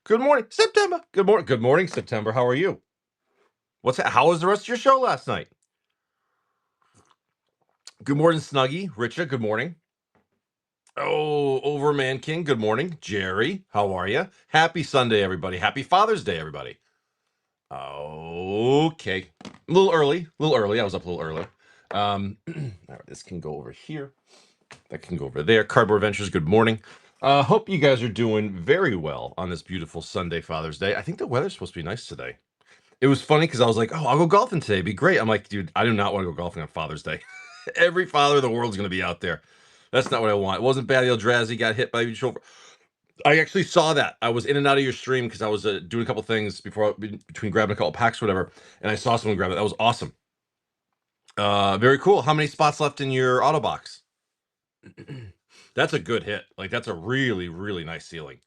Good morning, September. Good morning. Good morning, September. How are you? How was the rest of your show last night? Good morning, Snuggy. Richa, good morning. Oh, Overman King, good morning. Jerry, how are you? Happy Sunday, everybody. Happy Father's Day, everybody. Okay. A little early. A little early. I was up a little early. All right, this can go over here. That can go over there. Cardboard Ventures, good morning. Hope you guys are doing very well on this beautiful Sunday, Father's Day. I think the weather's supposed to be nice today. It was funny because I was like, "Oh, I'll go golfing today. It'd be great." I'm like, "Dude, I do not want to go golfing on Father's Day. Every father in the world is going to be out there. That's not what I want." It wasn't bad. Eldrazi got hit by a shoulder. I actually saw that. I was in and out of your stream because I was doing a couple things between grabbing a couple packs, or whatever, and I saw someone grab it. That was awesome. Very cool. How many spots left in your auto box? That's a good hit. Like that's a really, really nice ceiling.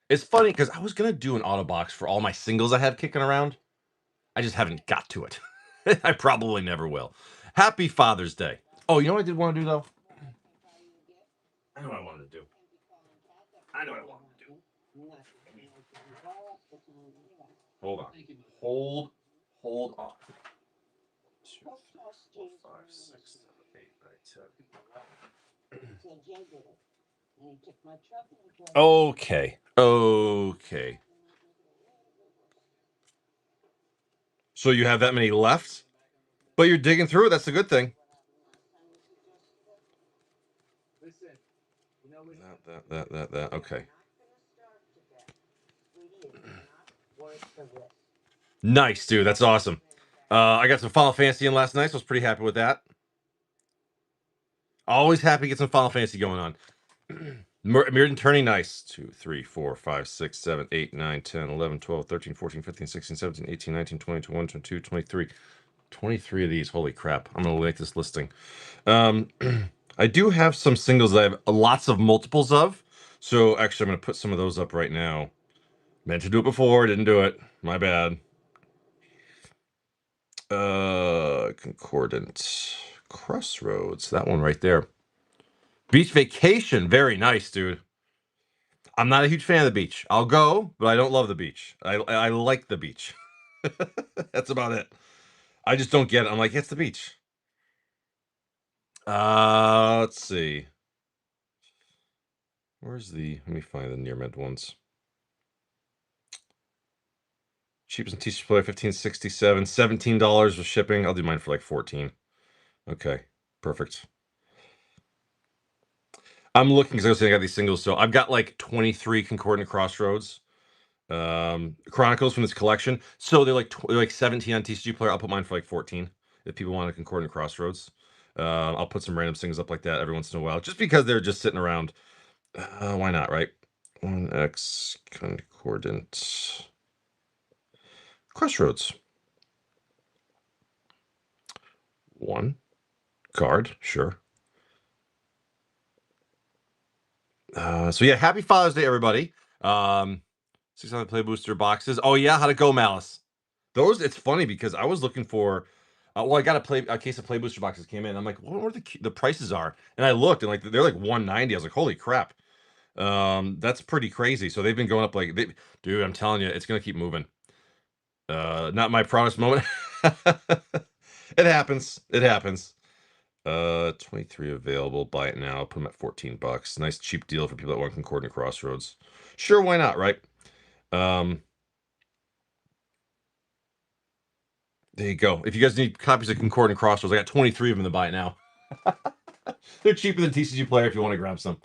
It's funny because I was gonna do an auto box for all my singles I have kicking around. I just haven't got to it. I probably never will. Happy Father's Day. Oh, you know what I did want to do though? I know what I wanted to do. I know what I wanted to do. Hold on. Hold on. 2, 3, 4, 5, 6, 7, 8, 9, 10. Okay. Okay. So you have that many left, but you're digging through it. That's a good thing. That. Okay. Nice, dude. That's awesome. I got some Final Fantasy in last night, so I was pretty happy with that. Always happy to get some Final Fantasy going on. Mirrodin turning nice. 2, 3, 4, 5, 6, 7, 8, 9, 10, 11, 12, 13, 14, 15, 16, 17, 18, 19, 20, 21, 22, 23. 23 of these. Holy crap. I'm going to make this listing. I do have some singles that I have lots of multiples of. So actually, I'm going to put some of those up right now. Meant to do it before, didn't do it. My bad. Concordant. Crossroads. That one right there. Beach Vacation. Very nice, dude. I'm not a huge fan of the beach. I'll go, but I don't love the beach. I like the beach. That's about it. I just don't get it. I'm like, it's the beach. Let's see. Where's the? Let me find the near mint ones. Cheapest t-shirt player, $15.67, $17 with shipping. I'll do mine for like 14. Okay, perfect. I'm looking because I was saying I got these singles, so I've got like 23 Concordant Crossroads. Chronicles from this collection. So they're like 17 on TCG Player. I'll put mine for like 14 if people want a Concordant Crossroads. I'll put some random singles up like that every once in a while, just because they're just sitting around. Why not, right? 1X Concordant Crossroads. 1 card, sure. So yeah, happy Father's Day, everybody. 600 play booster boxes. Oh yeah, how'd it go, Malice? Those, it's funny because I was looking for. Well, I got a case of play booster boxes came in. I'm like, what the prices are? And I looked, and like they're like 190. I was like, holy crap. That's pretty crazy. So they've been going up dude. I'm telling you, it's gonna keep moving. Not my proudest moment. It happens. It happens. 23 available. Buy it now. Put them at $14. Nice cheap deal for people that want Concordant Crossroads. Sure, why not, right? There you go. If you guys need copies of Concordant Crossroads, I got 23 of them to buy it now. They're cheaper than TCG Player if you want to grab some.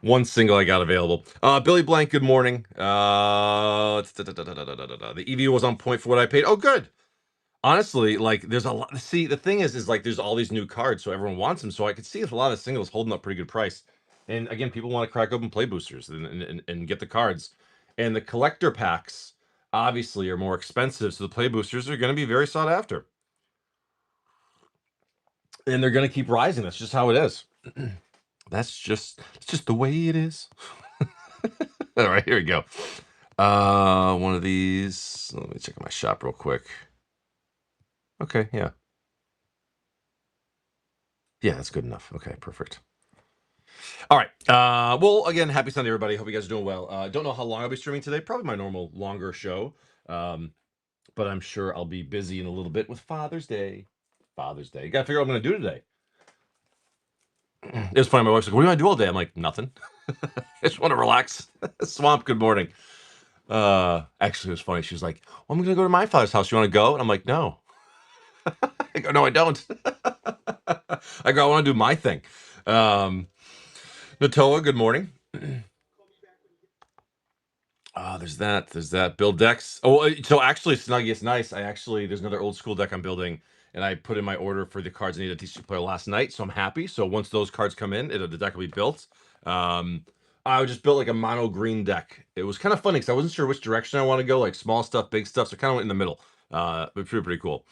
One single I got available. Billy Blank, good morning. The EV was on point for what I paid. Oh, good. Honestly, like there's a lot. See, the thing is like there's all these new cards, so everyone wants them. So I could see if a lot of singles holding up pretty good price. And again, people want to crack open play boosters and get the cards. And the collector packs obviously are more expensive, so the play boosters are going to be very sought after. And they're going to keep rising. That's just how it is. It's just the way it is. All right, here we go. One of these. Let me check my shop real quick. Okay, yeah. Yeah, that's good enough. Okay, perfect. All right. Well, again, happy Sunday, everybody. Hope you guys are doing well. Don't know how long I'll be streaming today. Probably my normal longer show. But I'm sure I'll be busy in a little bit with Father's Day. Father's Day. You gotta figure out what I'm gonna do today. It was funny. My wife's like, "What do you want to do all day?" I'm like, "Nothing. I just want to relax." Swamp. Good morning. Actually, it was funny. She was like, "Well, I'm gonna go to my father's house. You want to go?" And I'm like, "No." I go, "No, I don't." I go, "I want to do my thing." Natoa. Good morning. There's that. There's that. Build decks. Oh, so actually, Snuggy, it's nice. There's another old school deck I'm building, and I put in my order for the cards I needed to teach you play last night. So I'm happy. So once those cards come in, the deck will be built. Um, I just built like a mono green deck. It was kind of funny because I wasn't sure which direction I want to go, like small stuff, big stuff. So kind of went in the middle. But pretty cool.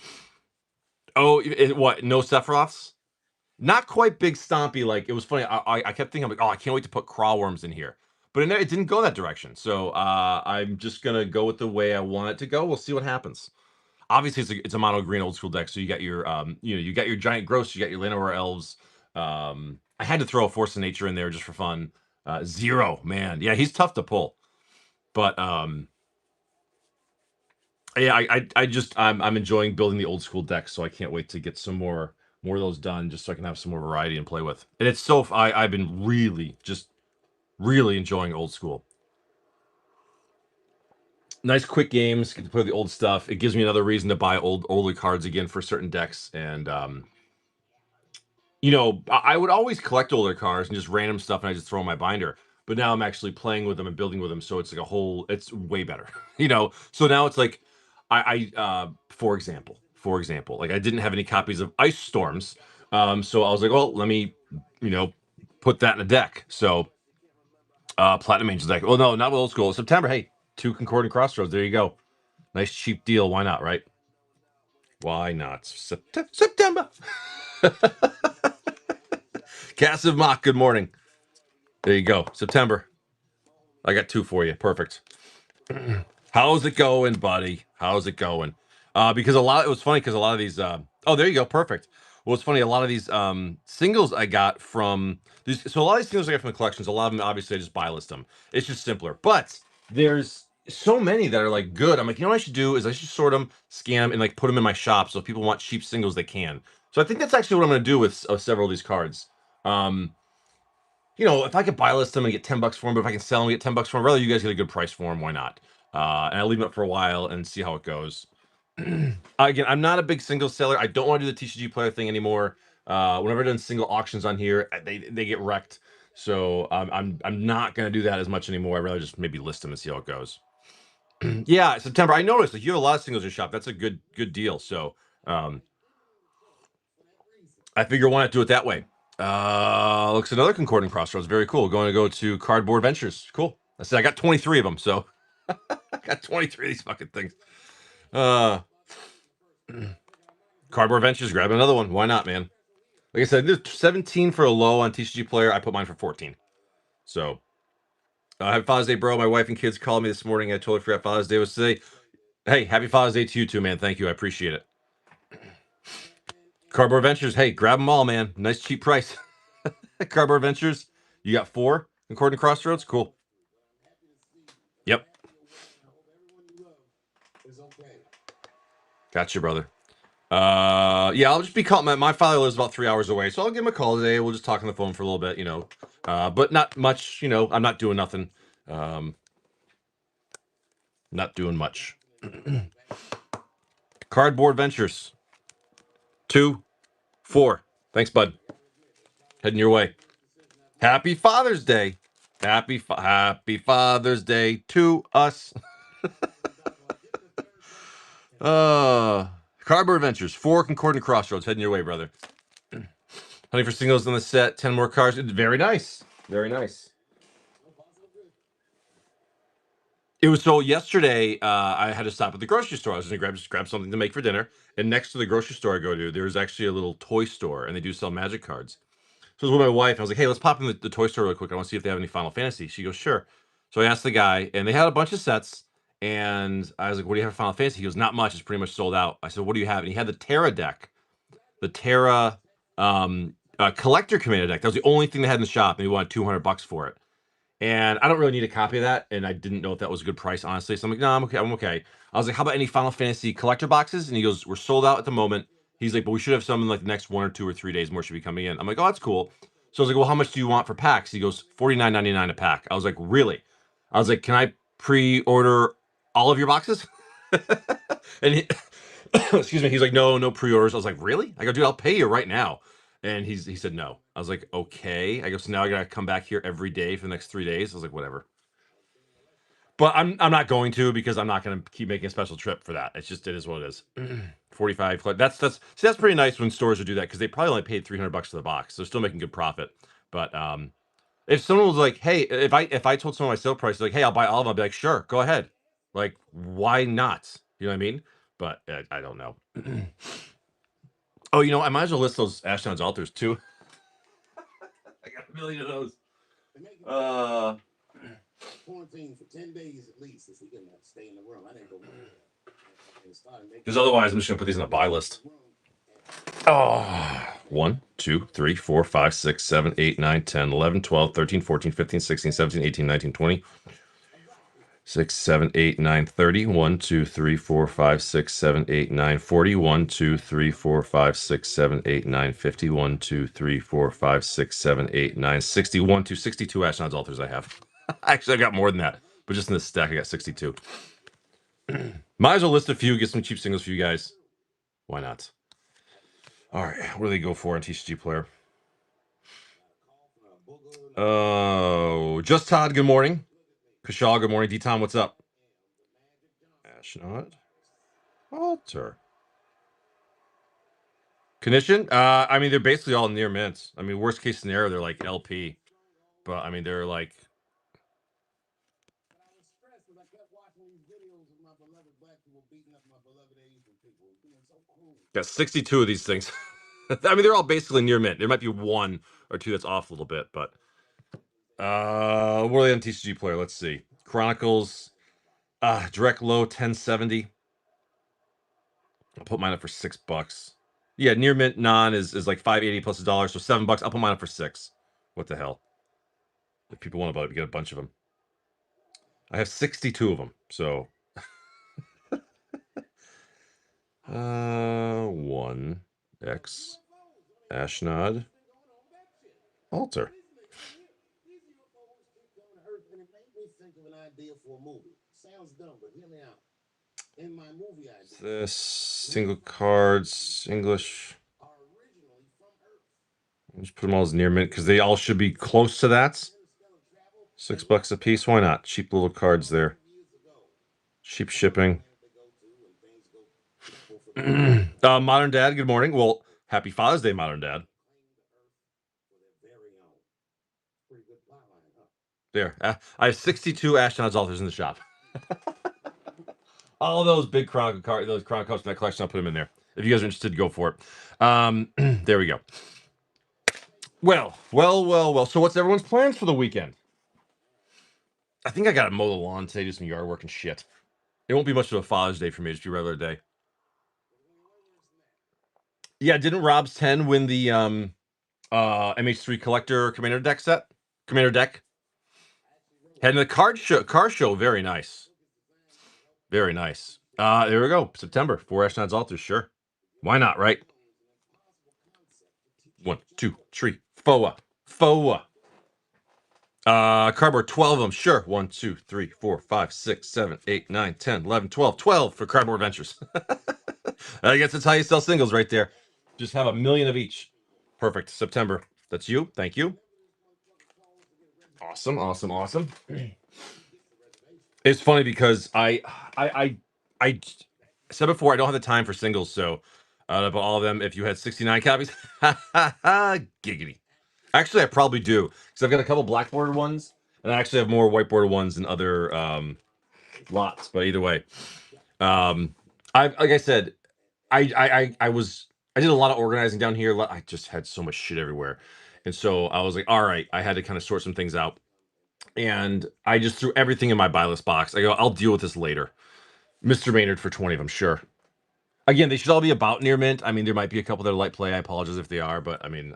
Oh, what? No Sephiroths? Not quite big stompy. Like it was funny. I kept thinking, I'm like, oh, I can't wait to put crawl worms in here, but it didn't go that direction. So I'm just gonna go with the way I want it to go. We'll see what happens. Obviously, it's a mono green old school deck. So you got your you got your giant growths, you got your Llanowar elves. I had to throw a Force of Nature in there just for fun. Zero, man, yeah, he's tough to pull, but yeah, I'm enjoying building the old school deck, so I can't wait to get some more of those done, just so I can have some more variety and play with. And it's so I've been really enjoying old school. Nice quick games, get to play the old stuff. It gives me another reason to buy older cards again for certain decks. And I would always collect older cards and just random stuff, and I just throw in my binder. But now I'm actually playing with them and building with them, so it's like it's way better. So now it's like for example, like I didn't have any copies of Ice Storms, so I was like, well, let me you know put that in a deck. So Platinum Angel deck. Well, no, not with old school. September. Hey, 2 Concordant Crossroads. There you go. Nice cheap deal. Why not, right? Why not? September. Cassive Mock, good morning. There you go. September. I got 2 for you. Perfect. How's it going, buddy? How's it going? Because it was funny because a lot of these oh, there you go. Perfect. Well, it's funny, a lot of these singles I got from these, so a lot of these singles I got from the collections, a lot of them obviously I just buy list them. It's just simpler. But there's so many that are like good. I'm like, what I should do is I should sort them, scan them, and like put them in my shop so if people want cheap singles they can. So I think that's actually what I'm gonna do with several of these cards. Um, if I could buy list them and get $10 for them, but if I can sell them and get $10 for them, rather you guys get a good price for them, why not? And I'll leave them up for a while and see how it goes. Again, I'm not a big single seller. I don't want to do the TCG player thing anymore. Whenever I've done single auctions on here, they get wrecked. So I'm not gonna do that as much anymore. I'd rather just maybe list them and see how it goes. Yeah, September. I noticed like you have a lot of singles in your shop. That's a good deal. So I figure why not do it that way. Looks another Concordant Crossroads. Very cool. Going to go to Cardboard Ventures. Cool. I said I got 23 of them, so I got 23 of these fucking things. Cardboard Ventures, grab another one. Why not, man? Like I said, there's 17 for a low on TCG Player. I put mine for 14. So, happy Father's Day, bro. My wife and kids called me this morning. I totally forgot Father's Day was today. Hey, happy Father's Day to you too, man. Thank you. I appreciate it. Cardboard Ventures. Hey, grab them all, man. Nice cheap price. Cardboard Ventures. You got 4 Concordant Crossroads. Cool. Yep. Gotcha, brother. Yeah, I'll just be calling. My father lives about 3 hours away, so I'll give him a call today. We'll just talk on the phone for a little bit, but not much. I'm not doing nothing. Not doing much. Cardboard Ventures. 2, 4. Thanks, bud. Heading your way. Happy Father's Day. Happy Father's Day to us. Cardboard Ventures. 4 Concordant Crossroads. Heading your way, brother. Honey for singles on the set. 10 more cards. Very nice. Very nice. It was so yesterday. I had to stop at the grocery store. I was going to grab something to make for dinner, and next to the grocery store I go to, there was actually a little toy store, and they do sell Magic cards. So I was with my wife. I was like, "Hey, let's pop in the toy store real quick. I want to see if they have any Final Fantasy." She goes, "Sure." So I asked the guy, and they had a bunch of sets. And I was like, "What do you have for Final Fantasy?" He goes, "Not much. It's pretty much sold out." I said, "What do you have?" And he had the Terra deck, the Terra collector Commander deck. That was the only thing they had in the shop, and he wanted $200 for it. And I don't really need a copy of that, and I didn't know if that was a good price, honestly. So I'm like, no, I'm okay. I'm okay. I was like, how about any Final Fantasy collector boxes? And he goes, we're sold out at the moment. He's like, but we should have some in like the next 1 or 2 or 3 days. More should be coming in. I'm like, oh, that's cool. So I was like, well, how much do you want for packs? He goes, $49.99 a pack. I was like, really? I was like, can I pre-order all of your boxes? And he, excuse me, he's like, no pre-orders. I was like, really? I go, dude, I'll pay you right now. And he said no. I was like, okay. I go, so now I gotta come back here every day for the next 3 days. I was like, whatever. But I'm not going to, because I'm not gonna keep making a special trip for that. It's just, it is what it is. 45. That's pretty nice when stores would do that, because they probably only paid $300 for the box. So they're still making good profit. But if someone was like, hey, if I told someone my sale price, like, hey, I'll buy all of them, I'd be like, sure, go ahead. Like, why not? You know what I mean? But I don't know. Oh, I might as well list those Ashnod's altars too. I got a million of those. Quarantine for 10 days at least, if we can stay in the room. I didn't go. Because otherwise, I'm just gonna put these on a buy list. Oh, 1, 2, 3, 4, 5, 6, 7, 8, 9, 10, 11, 12, 13, 14, 15, 16, 17, 18, 19, 20. 6, 7, 8, 9, 30. 1, 2, 3, 4, 5, 6, 7, 8, 9, 40. 1, 2, 3, 4, 5, 6, 7, 8, 9, 50. 1, 2, 3, 4, 5, 6, 7, 8, 9, 60. 1, 2, 62 Ashnod's altars I have. Actually, I got more than that. But just in this stack, I got 62. Might as well list a few, get some cheap singles for you guys. Why not? All right, what do they go for on TCG Player? Oh, Just Todd, good morning. Kashal, good morning. D-Tom, what's up? Ashnod. Altar. Condition? I mean, they're basically all near mints. I mean, worst case scenario, they're like LP. But, I mean, they're like... Got 62 of these things. I mean, they're all basically near mint. There might be 1 or 2 that's off a little bit, but... what are they on TCG Player? Let's see. Chronicles. Direct low, 1070. I'll put mine up for $6. Yeah, near mint non is like $5.80 plus $1, so $7. I'll put mine up for $6. What the hell? If people want to buy it, we get a bunch of them. I have 62 of them, so 1x Ashnod altar. This single cards English. I'll just put them all as near mint because they all should be close to that. $6 a piece. Why not? Cheap little cards there. Cheap shipping. Modern Dad, good morning. Well, happy Father's Day, Modern Dad. There. I have 62 Ashnod's altars in the shop. All those big Chronicle cards, those Chronicles from that collection, I'll put them in there. If you guys are interested, go for it. There we go. Well. So what's everyone's plans for the weekend? I think I gotta mow the lawn today, do some yard work and shit. It won't be much of a Father's Day for me, just be a regular day. Yeah, didn't Rob's 10 win the MH3 collector commander deck set? Commander deck? Heading to the car show, very nice. Very nice. There we go. September. 4 Ashnod's altars, sure. Why not, right? 1, 2, 3. FOA. Cardboard, 12 of them, sure. 1, 2, 3, 4, 5, 6, 7, 8, 9, 10, 11, 12. 12 for Cardboard Ventures. I guess that's how you sell singles right there. Just have a million of each. Perfect. September. That's you. Thank you. Awesome. It's funny because I said before I don't have the time for singles, so but all of them, if you had 69 copies, giggity. Actually, I probably do because I've got a couple black bordered ones, and I actually have more white bordered ones in other lots. But either way, like I said, I did a lot of organizing down here. I just had so much shit everywhere, and so I was like, all right, I had to kind of sort some things out. And I just threw everything in my buy list box. I go, I'll deal with this later. Mr. Maynard for 20 of them, sure. Again, they should all be about near mint. I mean, there might be a couple that are light play. I apologize if they are, but I mean,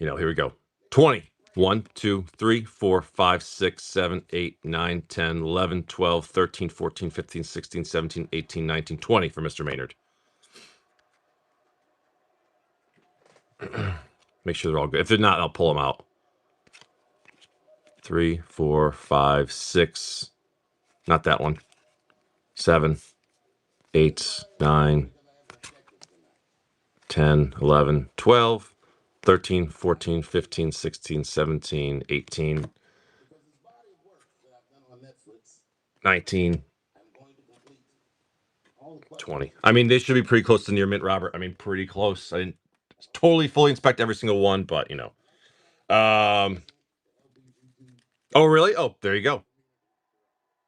Here we go. 20. 1, 2, 3, 4, 5, 6, 7, 8, 9, 10, 11, 12, 13, 14, 15, 16, 17, 18, 19, 20 for Mr. Maynard. Make sure they're all good. If they're not, I'll pull them out. 3, 4, 5, 6. Not that one. 7, 8, 9, 10, 11, 12, 13, 14, 15, 16, 17, 18, 19, 20. I mean, they should be pretty close to near mint, Robert. I mean, pretty close. I didn't totally fully inspect every single one, but oh, really? Oh, there you go.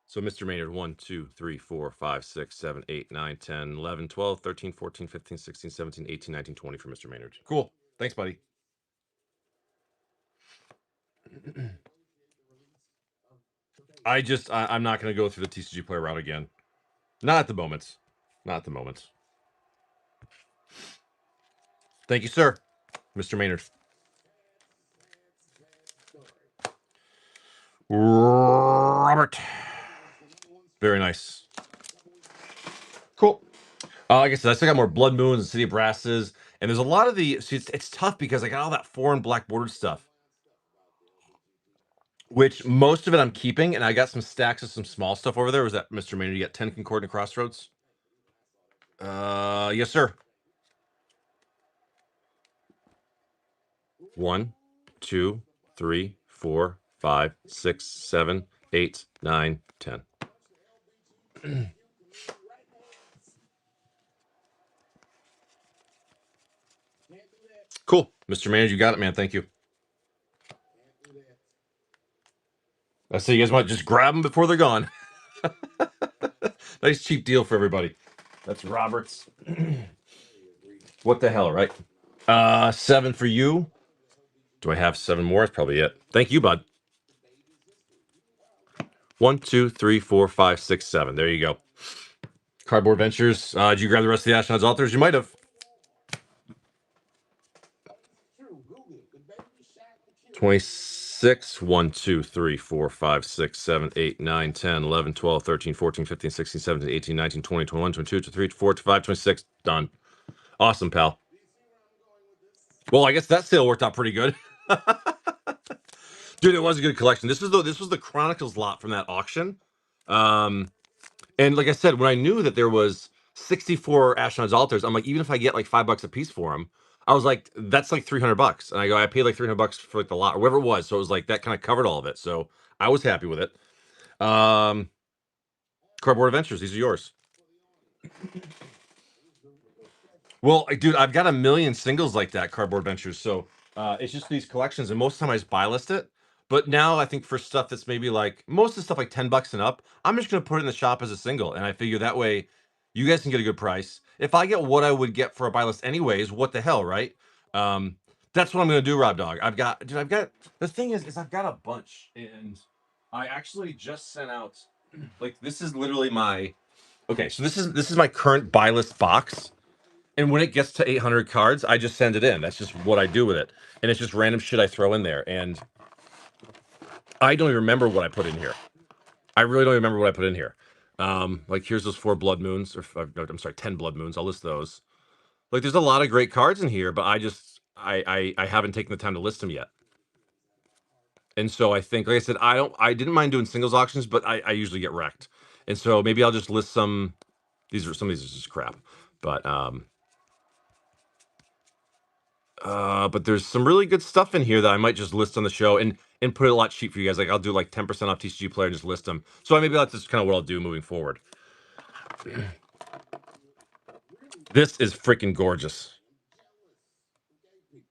So Mr. Maynard, 1, 2, 3, 4, 5, 6, 7, 8, 9, 10, 11, 12, 13, 14, 15, 16, 17, 18, 19, 20 for Mr. Maynard. Cool. Thanks, buddy. I'm not going to go through the TCG player route again. Not at the moment. Not at the moment. Thank you, sir. Mr. Maynard. Robert. Very nice. Cool. Like I said, I still got more Blood Moons and City of Brasses. And there's a lot of the... See, it's tough because I got all that foreign black bordered stuff. Which most of it I'm keeping. And I got some stacks of some small stuff over there. Was that Mr. Maynard? You got 10 Concordant Crossroads? Yes, sir. 1, 2, 3, 4, 5, 6, 7, 8, 9, 10. Cool. Mr. Manager, you got it, man. Thank you. I say you guys want to just grab them before they're gone. Nice cheap deal for everybody. That's Robert's. What the hell, right? 7 for you. Do I have 7 more? That's probably it. Thank you, bud. 1, 2, 3, 4, 5, 6, 7. There you go. Cardboard Ventures. Did you grab the rest of the Ashnod's Altars? You might have. 26. 1, 2, 3, 4, 5, 6, 7, 8, 9, 10, 11, 12, 13, 14, 15, 16, 17, 18, 19, 20, 21, 22, 23, 24, 25, 26. Done. Awesome, pal. Well, I guess that sale worked out pretty good. Dude, it was a good collection. This was the Chronicles lot from that auction. And like I said, when I knew that there was 64 Ashnod's Altars, I'm like, even if I get like $5 a piece for them, I was like, that's like $300. And I paid like $300 for like the lot or whatever it was. So it was like that kind of covered all of it. So I was happy with it. Cardboard Adventures, these are yours. Well, dude, I've got a million singles like that, Cardboard Ventures. So it's just these collections, and most of the time I just buy list it. But now I think for stuff that's maybe like most of the stuff like $10 and up, I'm just gonna put it in the shop as a single, and I figure that way you guys can get a good price. If I get what I would get for a buy list anyways, what the hell, right? That's what I'm gonna do, Rob Dog. I've got the thing is I've got a bunch, and I actually just sent out like this is literally my okay. So this is my current buy list box. And when it gets to 800 cards, I just send it in. That's just what I do with it. And it's just random shit I throw in there. And I don't even remember what I put in here. I really don't remember what I put in here. Like here's those 4 Blood Moons, or I'm sorry, 10 Blood Moons. I'll list those. Like there's a lot of great cards in here, but I haven't taken the time to list them yet. And so I think, like I said, I didn't mind doing singles auctions, but I usually get wrecked. And so maybe I'll just list some. Some of these are just crap, but there's some really good stuff in here that I might just list on the show and put it a lot cheap for you guys. Like I'll do like 10% off TCG Player and just list them. So maybe that's just kind of what I'll do moving forward. This is freaking gorgeous.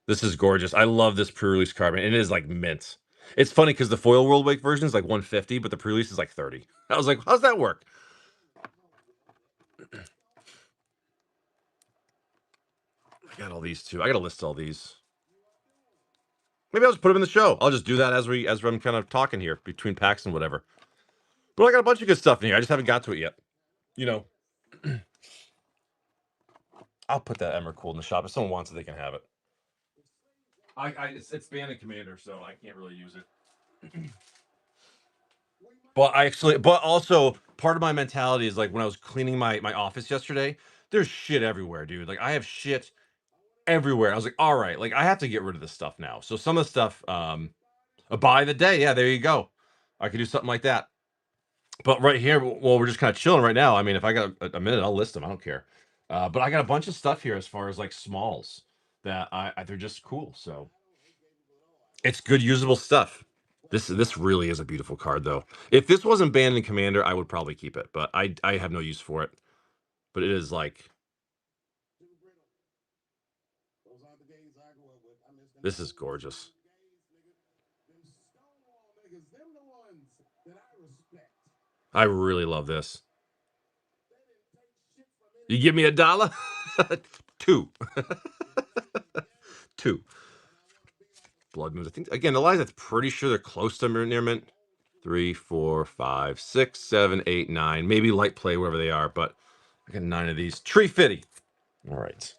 This is gorgeous. I love this pre-release card, man. It is like mint. It's funny because the foil World Wake version is like 150, but the pre-release is like 30. I was like, how's that work? I got all these too. I got to list all these. Maybe I'll just put them in the show. I'll just do that as I'm kind of talking here between packs and whatever. But I got a bunch of good stuff in here. I just haven't got to it yet. I'll put that Emrakul in the shop. If someone wants it, they can have it. It's banned in Commander, so I can't really use it. But also part of my mentality is like when I was cleaning my office yesterday, there's shit everywhere, dude. Like I have shit everywhere. I was like, all right, like I have to get rid of this stuff now. So some of the stuff, a buy the day, yeah, there you go. I could do something like that. But right here, well, we're just kind of chilling right now. I mean, if I got a minute, I'll list them. I don't care. But I got a bunch of stuff here as far as like smalls that they're just cool. So it's good usable stuff. This really is a beautiful card though. If this wasn't banned in Commander, I would probably keep it, but I have no use for it. But it is like this is gorgeous. I really love this. You give me $1? Two. Two. Blood Moons. I think again, the lines I'm pretty sure they're close to near mint. 3, 4, 5, 6, 7, 8, 9. Maybe light play wherever they are, but I got 9 of these. Tree Fitty. All right.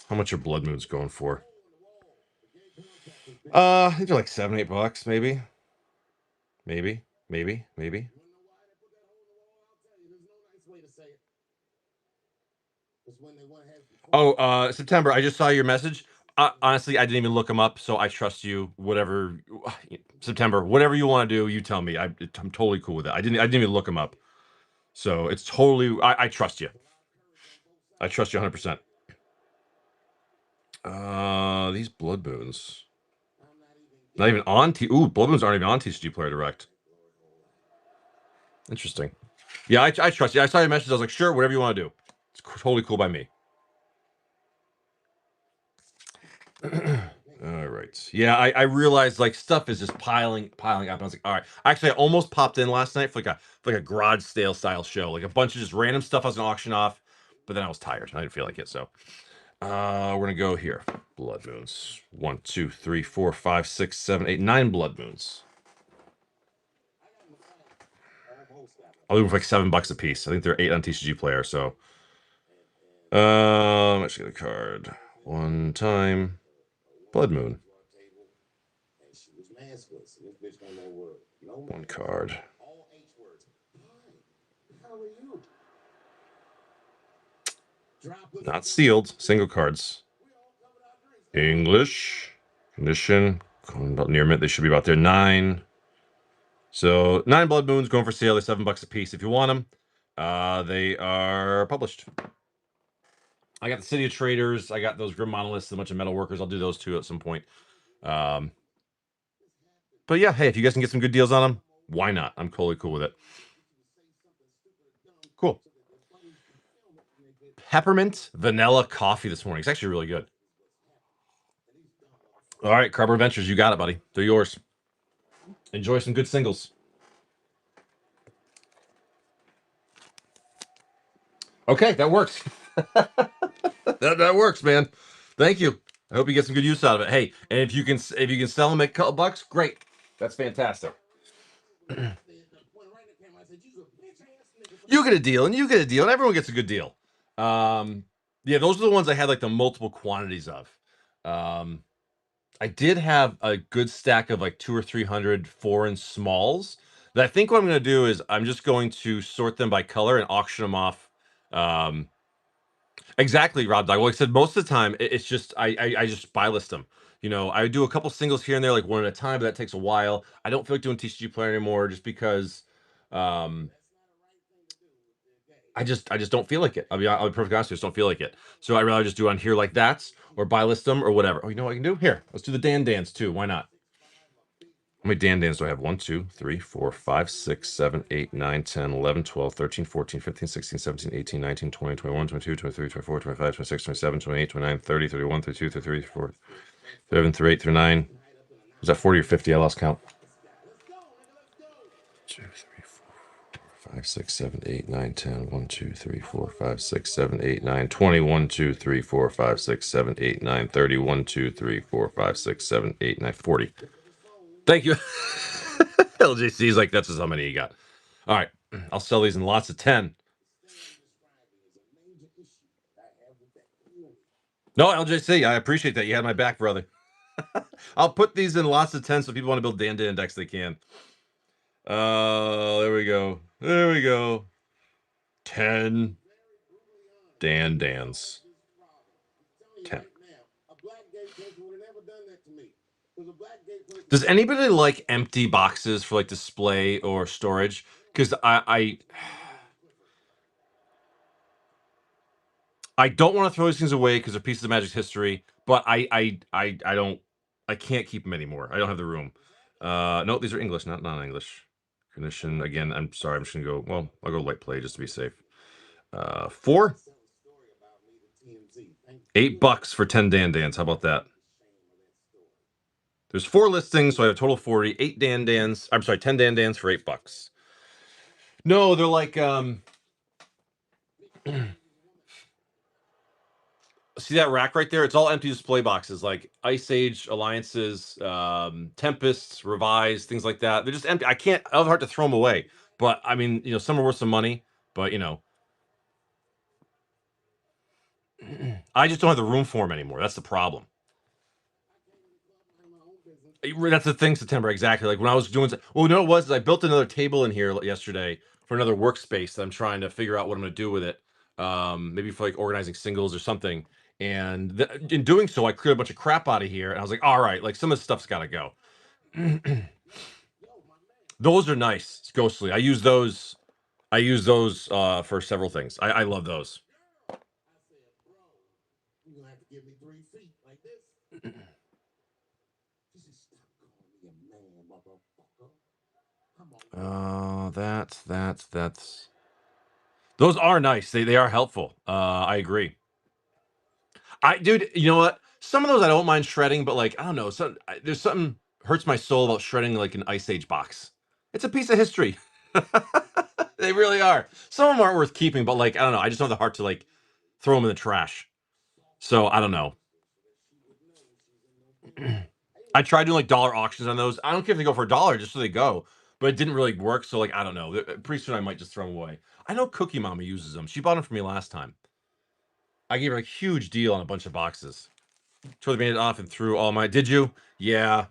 How much are Blood Moons going for? I think they're like $7, $8, maybe. Maybe. Oh, September. I just saw your message. Honestly, I didn't even look them up, so I trust you. Whatever, September, whatever you want to do, you tell me. I'm totally cool with it. I didn't even look them up, so it's totally. I trust you. I trust you 100%. These Blood Moons. Not even on T. Ooh, Blood Moons aren't even on TCG Player Direct. Interesting. Yeah, I trust you. I saw your message. I was like, sure, whatever you want to do. It's totally cool by me. All right. Yeah, I realized like stuff is just piling up. And I was like, all right. Actually, I almost popped in last night for like a garage sale style show, like a bunch of just random stuff I was gonna auction off, but then I was tired. I didn't feel like it. So we're gonna go here. Blood Moons. 1, 2, 3, 4, 5, 6, 7, 8, 9 Blood Moons. I'll do them for like $7 a piece. I think they're 8 on TCG Player. So let's get a card. One time. Blood Moon. One card. Not sealed. Single cards. English. Condition. About near mint. They should be about there. 9. So 9 Blood Moons going for sale. They're $7 a piece if you want them. They are published. I got the City of Traders. I got those Grim Monoliths, a bunch of Metal Workers. I'll do those too at some point. But yeah, hey, if you guys can get some good deals on them, why not? I'm totally cool with it. Cool. Peppermint vanilla coffee this morning. It's actually really good. All right, Cardboard Ventures, you got it, buddy. They're yours. Enjoy some good singles. Okay, that works. that works, man. Thank you. I hope you get some good use out of it. Hey, and if you can sell them at a couple bucks, great. That's fantastic. You get a deal, and you get a deal, and everyone gets a good deal. Yeah, those are the ones I had like the multiple quantities of. I did have a good stack of like 200 or 300 foreign smalls. That I think what I'm going to do is I'm just going to sort them by color and auction them off. Exactly, Rob Dog. Well, like I said, most of the time it's just I just buy list them. You know, I do a couple singles here and there, like one at a time, but that takes a while. I don't feel like doing TCG Player anymore, just because um, I just don't feel like it. I'll be perfectly honest, I just don't feel like it. So I'd rather just do it on here like that, or buy list them, or whatever. Oh, you know what I can do? Here, let's do the Dan Dans too. Why not? How many Dan Dans do I have? 1, 2, 3, 4, 5, 6, 7, 8, 9, 10, 11, 12, 13, 14, 15, 16, 17, 18, 19, 20, 21, 22, 23, 24, 25, 26, 27, 28, 29, 30, 31, 32, 33, 34, 37, 38, 39. Was that 40 or 50? I lost count. 2, 3, 4, 5, 6, 7, 8, 9, 10. 1, 2, 3, 4, 5, 6, 7, 8, 9, 20. 1, 2, 3, 4, 5, 6, 7, 8, 9, 30. 1, 2, 3, 4, 5, 6, 7, 8, 9, 40. Thank you. LJC's like, that's just how many you got. All right. I'll sell these in lots of 10. No, LJC, I appreciate that. You had my back, brother. I'll put these in lots of 10 so people want to build Dan decks, they can. There we go. There we go. 10 Dans. 10. Does anybody like empty boxes for like display or storage? Because I don't want to throw these things away because they're pieces of Magic's history, but I can't keep them anymore. I don't have the room. No, these are English, not non-English. Condition again. I'm sorry. I'm just gonna go. Well, I'll go light play just to be safe. 4. $8 for 10 Dans. How about that? There's 4 listings, so I have a total of 40. 8 Dans. I'm sorry, 10 Dans for $8. No, they're like see that rack right there? It's all empty display boxes, like Ice Age Alliances, Tempests, Revised, things like that. They're just empty. I can't. I have hard to throw them away. But I mean, you know, some are worth some money. But you know, I just don't have the room for them anymore. That's the problem. That's the thing, September. Exactly. Like when I was doing, well, no, it was I built another table in here yesterday for another workspace that I'm trying to figure out what I'm going to do with it. Maybe for like organizing singles or something. And in doing so, I cleared a bunch of crap out of here, and I was like, all right, like some of the stuff's got to go. Those are nice. It's Ghostly. I use those for several things. I love those. That's those are nice. They are helpful. I agree. Dude, you know what? Some of those I don't mind shredding, but like I don't know, there's something hurts my soul about shredding like an Ice Age box. It's a piece of history. They really are. Some of them aren't worth keeping, but like I don't know, I just don't have the heart to like throw them in the trash. So I don't know. I tried doing like dollar auctions on those. I don't care if they go for $1 just so they go, but it didn't really work. So like I don't know. Pretty soon I might just throw them away. I know Cookie Mama uses them. She bought them for me last time. I gave her a huge deal on a bunch of boxes. Totally made it off and threw all my. Did you? Yeah.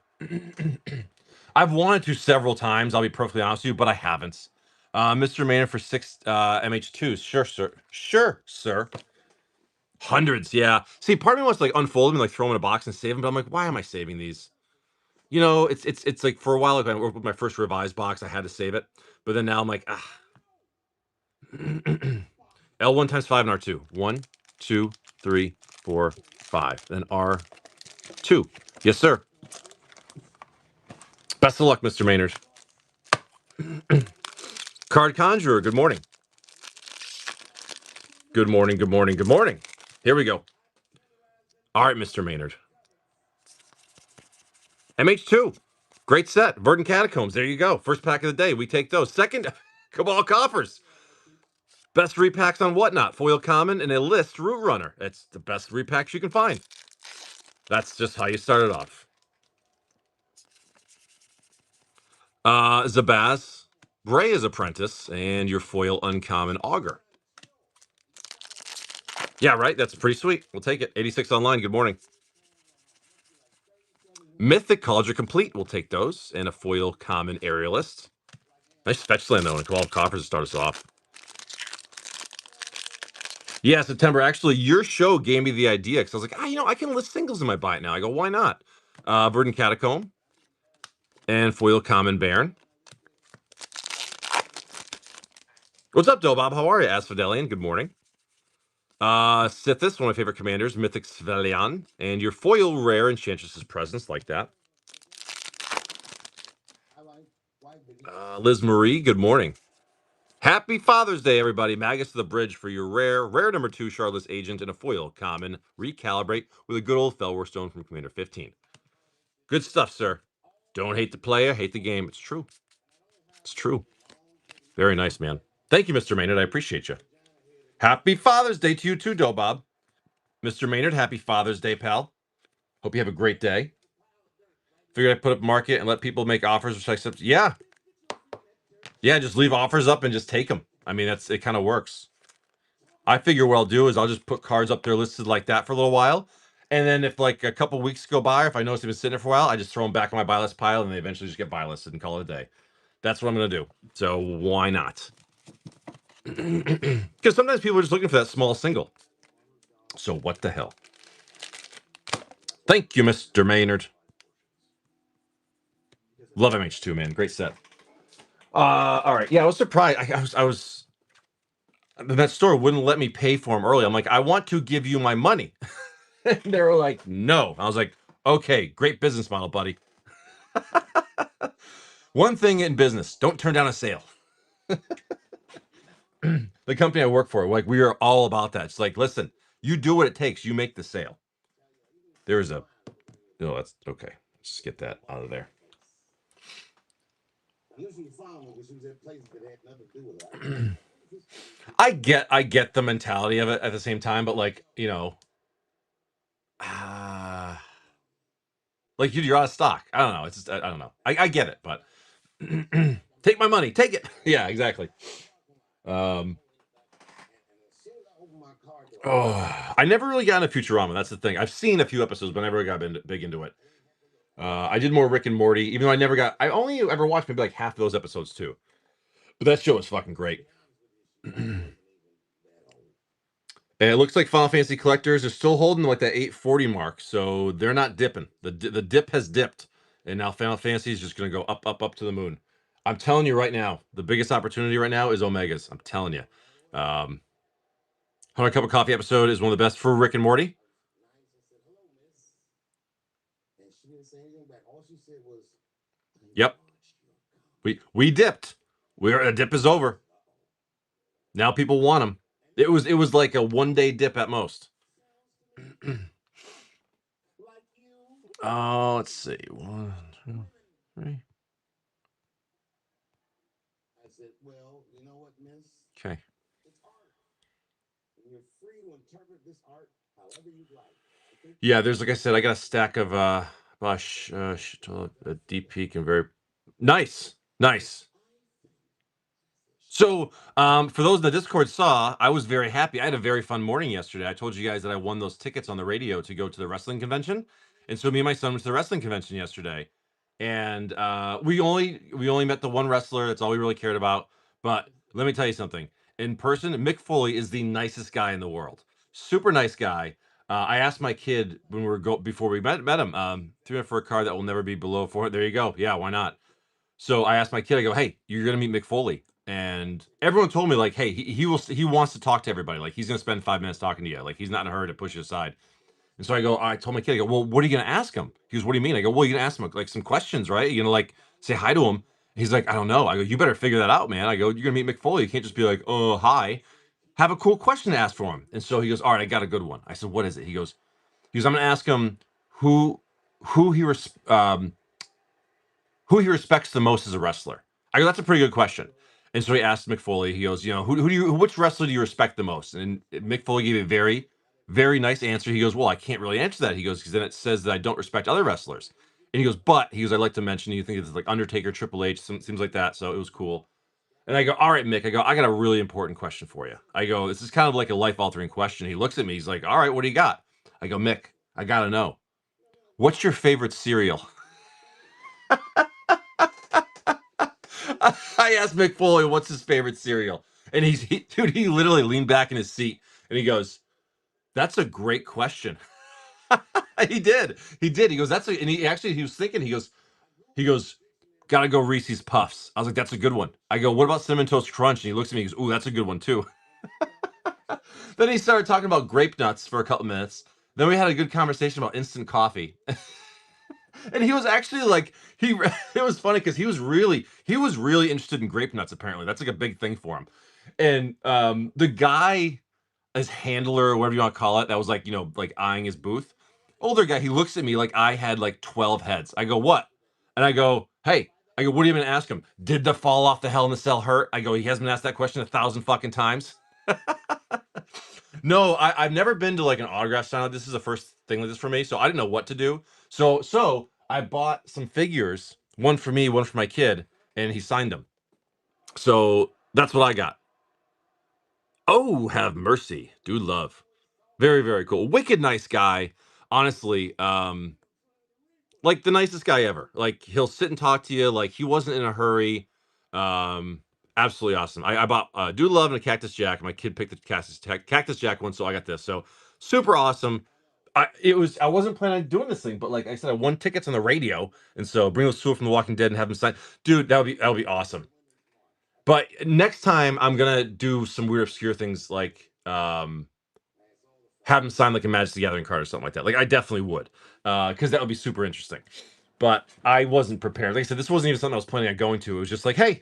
I've wanted to several times. I'll be perfectly honest with you, but I haven't. Mr. Maynard for 6 MH2s. Sure, sir. Sure, sir. Hundreds, yeah. See, part of me wants to like unfold them and like throw them in a box and save them, but I'm like, why am I saving these? You know, it's like for a while, like when I worked with my first revised box, I had to save it, but then now I'm like, ah. L1 times 5 and R2. 1, 2, 3, 4, 5. Then R2. Yes, sir. Best of luck, Mr. Maynard. Card Conjurer, good morning. Good morning, good morning, good morning. Here we go. All right, Mr. Maynard. MH2. Great set. Verdant Catacombs. There you go. First pack of the day. We take those. Second, Cabal Coffers. Best repacks on Whatnot. Foil Common and a list Root Runner. It's the best repacks you can find. That's just how you start it off. Zabaz. Breya's Apprentice. And your foil Uncommon Augur. Yeah, right? That's pretty sweet. We'll take it. 86 online. Good morning. Mythic Cauldron Complete. We'll take those. And a foil Common Aerialist. Nice fetch land, though, and 12 coffers to start us off. Yeah, September. Actually, your show gave me the idea because I was like, you know, I can list singles in my buy it now. I go, why not? Verdant Catacomb and foil Common Baron. What's up, Dobob? How are you, Asphodelian? Good morning. Sithis, one of my favorite commanders, Mythic Svelian, and your foil rare Enchantress's Presence, like that. Liz Marie, good morning. Happy Father's Day, everybody. Magus to the bridge for your rare number 2 Charlotte's Agent and a foil Common Recalibrate with a good old Felwar Stone from Commander 15. Good stuff, sir. Don't hate the player, hate the game. It's true. It's true. Very nice, man. Thank you, Mr. Maynard. I appreciate you. Happy Father's Day to you too, Dobob. Mr. Maynard, happy Father's Day, pal. Hope you have a great day. Figured I'd put up market and let people make offers, which I accept. Yeah. Yeah, just leave offers up and just take them. I mean, it kind of works. I figure what I'll do is I'll just put cards up there listed like that for a little while. And then if like a couple weeks go by, if I notice they've been sitting there for a while, I just throw them back on my buy list pile, and they eventually just get buy listed and call it a day. That's what I'm gonna do. So why not? Because sometimes people are just looking for that small single. So what the hell? Thank you, Mr. Maynard. Love MH2, man. Great set. All right. Yeah, I was surprised. I was that store wouldn't let me pay for them early. I'm like, I want to give you my money. And they were like, no. I was like, okay, great business model, buddy. One thing in business, don't turn down a sale. The company I work for, like, we are all about that. It's like, listen, you do what it takes, you make the sale. There's a no, that's okay. Let's just get that out of there. I get the mentality of it at the same time, but like, like you're out of stock. I don't know. It's just I don't know. I get it, but take my money, take it. Yeah, exactly. Oh, I never really got into Futurama. That's the thing. I've seen a few episodes, but I never got big into it. I did more Rick and Morty, even though I only ever watched maybe like half of those episodes too. But that show is fucking great. And it looks like Final Fantasy collectors are still holding like that 840 mark, so they're not dipping. The dip has dipped, and now Final Fantasy is just going to go up, up, up to the moon. I'm telling you right now, the biggest opportunity right now is Omegas. I'm telling you. 100 Cup of Coffee episode is one of the best for Rick and Morty. Yep. We dipped. The dip is over. Now people want them. It was like a 1-day dip at most. Oh, let's see. 1, 2, 3. Okay. Yeah, there's like I said, I got a stack of Bosch Deep Peak and very nice. So, for those in the Discord saw, I was very happy. I had a very fun morning yesterday. I told you guys that I won those tickets on the radio to go to the wrestling convention, and so me and my son went to the wrestling convention yesterday, and we only met the one wrestler. That's all we really cared about. But let me tell you something. In person, Mick Foley is the nicest guy in the world. Super nice guy. I asked my kid when before we met him, 300 for a car that will never be below 400. There you go. Yeah, why not? So I asked my kid, I go, hey, you're gonna meet Mick Foley. And everyone told me, like, hey, he wants to talk to everybody. Like, he's gonna spend 5 minutes talking to you. Like, he's not in a hurry to push you aside. And so I told my kid, I go, well, what are you gonna ask him? He goes, what do you mean? I go, well, you're gonna ask him like some questions, right? You're gonna like say hi to him. He's like, I don't know. I go, you better figure that out, man. I go, you're gonna meet Mick Foley. You can't just be like, oh, hi. Have a cool question to ask for him. And so he goes, all right, I got a good one. I said, what is it? He goes, I'm gonna ask him who who he res- um who he respects the most as a wrestler. I go, that's a pretty good question. And so he asked Mick Foley, he goes, which wrestler do you respect the most? And Mick Foley gave a very, very nice answer. He goes, well, I can't really answer that. He goes, because then it says that I don't respect other wrestlers. And he goes, I'd like to mention, you think it's like Undertaker, Triple H, seems like that. So it was cool. And I go, all right, Mick, I got a really important question for you. I go, this is kind of like a life altering question. He looks at me, he's like, all right, what do you got? I go, Mick, I got to know, what's your favorite cereal? I asked Mick Foley what's his favorite cereal, and dude, he literally leaned back in his seat and he goes, "That's a great question." He did. He goes, and he was thinking. He goes, gotta go Reese's Puffs. I was like, that's a good one. I go, what about Cinnamon Toast Crunch? And he looks at me. He goes, ooh, that's a good one too. Then he started talking about grape nuts for a couple minutes. Then we had a good conversation about instant coffee. And he was actually like it was funny because he was really interested in grape nuts. Apparently that's like a big thing for him. And the guy, his handler or whatever you want to call it, that was like like eyeing his booth, older guy, he looks at me like I had like 12 heads. I go, what? And I go, hey, I go, what are you gonna ask him? Did the fall off the Hell in the Cell hurt? I go, he hasn't been asked that question 1,000 fucking times. No, I've never been to like an autograph sign. This is the first thing like this for me, so I didn't know what to do. So I bought some figures, one for me, one for my kid, and he signed them. So that's what I got. Oh, have mercy, dude, love, very very cool, wicked nice guy. honestly, like the nicest guy ever. Like he'll sit and talk to you. Like he wasn't in a hurry. Um, Absolutely awesome. I bought Dude Love and a Cactus Jack. My kid picked the Cactus Jack one, so I got this. So super awesome. I wasn't planning on doing this thing, but like I said, I won tickets on the radio, and so bring those two from The Walking Dead and have them sign. Dude, that would be awesome. But next time I'm gonna do some weird obscure things like have him sign like a Magic the Gathering card or something like that. Like I definitely would, because that would be super interesting. But I wasn't prepared. Like I said, this wasn't even something I was planning on going to. It was just like, hey,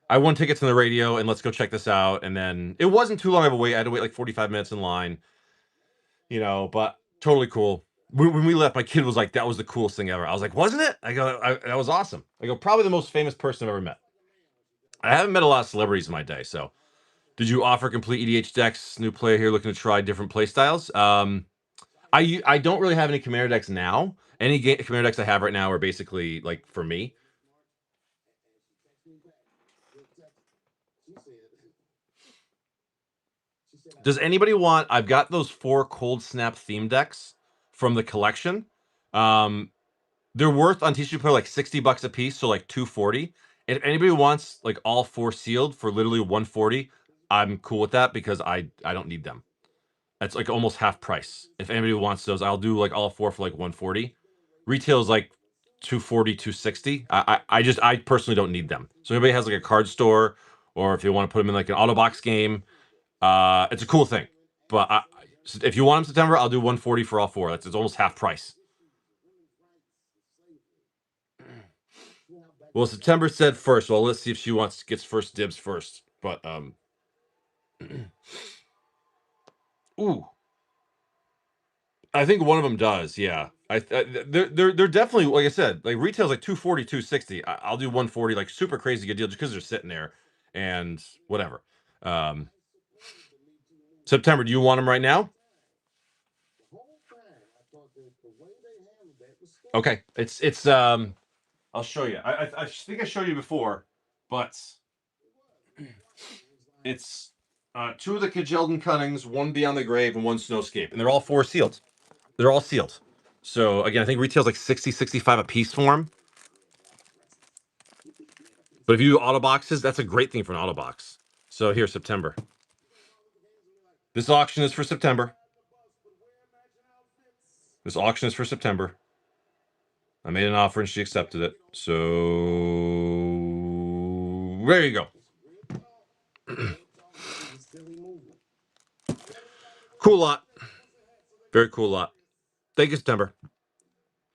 I won tickets on the radio, and let's go check this out. And then it wasn't too long of a wait. I had to wait like 45 minutes in line, but totally cool. When we left, my kid was like, "That was the coolest thing ever." I was like, "Wasn't it?" That was awesome." I go, "Probably the most famous person I've ever met." I haven't met a lot of celebrities in my day, so. Did you offer complete EDH decks? New player here looking to try different play styles. I don't really have any Commander decks now. Any Commander decks I have right now are basically like for me. Does anybody want? I've got those 4 Cold Snap theme decks from the collection. They're worth on TCG Player like $60 a piece, so like 240. And if anybody wants like all 4 sealed for literally 140, I'm cool with that because I don't need them. That's like almost half price. If anybody wants those, I'll do like all 4 for like 140. Retail is like 240, 260. I personally don't need them. So if anybody has like a card store, or if you want to put them in like an auto box game, it's a cool thing. But if you want them September, I'll do 140 for all 4. It's almost half price. Well, September said first. Well, let's see if she gets first dibs first. But ooh, I think one of them does. Yeah, they're definitely, like I said, like retail's like 240, 260. I'll do 140, like super crazy good deal, just because they're sitting there and whatever. Um, September, do you want them right now? Okay, it's. I'll show you. I think I showed you before, but it's 2 of the Kjeldin Cuttings, 1 Beyond the Grave, and 1 Snowscape, and they're all 4 sealed. They're all sealed. So again, I think retail's like 60, 65 a piece for them. But if you do auto boxes, that's a great thing for an auto box. So here, September. This auction is for September. This auction is for September. I made an offer and she accepted it. So there you go. Cool lot. Very cool lot. Thank you, September.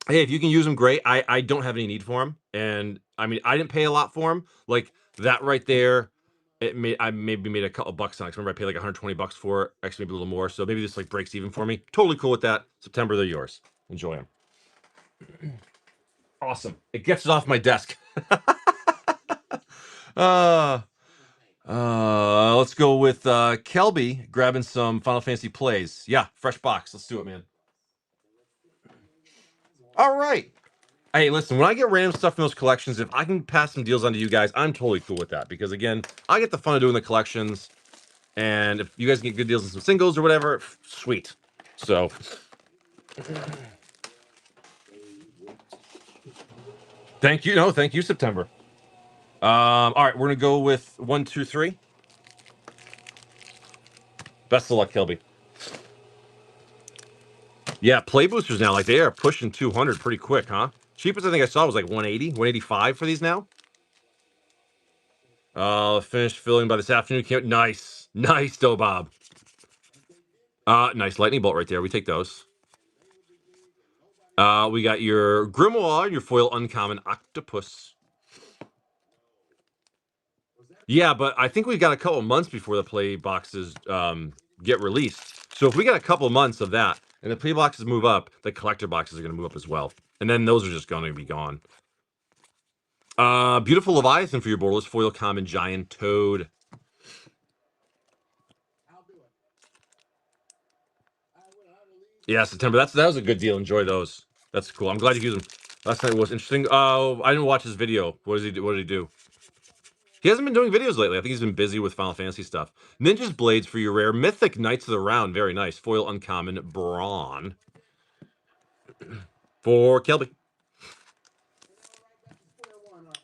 Hey, if you can use them, great. I don't have any need for them, and I mean I didn't pay a lot for them. Like that right there, I maybe made a couple bucks on it. 'Cause remember, I paid like 120 bucks for it, actually maybe a little more. So maybe this like breaks even for me. Totally cool with that. September, they're yours. Enjoy them. Awesome. It gets it off my desk. uh let's go with Kelby grabbing some Final Fantasy plays. Yeah, fresh box. Let's do it, man. All right. Hey, listen, when I get random stuff from those collections, if I can pass some deals on to you guys, I'm totally cool with that because again, I get the fun of doing the collections, and if you guys get good deals on some singles or whatever, sweet. So thank you. No, thank you, September. All right, we're gonna go with 1, 2, 3. Best of luck, Kelby. Yeah, play boosters now, like they are pushing 200 pretty quick, huh? Cheapest I think I saw was like 180, 185 for these now. Finished filling by this afternoon. Nice. Nice, Bob. Nice lightning bolt right there. We take those. We got your Grimoire and your foil uncommon octopus. Yeah, but I think we've got a couple months before the play boxes get released. So if we got a couple months of that and the play boxes move up, the collector boxes are going to move up as well. And then those are just going to be gone. Beautiful Leviathan for your borderless foil common giant toad. Yeah, September. That was a good deal. Enjoy those. That's cool. I'm glad you used them. Last night was interesting. Oh, I didn't watch his video. What does he do? What did he do? He hasn't been doing videos lately. I think he's been busy with Final Fantasy stuff. Ninja's Blades for your rare Mythic Knights of the Round. Very nice. Foil uncommon Brawn. For Kelby.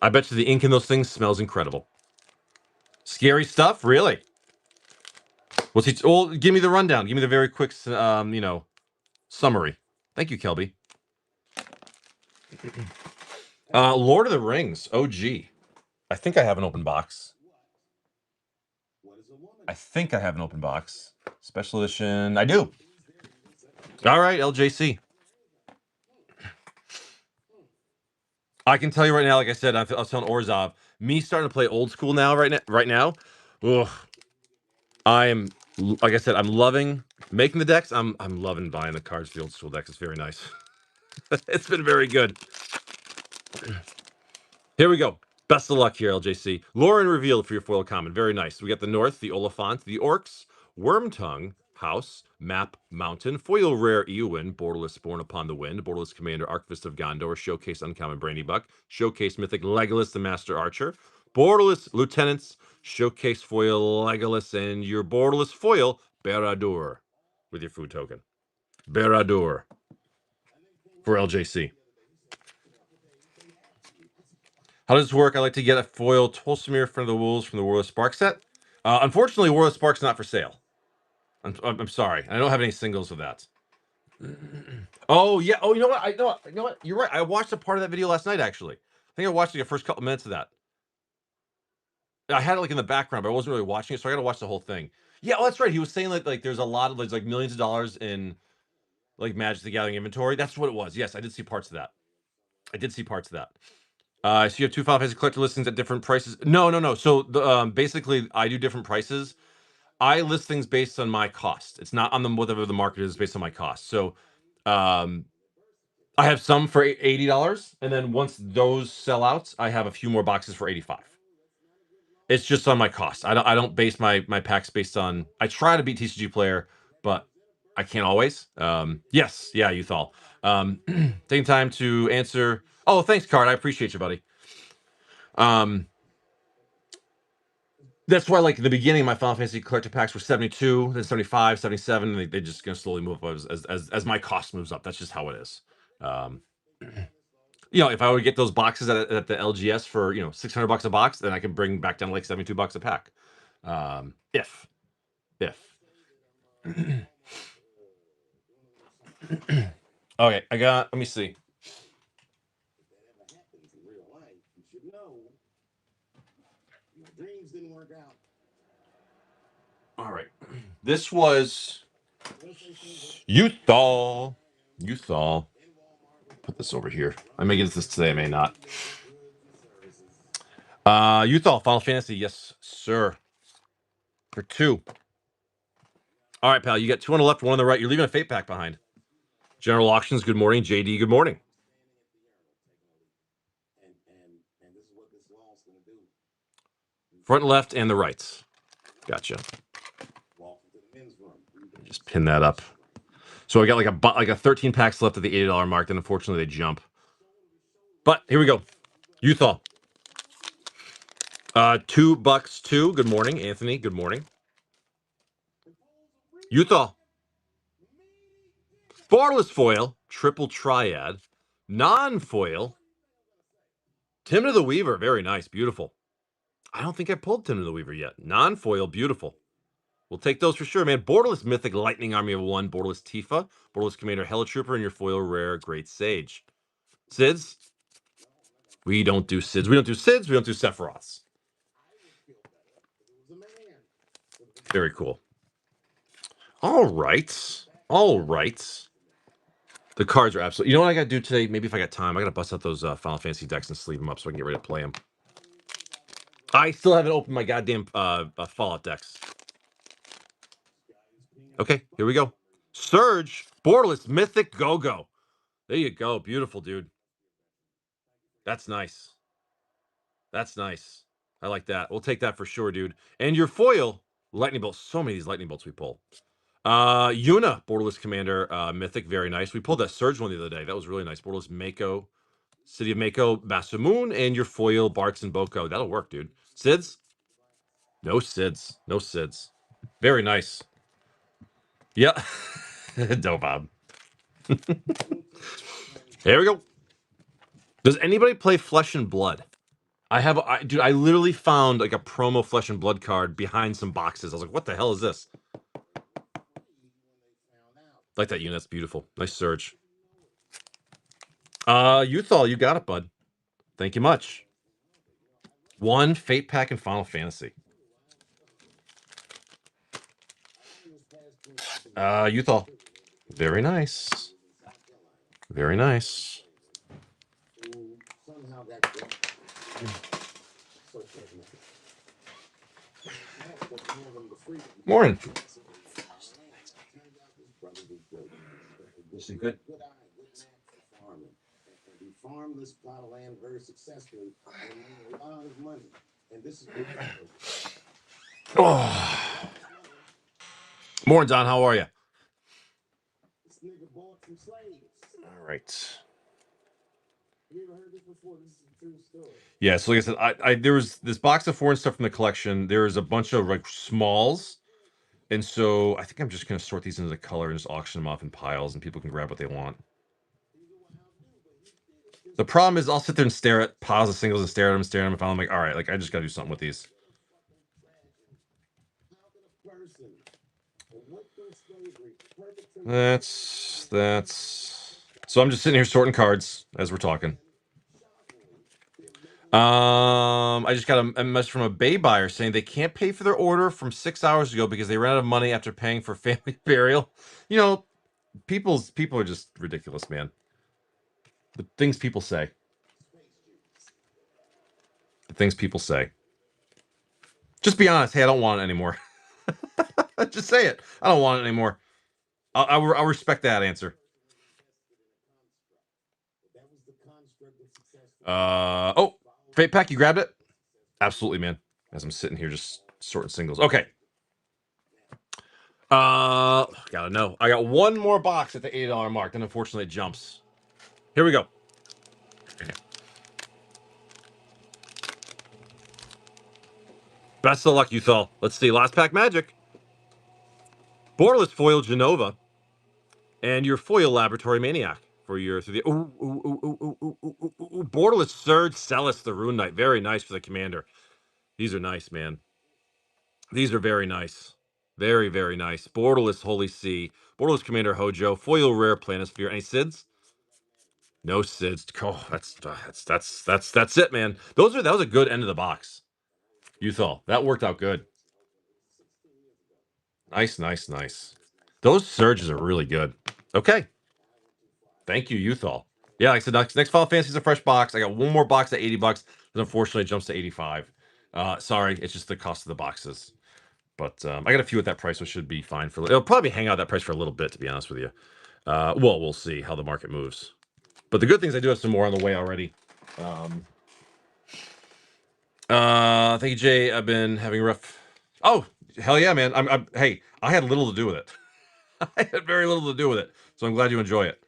I bet you the ink in those things smells incredible. Scary stuff, really? Well, give me the rundown. Give me the very quick, summary. Thank you, Kelby. Lord of the Rings, OG. I think I have an open box. Special edition. I do. All right, LJC. I can tell you right now, like I said, I was telling Orzov, me starting to play old school now, right now. Ugh, I am, like I said, I'm loving making the decks. I'm loving buying the cards for the old school decks. It's very nice. It's been very good. Here we go. Best of luck here, LJC. Lauren revealed for your foil common. Very nice. We got the North, the Oliphant, the Orcs, Wormtongue, House, Map, Mountain, foil rare Eowyn, Borderless Born Upon the Wind, Borderless Commander, Archfist of Gondor, Showcase Uncommon Brandybuck, Showcase Mythic Legolas, the Master Archer, Borderless Lieutenants, Showcase Foil Legolas, and your Borderless Foil, Barad-dûr, with your food token. Barad-dûr for LJC. How does this work? I like to get a foil Tolsimir from the Wolves from the War of Spark set. Unfortunately, War of Spark's not for sale. I'm sorry. I don't have any singles of that. Oh yeah. Oh, you know what? You know what? You're right. I watched a part of that video last night. Actually, I think I watched like the first couple minutes of that. I had it like in the background, but I wasn't really watching it, so I got to watch the whole thing. Yeah, oh, that's right. He was saying like there's a lot of like millions of dollars in like Magic the Gathering inventory. That's what it was. Yes, I did see parts of that. So you have two Final Fantasy collector listings at different prices. No. So basically, I do different prices. I list things based on my cost. It's not on the whatever the market is based on my cost. So, I have some for $80, and then once those sell out, I have a few more boxes for $85. It's just on my cost. I don't base my packs based on. I try to beat TCG Player, but I can't always. Yes, yeah, Uthal. Taking time to answer. Oh, thanks, Card. I appreciate you, buddy. That's why, like, in the beginning, my Final Fantasy collector packs were 72, then 75, 77. And they just gonna slowly move up as my cost moves up. That's just how it is. If I would get those boxes at the LGS for $600 a box, then I can bring back down like $72 a pack. If okay, let me see. All right, this was Uthal. Put this over here. I may get this today, I may not. Uthal, Final Fantasy, yes, sir. For 2. All right, pal. You got 2 on the left, 1 on the right. You're leaving a Fate pack behind. General Auctions, good morning. JD, good morning. Front left and the rights. Gotcha. Just pin that up. So I got like a 13 packs left at the $80 mark. Then unfortunately they jump. But here we go. Uthal. $2 Good morning, Anthony. Good morning. Uthal. Borderless foil, triple triad, non-foil. Timon of the Weaver, very nice, beautiful. I don't think I pulled Timon of the Weaver yet. Non-foil, beautiful. We'll take those for sure, man. Borderless Mythic Lightning Army of 1, Borderless Tifa, Borderless Commander Helitrooper, and your foil rare Great Sage. Sids? We don't do Sids. We don't do Sids. We don't do Sephiroths. Very cool. All right. The cards are absolutely. You know what I got to do today? Maybe if I got time, I got to bust out those Final Fantasy decks and sleeve them up so I can get ready to play them. I still haven't opened my goddamn Fallout decks. Okay, here we go. Surge, Borderless Mythic Go-Go. There you go. Beautiful, dude. That's nice. I like that. We'll take that for sure, dude. And your foil, Lightning Bolt. So many of these Lightning Bolts we pull. Yuna, Borderless Commander, Mythic. Very nice. We pulled that Surge one the other day. That was really nice. Borderless Mako, City of Mako, Masamune, and your foil, Barks and Boko. That'll work, dude. Sids? No Sids. Very nice. Yeah. Dope, Bob. Here we go. Does anybody play Flesh and Blood? Dude, I literally found like a promo Flesh and Blood card behind some boxes. I was like, what the hell is this? Like that unit. That's beautiful. Nice surge. Uthal, you got it, bud. Thank you much. One Fate Pack in Final Fantasy. Uthal. Very nice. Very nice. Morning. Is he good? We farmed this plot of land very successfully and made a lot of money. And this is Oh. Morning, Don. How are you? this nigga bought some slaves. All right. You ever heard this before? This is a true story. Yeah, so like I said, there was this box of foreign stuff from the collection. There's a bunch of like smalls. And so I think I'm just gonna sort these into the color and just auction them off in piles and people can grab what they want. The problem is I'll sit there and stare at piles of singles and stare at them, and finally I'm like, all right, like I just gotta do something with these. That's so I'm just sitting here sorting cards as we're talking. I just got a message from a Bay buyer saying they can't pay for their order from 6 hours ago because they ran out of money after paying for family burial. You know, people are just ridiculous, man. The things people say. The things people say. Just be honest. Hey, I don't want it anymore. Just say it. I don't want it anymore. I'll respect that answer. Oh, Fate Pack, you grabbed it? Absolutely, man. As I'm sitting here just sorting singles. Okay. Gotta know. I got one more box at the $80 mark, then unfortunately it jumps. Here we go. Best of luck, Uthal. Let's see. Last pack magic. Borderless foil Genova. And your foil Laboratory Maniac for your through the Borderless Surge Celis the Rune Knight. Very nice for the commander. These are nice, man. These are very nice. Very, very nice. Borderless Holy Sea. Borderless Commander Hojo. Foil Rare Planisphere. Any Sids? No Sids. Oh, that's it, man. That was a good end of the box. Uthal. That worked out good. Nice, nice, nice. Those surges are really good. Okay. Thank you, Uthal. Yeah, like I said, next Final Fantasy is a fresh box. I got one more box at $80, then unfortunately it jumps to 85. Sorry, it's just the cost of the boxes. But I got a few at that price, which should be fine for. It'll probably hang out that price for a little bit, to be honest with you. Well, we'll see how the market moves. But the good things, I do have some more on the way already. Thank you, Jay. I've been having rough. Oh, hell yeah, man! Hey, I had little to do with it. I had very little to do with it, so I'm glad you enjoy it.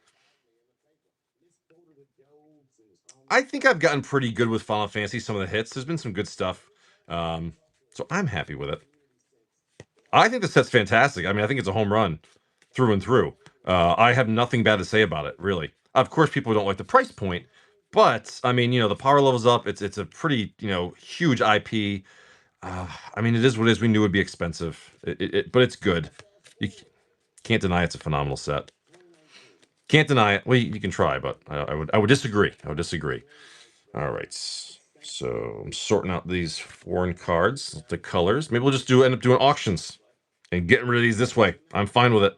I think I've gotten pretty good with Final Fantasy. Some of the hits. There's been some good stuff. So I'm happy with it. I think the set's fantastic. I mean, I think it's a home run through and through. I have nothing bad to say about it, really. Of course, people don't like the price point, but I mean, the power level's up. It's a pretty huge IP. I mean, it is what it is. We knew it'd be expensive, but it's good. You can't deny it's a phenomenal set. Can't deny it. Well, you can try, but I would disagree. I would disagree. All right. So I'm sorting out these foreign cards, the colors. Maybe we'll just end up doing auctions and getting rid of these this way. I'm fine with it.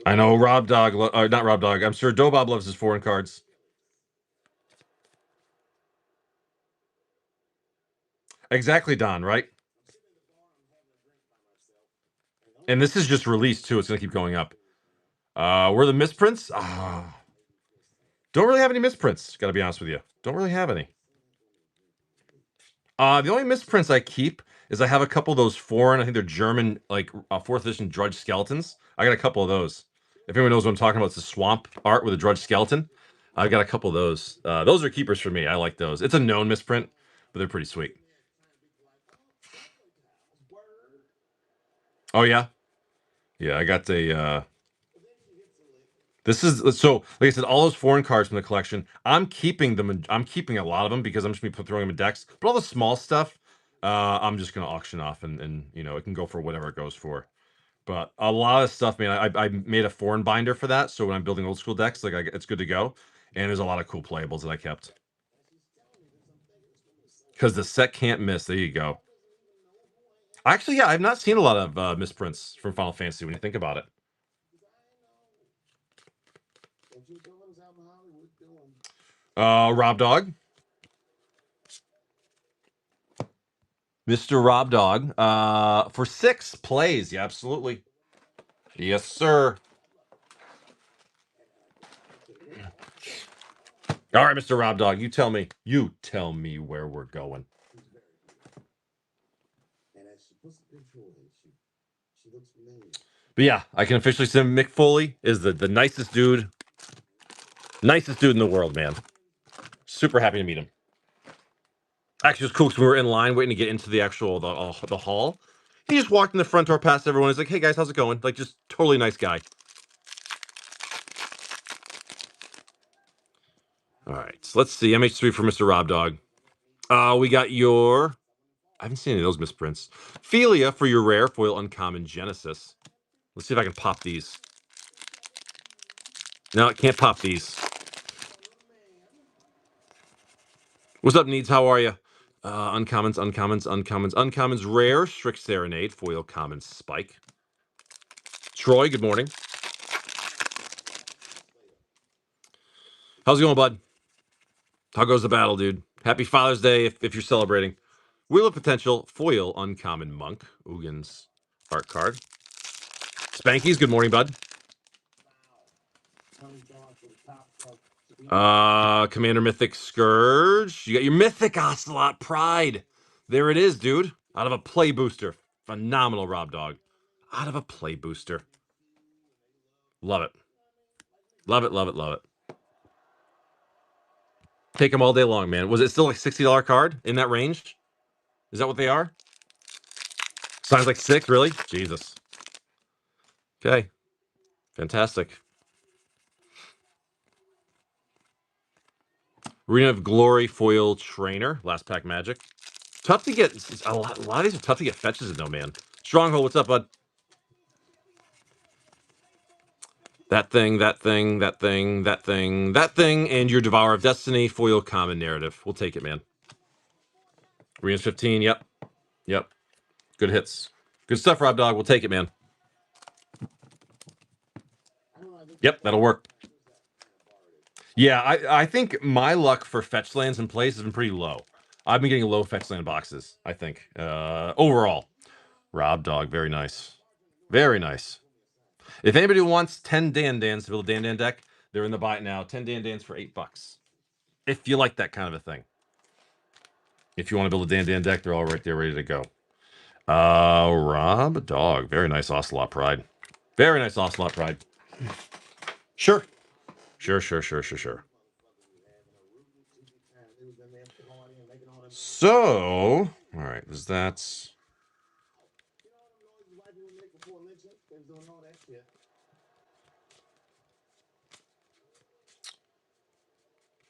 I know Rob Dog, not Rob Dog. I'm sure Dobob loves his foreign cards. Exactly, Don. Right. And this is just released too. It's gonna keep going up. Where the misprints? Don't really have any misprints. Got to be honest with you. Don't really have any. The only misprints I keep is I have a couple of those foreign. I think they're German, like 4th edition Drudge skeletons. I got a couple of those. If anyone knows what I'm talking about, it's the swamp art with a Drudge skeleton. I got a couple of those. Those are keepers for me. I like those. It's a known misprint, but they're pretty sweet. Oh yeah, yeah. I got a This is so, like I said, all those foreign cards from the collection. I'm keeping them. I'm keeping a lot of them because I'm just gonna be throwing them in decks. But all the small stuff, I'm just gonna auction off, and you know, it can go for whatever it goes for. But a lot of stuff, man. I made a foreign binder for that, so when I'm building old school decks, like it's good to go. And there's a lot of cool playables that I kept because the set can't miss. There you go. Actually, yeah, I've not seen a lot of misprints from Final Fantasy when you think about it. Rob Dog. Mr. Rob Dog. For 6 plays. Yeah, absolutely. Yes, sir. All right, Mr. Rob Dog. You tell me. You tell me where we're going. But yeah, I can officially say Mick Foley is the nicest dude. Nicest dude in the world, man. Super happy to meet him. Actually, it was cool because we were in line waiting to get into the actual the hall. He just walked in the front door past everyone. He's like, "Hey guys, how's it going?" Like, just totally nice guy. All right, so let's see. MH3 for Mr. Rob Dog. We got your. I haven't seen any of those misprints. Philia for your rare foil uncommon Genesis. Let's see if I can pop these. No, I can't pop these. What's up, Needs? How are you? Uncommons. Rare, Strict Serenade, foil common Spike. Troy, good morning. How's it going, bud? How goes the battle, dude? Happy Father's Day if you're celebrating. Wheel of Potential, foil uncommon Monk. Ugin's art card. Spankies, good morning, bud. Commander Mythic Scourge. You got your Mythic Ocelot Pride. There it is, dude. Out of a play booster. Phenomenal, Rob Dog. Out of a play booster. Love it. Love it, love it, love it. Take them all day long, man. Was it still like $60 card in that range? Is that what they are? Sounds like 6, really? Jesus. Okay. Fantastic. Arena of Glory foil trainer. Last pack magic. Tough to get. A lot of these are tough to get fetches in, though, man. Stronghold, what's up, bud? That thing, and your Devourer of Destiny foil common narrative. We'll take it, man. Arena's 15. Yep. Good hits. Good stuff, Rob Dog. We'll take it, man. Yep, that'll work. Yeah, I think my luck for fetch lands and plays has been pretty low. I've been getting low fetch land boxes, I think. Overall. Rob Dog, very nice. Very nice. If anybody wants 10 Dandans to build a Dandan deck, they're in the buy it now. 10 Dandans for $8. If you like that kind of a thing. If you want to build a Dandan deck, they're all right there ready to go. Rob Dog. Very nice Ocelot Pride. Very nice Ocelot Pride. Sure. So, all right, is that...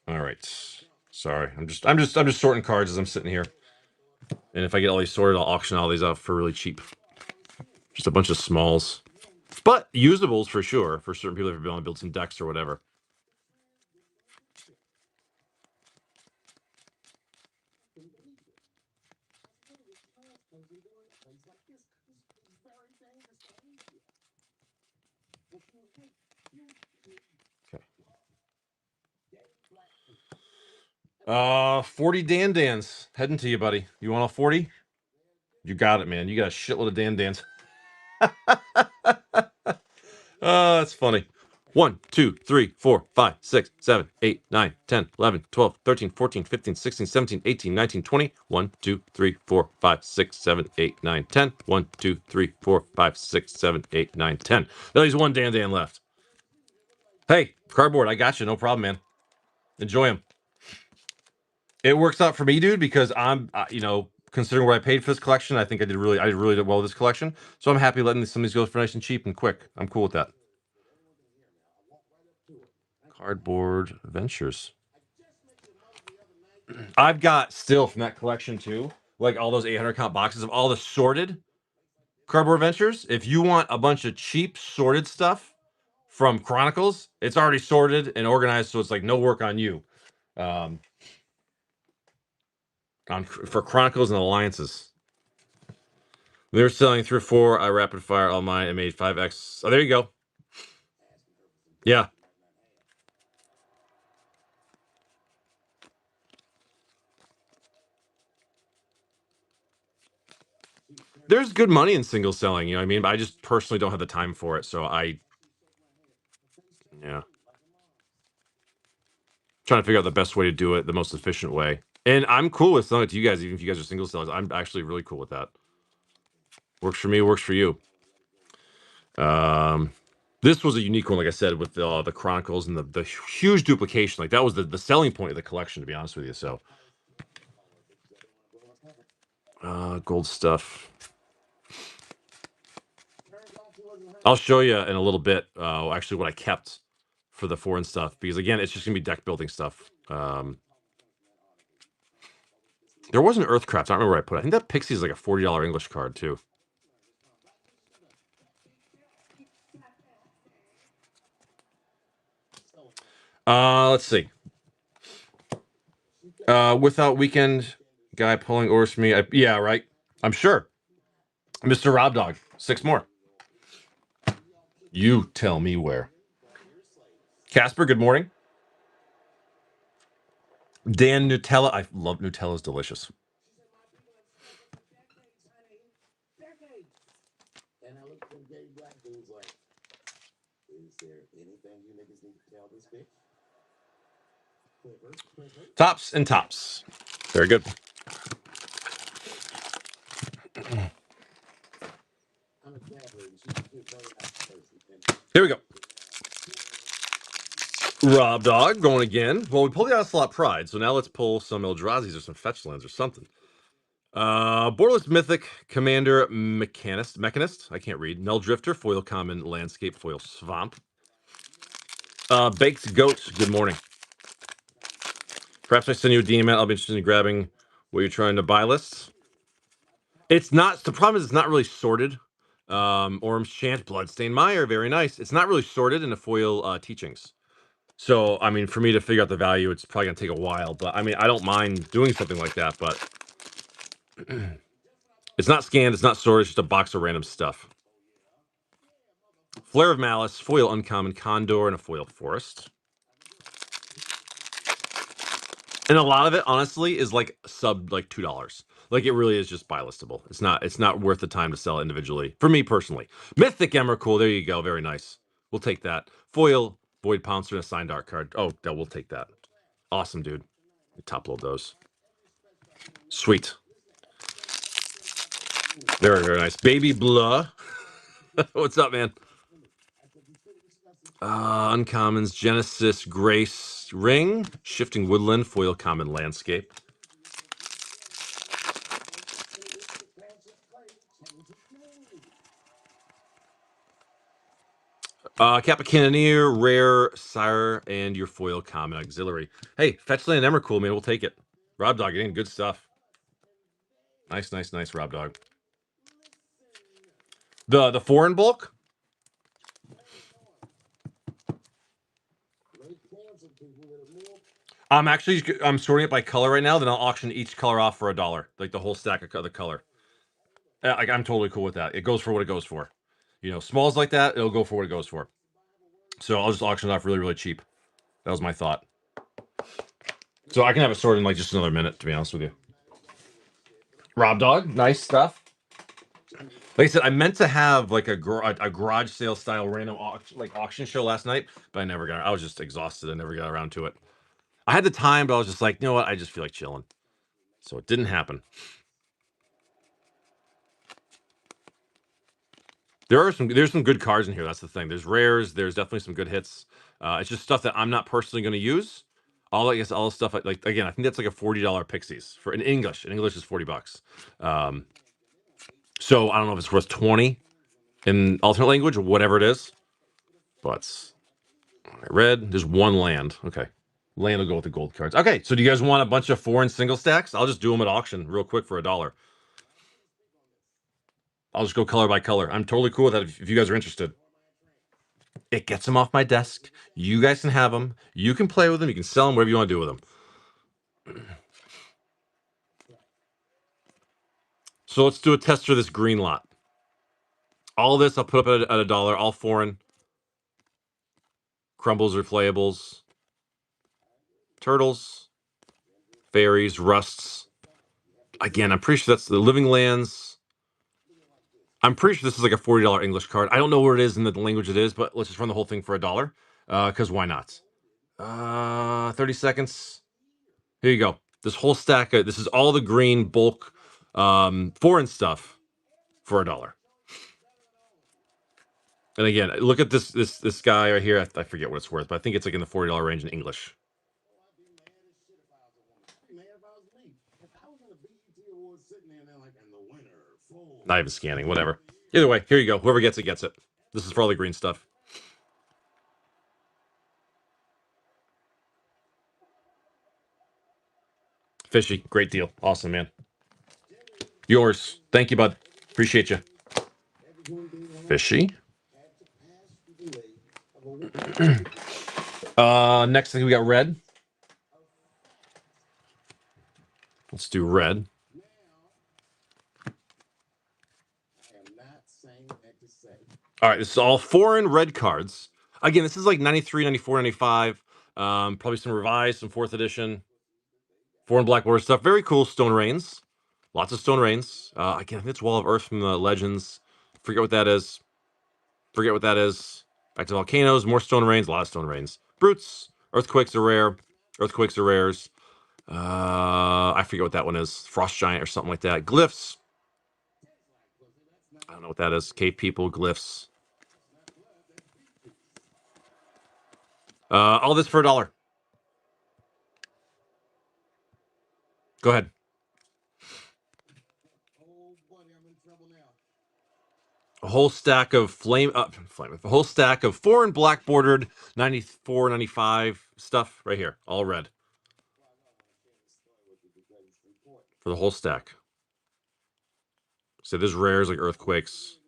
All right. Sorry. I'm just sorting cards as I'm sitting here. And if I get all these sorted, I'll auction all these off for really cheap. Just a bunch of smalls. But usables for sure, for certain people if you want to build some decks or whatever. Okay. 40 Dandans. Heading to you, buddy. You want all 40? You got it, man. You got a shitload of Dandans. Oh, that's funny. 1, 2, 3, 4, 5, 6, 7, 8, 9, 10, 11, 12, 13, 14, 15, 16, 17, 18, 19, 20. 1, 2, 3, 4, 5, 6, 7, 8, 9, 10. 1, 2, 3, 4, 5, 6, 7, 8, 9, 10. There's one Dandan left. Hey, cardboard, I got you. No problem, man. Enjoy them. It works out for me, dude, because I'm, considering what I paid for this collection, I think I did really well with this collection. So I'm happy letting some of these go for nice and cheap and quick. I'm cool with that. Cardboard Ventures. I've got still from that collection too, like all those 800 count boxes of all the sorted Cardboard Ventures. If you want a bunch of cheap sorted stuff from Chronicles, it's already sorted and organized, so it's like no work on you. For Chronicles and Alliances. They're selling 3 or 4. I rapid fire all mine and made 5x. Oh, there you go. Yeah. There's good money in single selling, you know what I mean? But I just personally don't have the time for it. So yeah. Trying to figure out the best way to do it, the most efficient way. And I'm cool with selling it to you guys, even if you guys are single sellers. I'm actually really cool with that. Works for me, works for you. This was a unique one, like I said, with the Chronicles and the huge duplication. Like that was the selling point of the collection, to be honest with you. So gold stuff. I'll show you in a little bit, actually what I kept for the foreign stuff, because again, it's just gonna be deck building stuff. There was an Earthcraft. I don't remember where I put it. I think that Pixie is like a $40 English card too. Let's see. Without Weekend guy pulling orders for me. Yeah, right. I'm sure. Mr. Rob Dog, 6 more. You tell me where. Casper, good morning. Dan Nutella. I love Nutella's delicious. And I looked at them gay black dudes like, is there anything you niggas need to tell this bitch? Tops and tops. Very good. Here we go. Rob Dog going again. Well, we pulled the Ocelot Pride, so now let's pull some Eldrazi's or some fetch lands or something. Borderless Mythic Commander Mechanist. I can't read. Meldrifter, foil common landscape, foil swamp. Baked Goat, good morning. Perhaps I send you a DM. I'll be interested in grabbing what you're trying to buy lists. It's not, the problem is it's not really sorted. Orm's Chant, Bloodstained Mire, very nice. It's not really sorted in the foil teachings. So, I mean, for me to figure out the value, it's probably going to take a while. But, I mean, I don't mind doing something like that, but it's not scanned, it's not sorted, it's just a box of random stuff. Flare of Malice, foil uncommon Condor, and a foil Forest. And a lot of it, honestly, is like sub like $2. Like it really is just buy listable. It's not worth the time to sell individually. For me personally. Mythic Emrakul, there you go. Very nice. We'll take that. Foil, Void Pouncer, and a signed art card. Oh, no, we'll take that. Awesome, dude. Top load those. Sweet. Very, very nice. Baby Blah. What's up, man? Uncommons, Genesis, Grace, Ring, Shifting Woodland, foil common landscape. Kappa Cannoneer, Rare, Sire, and your foil common auxiliary. Hey, Fetchland and Emrakul, man, we'll take it. Rob Dog, again, good stuff. Nice, nice, nice, Rob Dog. The foreign bulk. I'm sorting it by color right now. Then I'll auction each color off for $1, like the whole stack of the color. Like I'm totally cool with that. It goes for what it goes for. You know, smalls like that, it'll go for what it goes for. So I'll just auction it off really, really cheap. That was my thought. So I can have it sorted in like just another minute, to be honest with you. Rob Dog, nice stuff. Like I said, I meant to have like a garage sale style random auction show last night, but I never got. I was just exhausted. I never got around to it. I had the time, but I was just like, you know what? I just feel like chilling. So it didn't happen. There's some good cards in here. That's the thing. There's rares. There's definitely some good hits. It's just stuff that I'm not personally going to use. All the stuff like again, I think that's like a $40 Pixies for in English. In English is $40. So I don't know if it's worth 20 in alternate language or whatever it is, but Red, there's one land. Okay. Land will go with the gold cards. Okay, so do you guys want a bunch of foreign single stacks? I'll just do them at auction real quick for $1. I'll just go color by color. I'm totally cool with that if you guys are interested. It gets them off my desk. You guys can have them. You can play with them. You can sell them, whatever you want to do with them. So let's do a test for this green lot. All this I'll put up at $1. All foreign. Crumbles or Flayables. Turtles. Fairies. Rusts. Again, I'm pretty sure that's the Living Lands. I'm pretty sure this is like a $40 English card. I don't know where it is in the language it is, but let's just run the whole thing for $1. Because why not? 30 seconds. Here you go. This whole stack. This is all the green bulk foreign stuff for $1. And again, look at this guy right here. I forget what it's worth, but I think it's like in the $40 range in English. Not even scanning, whatever. Either way, here you go. Whoever gets it, gets it. This is for all the green stuff. Fishy, great deal. Awesome, man. Yours. Thank you, bud. Appreciate you. Fishy. Next thing we got red. Let's do red. All right, this is all foreign red cards. Again, this is like 93, 94, 95. Probably some revised, some 4th edition. Foreign black border stuff. Very cool Stone Rains. Lots of Stone Rains. Again, I think it's Wall of Earth from the Legends. Forget what that is. Back to Volcanoes. More Stone Rains. A lot of Stone Rains. Brutes. Earthquakes are rare. Earthquakes are rares. I forget what that one is. Frost Giant or something like that. Glyphs. I don't know what that is. Cave People. Glyphs. All this for $1. Go ahead. A whole stack of a whole stack of foreign black bordered 94, 95 stuff right here. All red. For the whole stack. So there's rares like Earthquakes.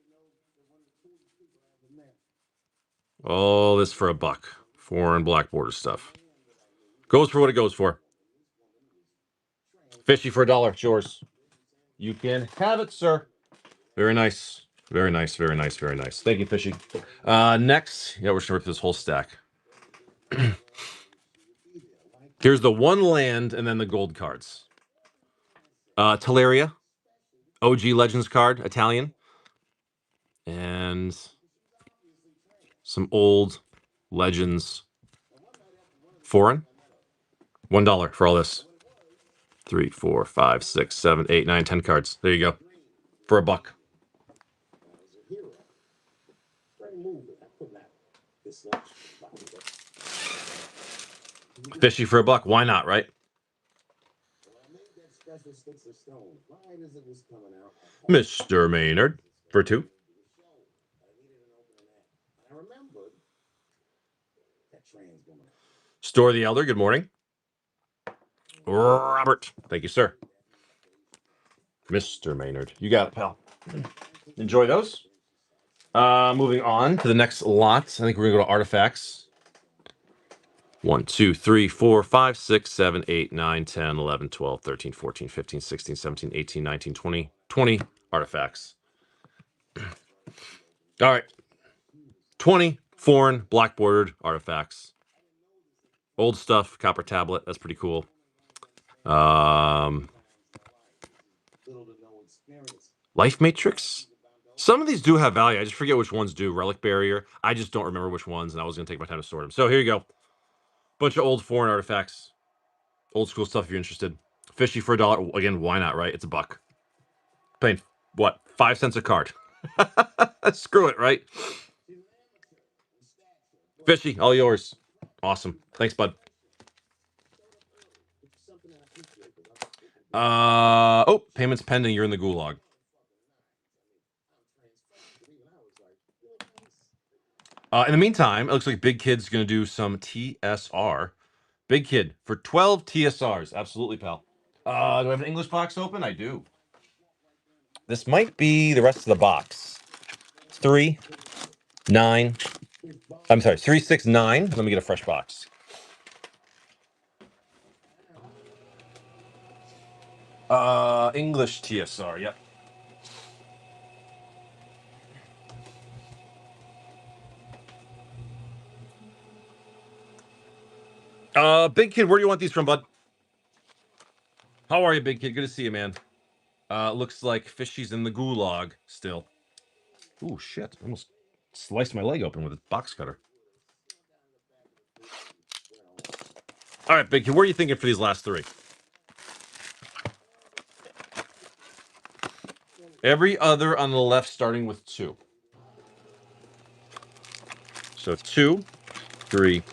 All this for $1. Foreign black border stuff. Goes for what it goes for. Fishy for $1. It's yours. You can have it, sir. Very nice. Very nice. Very nice. Very nice. Thank you, Fishy. Next, yeah, we're just gonna rip this whole stack. Here's the one land and then the gold cards. Teleria. OG Legends card, Italian. And some old Legends foreign. $1 for all this. 3, 4, 5, 6, 7, 8, 9, 10 cards. There you go. For $1. Fishy for $1. Why not, right? Mr. Maynard for $2. Store the Elder, good morning. Robert, thank you, sir. Mr. Maynard, you got it, pal. Enjoy those. Moving on to the next lot. I think we're gonna go to artifacts. 1, 2, 3, 4, 5, 6, 7, 8, 9, 10, 11, 12, 13, 14, 15, 16, 17, 18, 19, 20. 20 artifacts. All right. 20 foreign black bordered artifacts. Old stuff, copper tablet. That's pretty cool. Life Matrix. Some of these do have value. I just forget which ones do. Relic Barrier. I just don't remember which ones, and I was going to take my time to sort them. So here you go. Bunch of old foreign artifacts. Old school stuff if you're interested. Fishy for $1. Again, why not, right? It's $1. Paying, what, 5 cents a card? Screw it, right? Fishy, all yours. Awesome. Thanks, bud. Oh, payments pending. You're in the gulag. In the meantime, it looks like Big Kid's going to do some TSR. Big Kid for 12 TSRs. Absolutely, pal. Do I have an English box open? I do. This might be the rest of the box. 3, 9. I'm sorry, 3, 6, 9. Let me get a fresh box. English TSR. Yep. Big Kid, where do you want these from, bud? How are you, Big Kid? Good to see you, man. Looks like Fishy's in the gulag still. Ooh, shit. I almost sliced my leg open with a box cutter. All right, Big Kid, what are you thinking for these last 3? Every other on the left starting with 2. So 2, 3,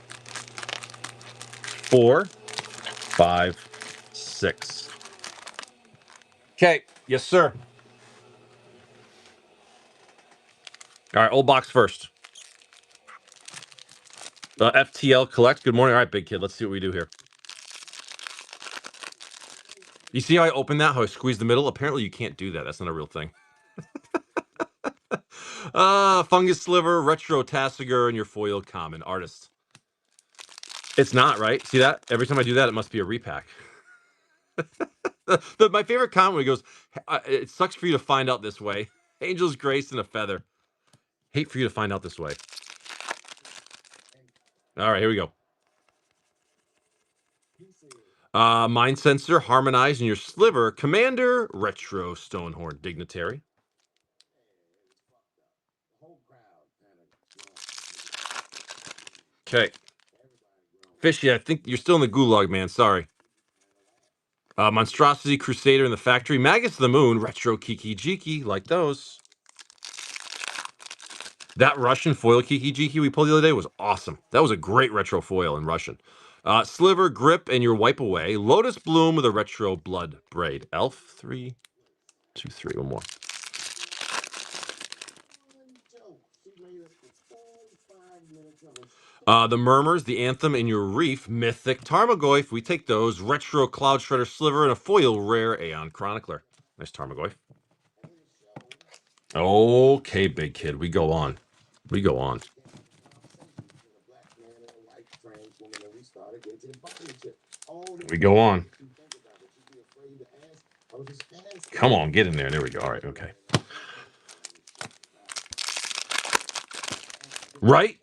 4, 5, 6. Okay. Yes, sir. All right, old box first. FTL Collect. Good morning. All right, Big Kid. Let's see what we do here. You see how I opened that? How I squeezed the middle? Apparently you can't do that. That's not a real thing. Fungus Sliver, Retro Tassiger, and your foil common artist. It's not, right? See that? Every time I do that, it must be a repack. My favorite comment when he goes, it sucks for you to find out this way. Angel's Grace and a feather. Hate for you to find out this way. All right, here we go. Mind Sensor, Harmonize, and your Sliver, Commander, Retro Stonehorn Dignitary. Okay. Fishy, I think you're still in the gulag, man. Sorry. Monstrosity, Crusader in the Factory, Magus of the Moon, Retro Kiki Jiki, like those. That Russian foil Kiki Jiki we pulled the other day was awesome. That was a great retro foil in Russian. Sliver, Grip, and your Wipe Away. Lotus Bloom with a retro blood braid. Elf, 3, 2, 3. One more. The Murmurs, the Anthem, and your Reef. Mythic Tarmogoyf. We take those. Retro Cloud Shredder Sliver and a foil rare Aeon Chronicler. Nice Tarmogoyf. Okay, Big Kid. We go on. We go on. We go on. Come on, get in there. There we go. All right, okay. Right?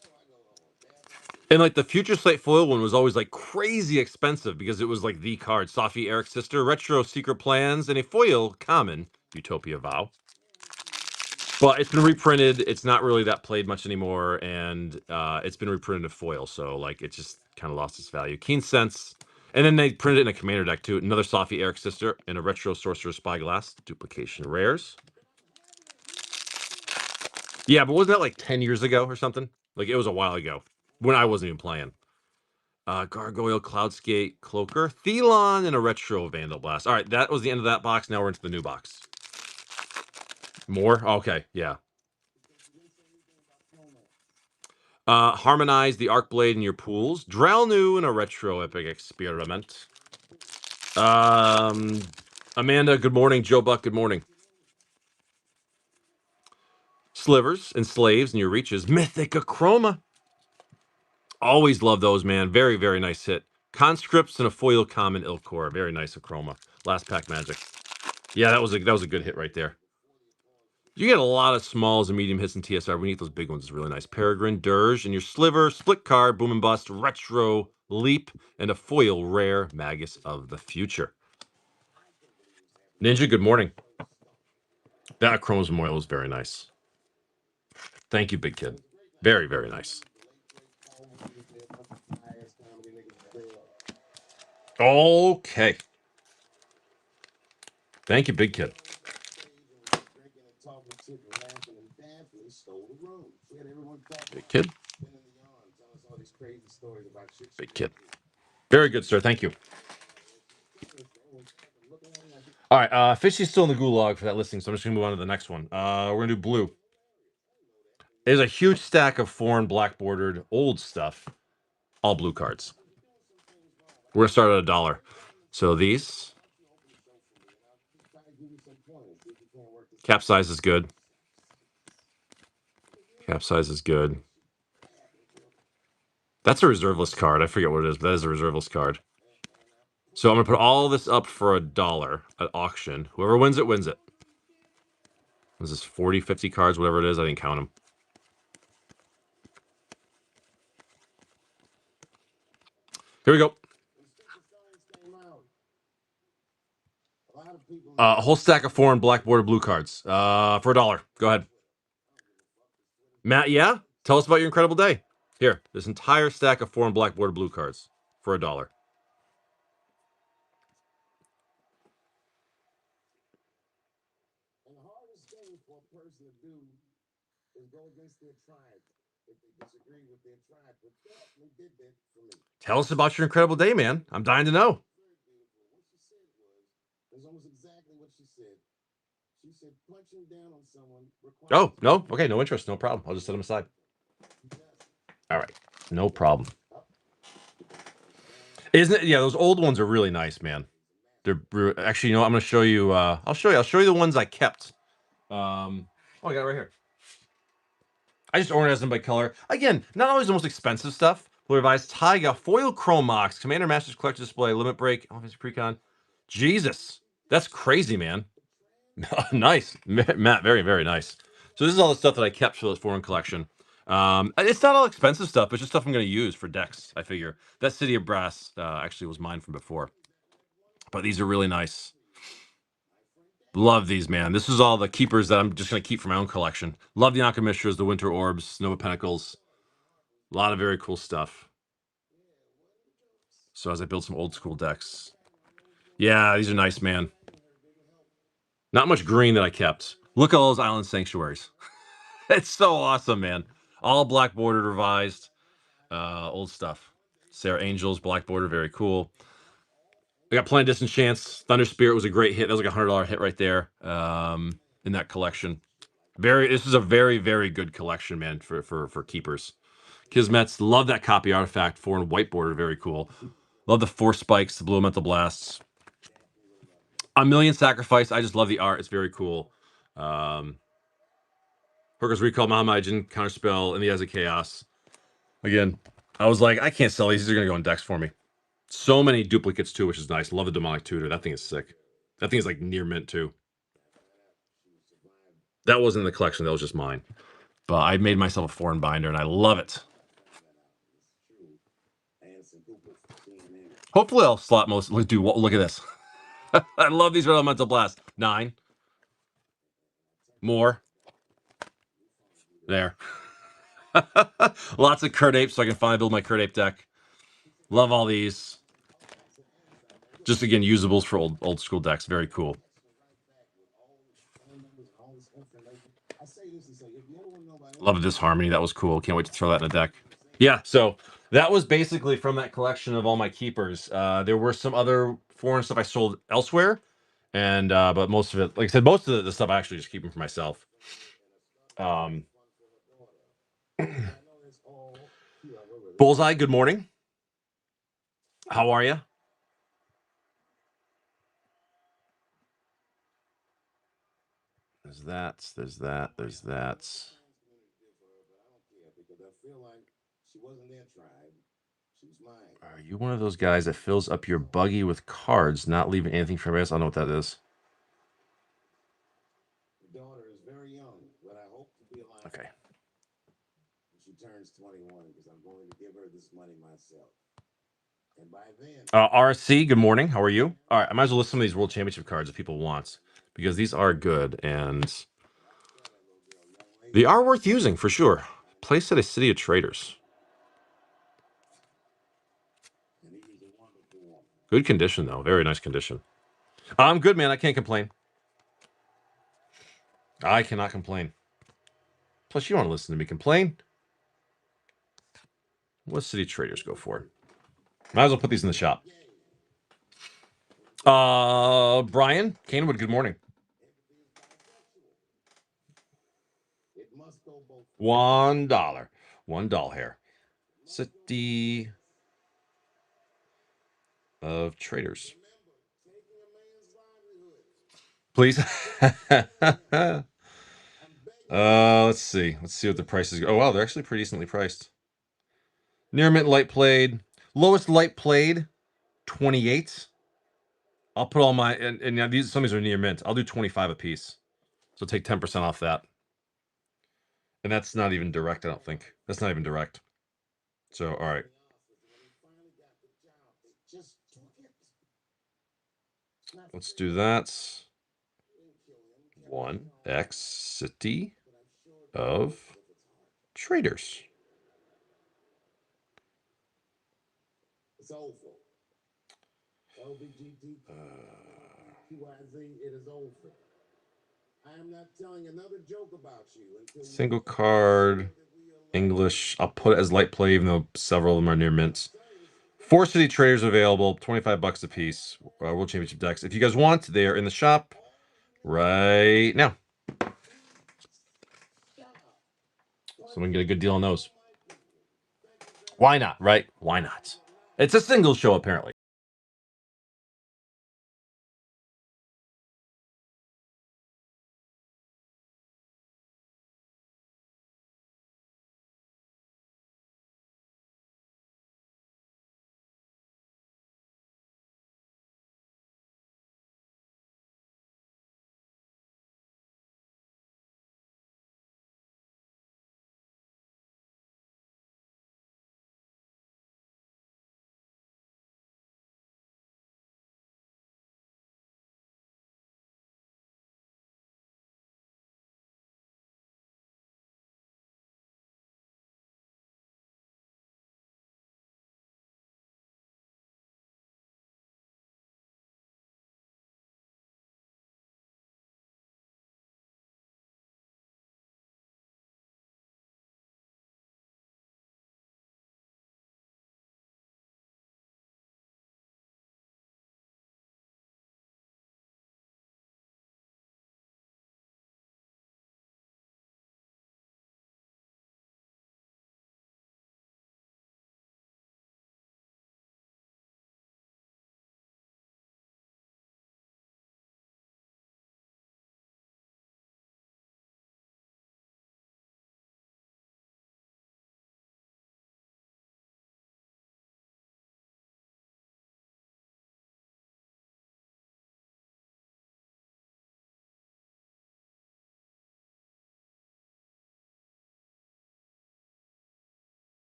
And like the Future Slate foil one was always like crazy expensive because it was like the card. Safi Eric's Sister, Retro Secret Plans, and a foil common Utopia Vow. But it's been reprinted. It's not really that played much anymore, and it's been reprinted in foil, so like it just kind of lost its value. Keen Sense, and then they printed it in a commander deck too. Another Safi Eric's Sister and a Retro Sorcerer Spyglass duplication rares. Yeah, but wasn't that like 10 years ago or something? Like it was a while ago when I wasn't even playing. Gargoyle, Cloudscape, Cloaker, Thelon, and a Retro Vandal Blast. All right, that was the end of that box. Now we're into the new box. More? Okay, yeah. Harmonize the Arcblade in your pools. Drelnu and a Retro Epic Experiment. Amanda, good morning. Joe Buck, good morning. Slivers and Slaves in your reaches. Mythic Achroma. Always love those, man. Very, very nice hit. Conscripts and a foil common Ilkor. Very nice Achroma. Last pack magic. Yeah, that was a good hit right there. You get a lot of smalls and medium hits in TSR. We need those big ones. It's really nice. Peregrine, Dirge, and your Sliver, Split Card, Boom and Bust, Retro, Leap, and a foil rare Magus of the Future. Ninja, good morning. That Chrome's Memorial was very nice. Thank you, Big Kid. Very, very nice. Okay. Thank you, Big Kid. Big Kid. Big Kid. Very good, sir. Thank you. All right. Fishy's still in the gulag for that listing, so I'm just going to move on to the next one. We're going to do blue. There's a huge stack of foreign black bordered old stuff, all blue cards. We're gonna start at $1. So these cap size is good. Cap size is good. That's a reserve list card. I forget what it is, but that is a reserve list card. So I'm gonna put all this up for $1 at auction. Whoever wins it wins it. This is 40, 50 cards, whatever it is. I didn't count them. Here we go. A whole stack of foreign black border blue cards for $1. Go ahead. Matt, yeah? Tell us about your incredible day. Here, this entire stack of foreign black border blue cards for $1. And the hardest thing for a person to do is go against their tribe if they disagree with their tribe. But they did that for me. Tell us about your incredible day, man. I'm dying to know. Very beautiful. What she said was almost exactly what she said. She said punching down on someone requires. Oh, no? Okay, no interest. No problem. I'll just set them aside. All right. No problem. Isn't it? Yeah, those old ones are really nice, man. They're actually, you know, I'm going to show you. I'll show you the ones I kept. Oh, I got it right here. I just organized them by color. Again, not always the most expensive stuff. Blue Revised Taiga, Foil Chrome Mox, Commander Masters Collector Display, Limit Break, Office Precon. Jesus, that's crazy, man. Nice, Matt. Very, very nice. So this is all the stuff that I kept for this foreign collection. It's not all expensive stuff, but just stuff I'm going to use for decks. I figure that City of Brass actually was mine from before, but these are really nice. Love these, man. This is all the keepers that I'm just going to keep for my own collection. Love the Ankh-Mishras, the Winter Orbs, Nova Pentacles. A lot of very cool stuff. So as I build some old school decks. Yeah, these are nice, man. Not much green that I kept. Look at all those Island Sanctuaries. It's so awesome, man. All black bordered, revised. Old stuff. Sarah Angels, black border, very cool. I got Planet Disenchants. Thunder Spirit was a great hit. That was like $100 hit right there in that collection. This is a very, very good collection, man, for keepers. Kismet's, love that copy artifact. Foreign white border, very cool. Love the Force Spikes, the Blue Elemental Blasts. A Million Sacrifice. I just love the art. It's very cool. Hooker's Recall, Mahamajin, Counterspell, and the Eyes of Chaos. Again, I was like, I can't sell these. These are going to go in decks for me. So many duplicates, too, which is nice. Love the Demonic Tutor. That thing is sick. That thing is like near mint, too. That wasn't in the collection. That was just mine. But I made myself a foreign binder, and I love it. Hopefully I'll slot most. Dude, look at this. I love these Red Elemental Blasts. 9. More. There. Lots of Kurt Apes, so I can finally build my Kurt Ape deck. Love all these. Just, again, usables for old school decks. Very cool. Love this Harmony. That was cool. Can't wait to throw that in a deck. Yeah, so that was basically from that collection of all my keepers. There were some other foreign stuff I sold elsewhere, and but most of it, like I said, most of the stuff I actually just keep them for myself. Bullseye, good morning. How are you? There's that. There's that. There's that. Are you one of those guys that fills up your buggy with cards, not leaving anything for everybody else? I don't know what that is. Daughter is very young, but I hope to be alive. Okay. She turns 21 because I'm going to give her this money myself. And by then, RSC, good morning. How are you? All right, I might as well list some of these World Championship cards if people want, because these are good and they are worth using for sure. Place at a City of Traders. Good condition, though. Very nice condition. I'm good, man. I can't complain. I cannot complain. Plus, you want to listen to me complain? What City Traders go for? Might as well put these in the shop. Brian Canewood, good morning. it must go both $1. $1 here. City of Traders. Please. Let's see. Let's see what the prices go. Oh, wow, they're actually pretty decently priced. Near mint light played. Lowest light played, 28. I'll put all my, and yeah, some of these are near mint. I'll do 25 a piece. So take 10% off that. And that's not even direct, I don't think. That's not even direct. So, all right. Let's do that. 1x City of Traders. It's over. LBGT, QIZ, it is over. I am not telling another joke about you until Single card, English. I'll put it as light play, even though several of them are near mints. 4 City Traders available, $25 a piece. World Championship decks. If you guys want, they are in the shop right now. Someone get a good deal on those. Why not, right? Why not? It's a single show, apparently.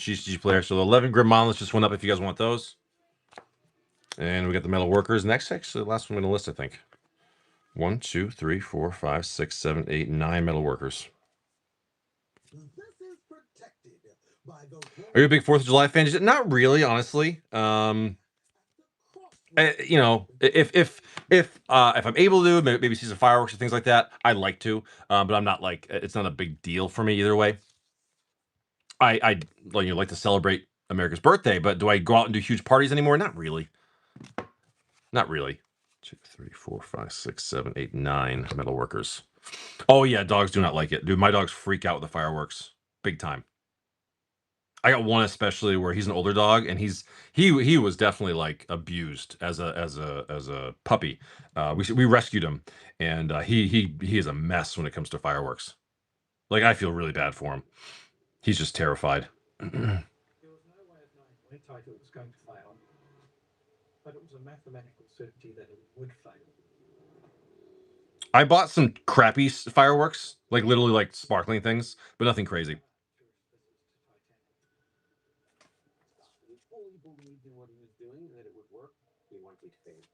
GCG player. So the 11 Grim Monoliths just went up if you guys want those. And we got the Metal Workers next. Actually, the last one on the list, I think. 1, 2, 3, 4, 5, 6, 7, 8, 9 Metal Workers. Are you a big 4th of July fan? Not really, honestly. You know, if I'm able to, maybe see some fireworks or things like that, I'd like to. But I'm not like, it's not a big deal for me either way. I like to celebrate America's birthday, but do I go out and do huge parties anymore? Not really. Not really. 2, 3, 4, 5, 6, 7, 8, 9 Metal Workers. Oh yeah, dogs do not like it, dude. My dogs freak out with the fireworks, big time. I got one especially where he's an older dog, and he was definitely like abused as a puppy. We rescued him, and he is a mess when it comes to fireworks. Like, I feel really bad for him. He's just terrified. There was no way of knowing when a title was going to fail, but it was a mathematical certainty that it would fail. I bought some crappy fireworks, like literally like sparkling things, but nothing crazy. He fully believed in what he was doing, that it would work. He wanted fame.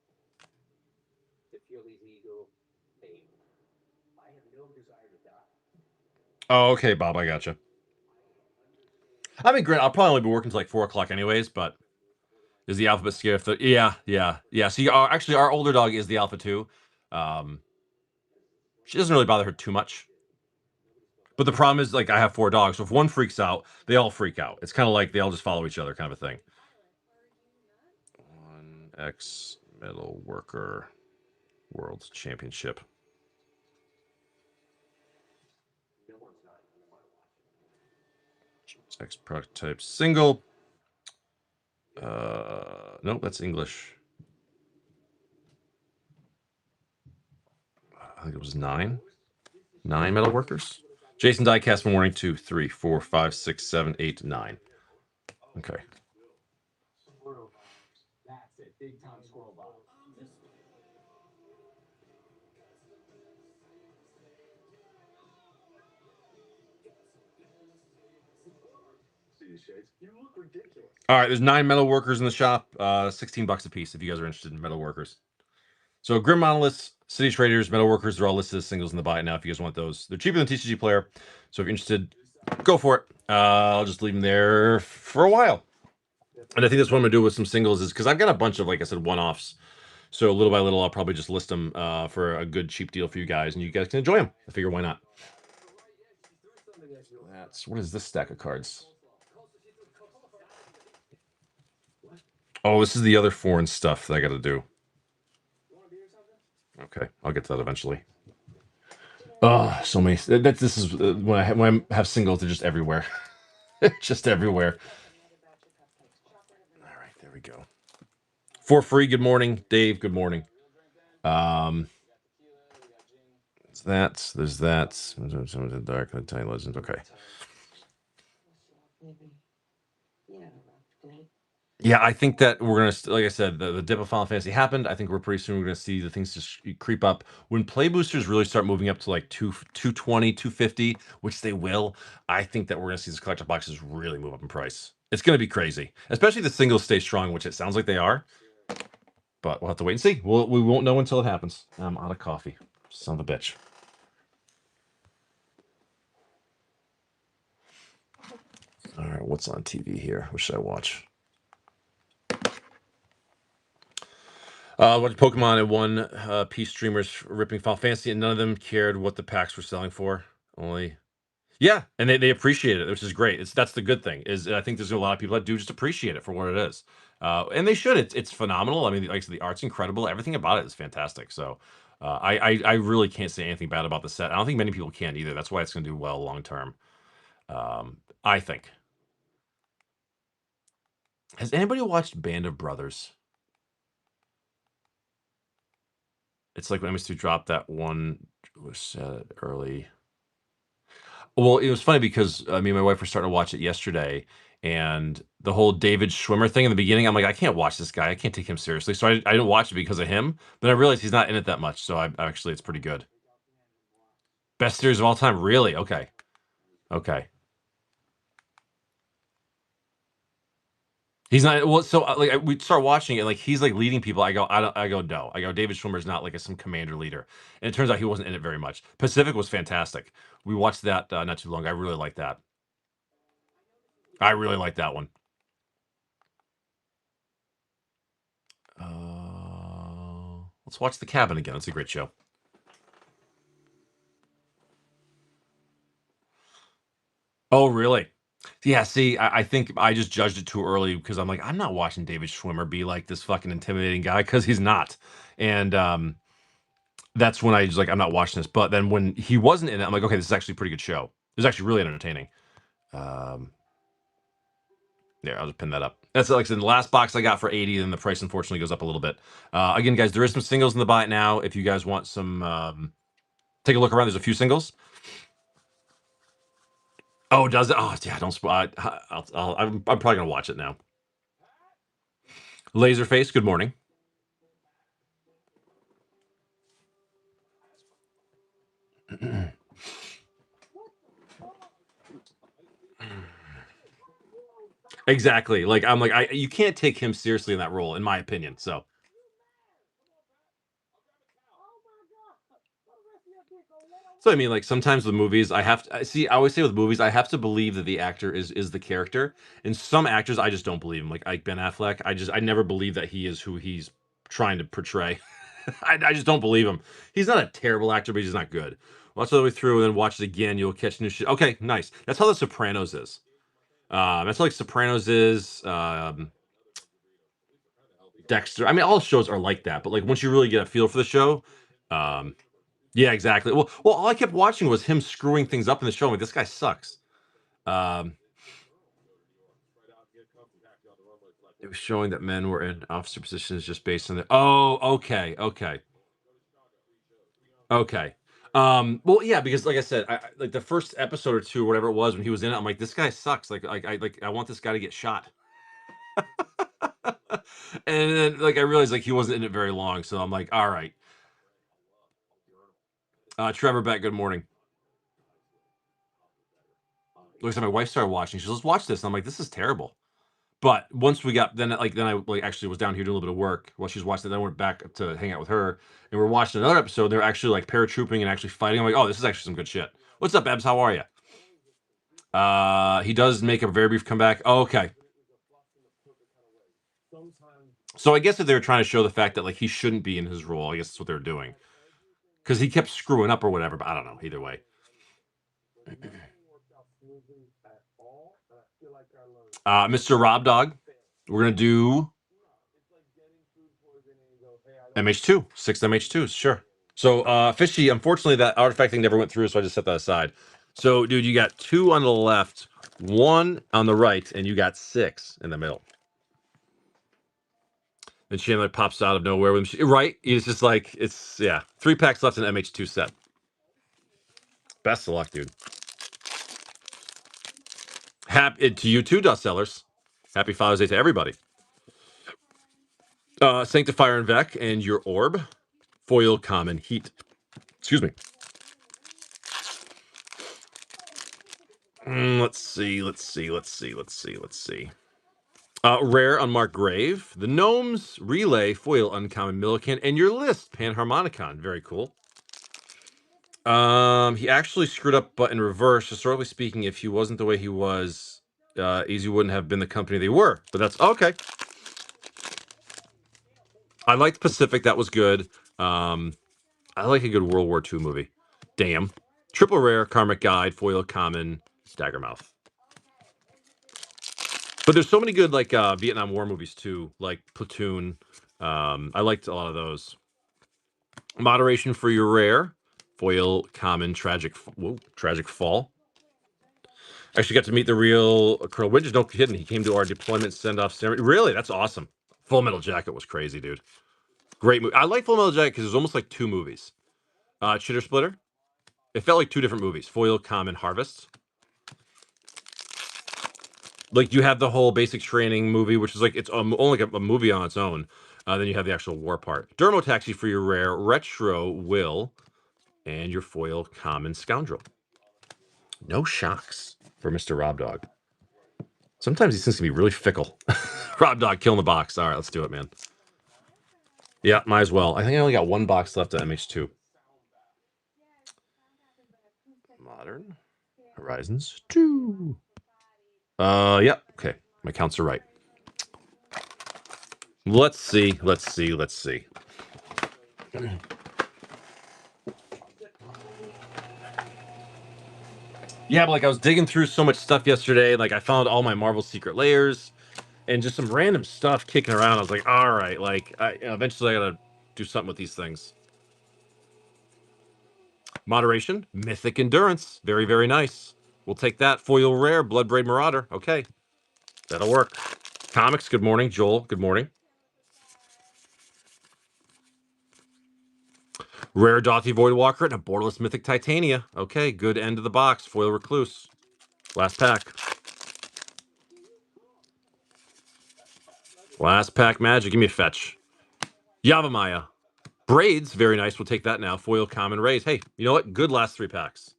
To feel his ego, fame. I have no desire to die. Oh, okay, Bob, I gotcha. I mean, Grant, I'll probably only be working till like 4 o'clock anyways, but is the alphabet scare? Yeah. See, actually, our older dog is the alpha too. She doesn't really bother her too much. But the problem is, like, I have 4 dogs, so if one freaks out, they all freak out. It's kind of like they all just follow each other, kind of a thing. 1X Metal Worker World Championship. X prototype single. Nope, that's English. I think it was 9 metal workers. Jason Diecast from morning 2, 3, 4, 5, 6, 7, 8, 9. Okay. That's it. Big time squirrel bomb. You look ridiculous. All right, there's 9 metal workers in the shop. $16 a piece if you guys are interested in metal workers. So Grim Monoliths, City Traders, metal workers, they're all listed as singles in the buy now if you guys want those. They're cheaper than TCG Player, so if you're interested, go for it. I'll just leave them there for a while. And I think that's what I'm gonna do with some singles is because I've got a bunch of, like I said, one-offs. So little by little, I'll probably just list them for a good cheap deal for you guys, and you guys can enjoy them. I figure why not. What is this stack of cards? Oh, this is the other foreign stuff that I got to do. Okay, I'll get to that eventually. Oh, so many. This is when I have singles, they're just everywhere. Just everywhere. All right, there we go. For free. Good morning, Dave. Good morning. There's that. Some of the dark tiny legends. Okay. Yeah, I think that we're gonna, like I said, the dip of Final Fantasy happened. I think we're pretty soon we're gonna see the things just creep up. When play boosters really start moving up to like 220, 250, which they will, I think that we're gonna see these collector boxes really move up in price. It's gonna be crazy, especially the singles stay strong, which it sounds like they are. But we'll have to wait and see. We won't know until it happens. I'm out of coffee. Son of a bitch. All right, what's on TV here? What should I watch? Watch Pokemon and one piece streamers ripping Final Fantasy, and none of them cared what the packs were selling for. Only, yeah, and they appreciate it, which is great. That's the good thing. Is I think there's a lot of people that do just appreciate it for what it is, and they should. It's phenomenal. I mean, like I said, the art's incredible. Everything about it is fantastic. So, I really can't say anything bad about the set. I don't think many people can either. That's why it's going to do well long term. I think. Has anybody watched Band of Brothers? It's like when MS2 dropped that one was early. Well, it was funny because me and my wife were starting to watch it yesterday, and the whole David Schwimmer thing in the beginning, I'm like, I can't watch this guy. I can't take him seriously. So I didn't watch it because of him. Then I realized he's not in it that much. So I actually, it's pretty good. Best series of all time, really? Okay, okay. He's not well. So like we start watching it, like he's like leading people. I go, I go, no. I go, David Schwimmer's not like some commander leader, and it turns out he wasn't in it very much. Pacific was fantastic. We watched that not too long. I really like that. I really like that one. Let's watch The Cabin again. It's a great show. Oh, really? Yeah, see, I think I just judged it too early because I'm like, I'm not watching David Schwimmer be like this fucking intimidating guy because he's not. And that's when I was like, I'm not watching this. But then when he wasn't in it, I'm like, okay, this is actually a pretty good show. It was actually really entertaining. There, I'll just pin that up. That's like I said, the last box I got for 80, then the price unfortunately goes up a little bit. Again, guys, there is some singles in the buy it now. If you guys want some, take a look around. There's a few singles. Oh, does it? Oh, yeah. Don't spoil. I'm probably gonna watch it now. Laserface. Good morning. Exactly. Like I'm like you can't take him seriously in that role, in my opinion. So. So I mean, like sometimes with movies, I see. I always say with movies, I have to believe that the actor is the character. And some actors, I just don't believe him. Like Ben Affleck, I never believe that he is who he's trying to portray. I just don't believe him. He's not a terrible actor, but he's not good. Watch all the way through and then watch it again. You'll catch new shit. Okay, nice. That's how The Sopranos is. That's like Sopranos is. Dexter. I mean, all shows are like that, but like once you really get a feel for the show, um, yeah, exactly. Well, all I kept watching was him screwing things up in the show. I'm like, this guy sucks. Um, it was showing that men were in officer positions just based on the. Oh, okay. Well, yeah, because like I said, like the first episode or two, or whatever it was, when he was in it, I'm like, this guy sucks. I want this guy to get shot. And then like I realized like he wasn't in it very long, so I'm like, all right. Trevor Beck, good morning. Looks like my wife started watching. She goes, let's watch this. And I'm like, this is terrible. But once we got then I like actually was down here doing a little bit of work while she was watching it. Then I went back to hang out with her and we're watching another episode. They're actually like paratrooping and actually fighting. I'm like, oh, this is actually some good shit. What's up, Ebs? How are you? He does make a very brief comeback. Oh, okay. So I guess if they were trying to show the fact that like he shouldn't be in his role, I guess that's what they're doing. Because he kept screwing up or whatever, but I don't know. Either way. Mr. Rob Dog, we're gonna do MH2, 6 MH2s, sure. So Fishy, unfortunately that artifact thing never went through, so I just set that aside. So dude, you got 2 on the left, 1 on the right, and you got 6 in the middle. And Chandler pops out of nowhere with him. Right? It's just like, it's, yeah. 3 packs left in MH2 set. Best of luck, dude. Happy to you too, Dust Sellers. Happy Father's Day to everybody. Sanctifier and Vec and your orb. Foil common heat. Excuse me. Let's see. Rare Unmarked Grave. The Gnomes Relay Foil Uncommon Millican and your list Panharmonicon. Very cool. He actually screwed up, but in reverse. Historically speaking, if he wasn't the way he was, Easy wouldn't have been the company they were. But that's okay. I liked Pacific. That was good. I like a good World War II movie. Damn. Triple Rare, Karmic Guide, Foil Common, Daggermouth. But there's so many good like Vietnam War movies too, like Platoon. I liked a lot of those. Moderation for your rare, Foil Common, Tragic Fall. Actually got to meet the real Colonel Winters. No kidding. He came to our deployment send-off ceremony. Really? That's awesome. Full Metal Jacket was crazy, dude. Great movie. I like Full Metal Jacket because it was almost like 2 movies. Chitter Splitter. It felt like 2 different movies. Foil Common Harvest. Like you have the whole basic training movie, which is like it's only like a movie on its own. Then you have the actual war part. Dermo Taxi for your rare, Retro Will, and your foil Common Scoundrel. No shocks for Mr. Rob Dog. Sometimes these things can be really fickle. Rob Dog killing the box. All right, let's do it, man. Yeah, might as well. I think I only got 1 box left of MH2. Modern Horizons 2. Yeah, okay. My counts are right. Let's see. Yeah, but like I was digging through so much stuff yesterday, like I found all my Marvel Secret Layers and just some random stuff kicking around. I was like, all right, like eventually I gotta do something with these things. Moderation, Mythic Endurance, very, very nice. We'll take that. Foil Rare, Bloodbraid Marauder. Okay, that'll work. Comics, good morning. Joel, good morning. Rare Dothy Voidwalker and a Borderless Mythic Titania. Okay, good end of the box. Foil Recluse. Last pack. Last pack magic. Give me a fetch. Yavimaya. Braids, very nice. We'll take that now. Foil Common Raise. Hey, you know what? Good last 3 packs.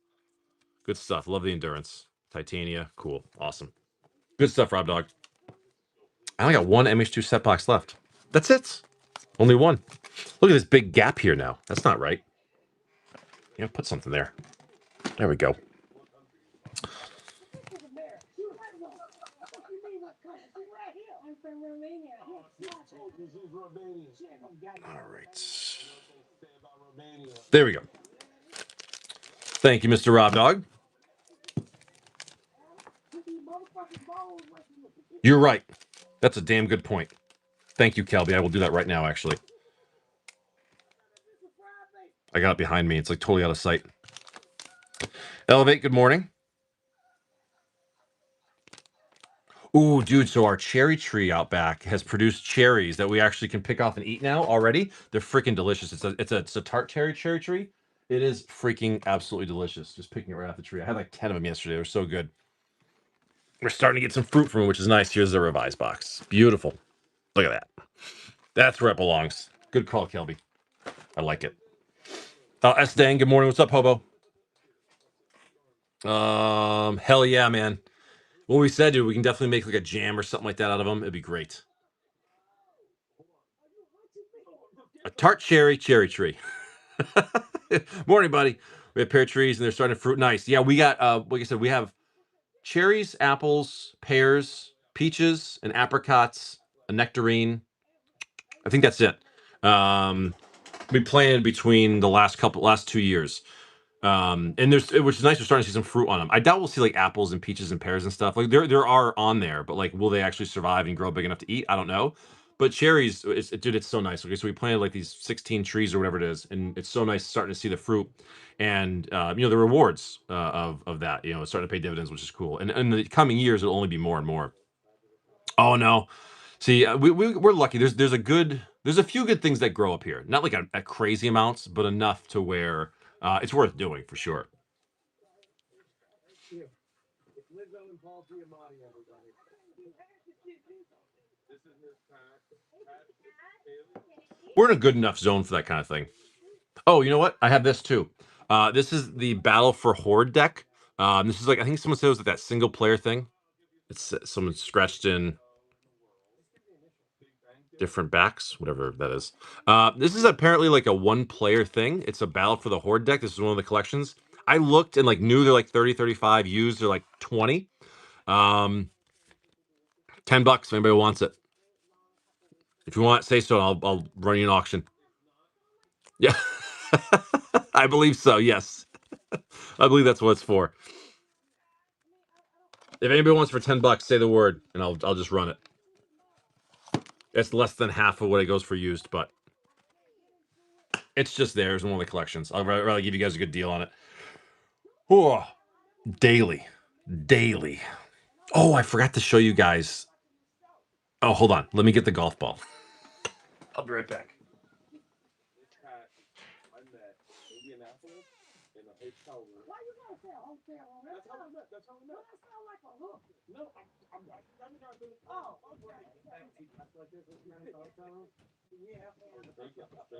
Good stuff. Love the endurance. Titania. Cool. Awesome. Good stuff, Rob Dog. I only got 1 MH2 set box left. That's it. Only 1. Look at this big gap here now. That's not right. Yeah, put something there. There we go. All right. There we go. Thank you, Mr. Rob Dog. You're right. That's a damn good point. Thank you, Kelby. I will do that right now, actually. I got it behind me. It's like totally out of sight. Elevate, good morning. Ooh, dude, so our cherry tree out back has produced cherries that we actually can pick off and eat now already. They're freaking delicious. It's a tart cherry tree. It is freaking absolutely delicious. Just picking it right off the tree. I had like 10 of them yesterday. They were so good. We're starting to get some fruit from it, which is nice. Here's the revised box. Beautiful. Look at that. That's where it belongs. Good call, Kelby. I like it. Estang, good morning. What's up, Hobo? Hell yeah, man. What we said, dude, we can definitely make like a jam or something like that out of them. It'd be great. A tart cherry tree. Morning, buddy. We have pear trees and they're starting to fruit. Nice. Yeah, we got like I said, we have cherries, apples, pears, peaches, and apricots, a nectarine. I think that's it. We planted between the last 2 years. And which is nice. We're starting to see some fruit on them. I doubt we'll see like apples and peaches and pears and stuff. Like there are on there, but like, will they actually survive and grow big enough to eat? I don't know. But cherries, dude, it's so nice. Okay, so we planted like these 16 trees or whatever it is, and it's so nice starting to see the fruit and the rewards of that. It's starting to pay dividends, which is cool. And in the coming years, it'll only be more and more. Oh no, see, we're lucky. There's a few good things that grow up here. Not like a crazy amounts, but enough to where it's worth doing for sure. We're in a good enough zone for that kind of thing. Oh, you know what? I have this too. This is the Battle for Horde deck. This is like, I think someone said it was like that single player thing. It's someone scratched in different backs, whatever that is. This is apparently like a one player thing. It's a Battle for the Horde deck. This is one of the collections. I looked and like knew they're like 30, 35. Used they're like 20. $10 if anybody wants it. If you want, say so. I'll run you an auction. Yeah, I believe so. Yes, I believe that's what it's for. If anybody wants for $10, say the word, and I'll just run it. It's less than half of what it goes for used, but it's just there. It's one of the collections. I'll rather give you guys a good deal on it. Oh, daily. Oh, I forgot to show you guys. Oh, hold on. Let me get the golf ball. I'll be right back.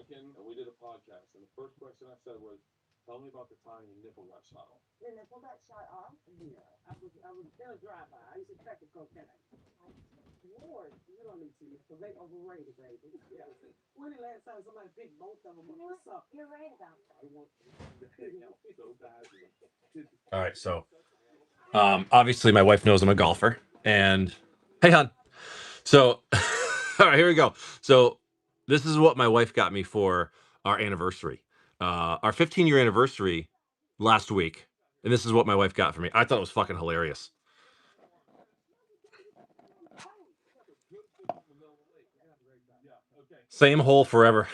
And we did a podcast, and the first question I said was, "Tell me about the time your nipple got shot off." The nipple got shot off? Yeah. I was in a drive-by. I used to crack a cocaine. Lord, you don't need to, because they overrated, baby. Yeah. When the last time somebody picked both of them up? What's up? You're right about that. I want to hang out so badly. All right, so obviously my wife knows I'm a golfer, and hey, hon. So, all right, here we go. So, this is what my wife got me for our anniversary, our 15-year anniversary last week, and this is what my wife got for me. I thought it was fucking hilarious. Same hole forever.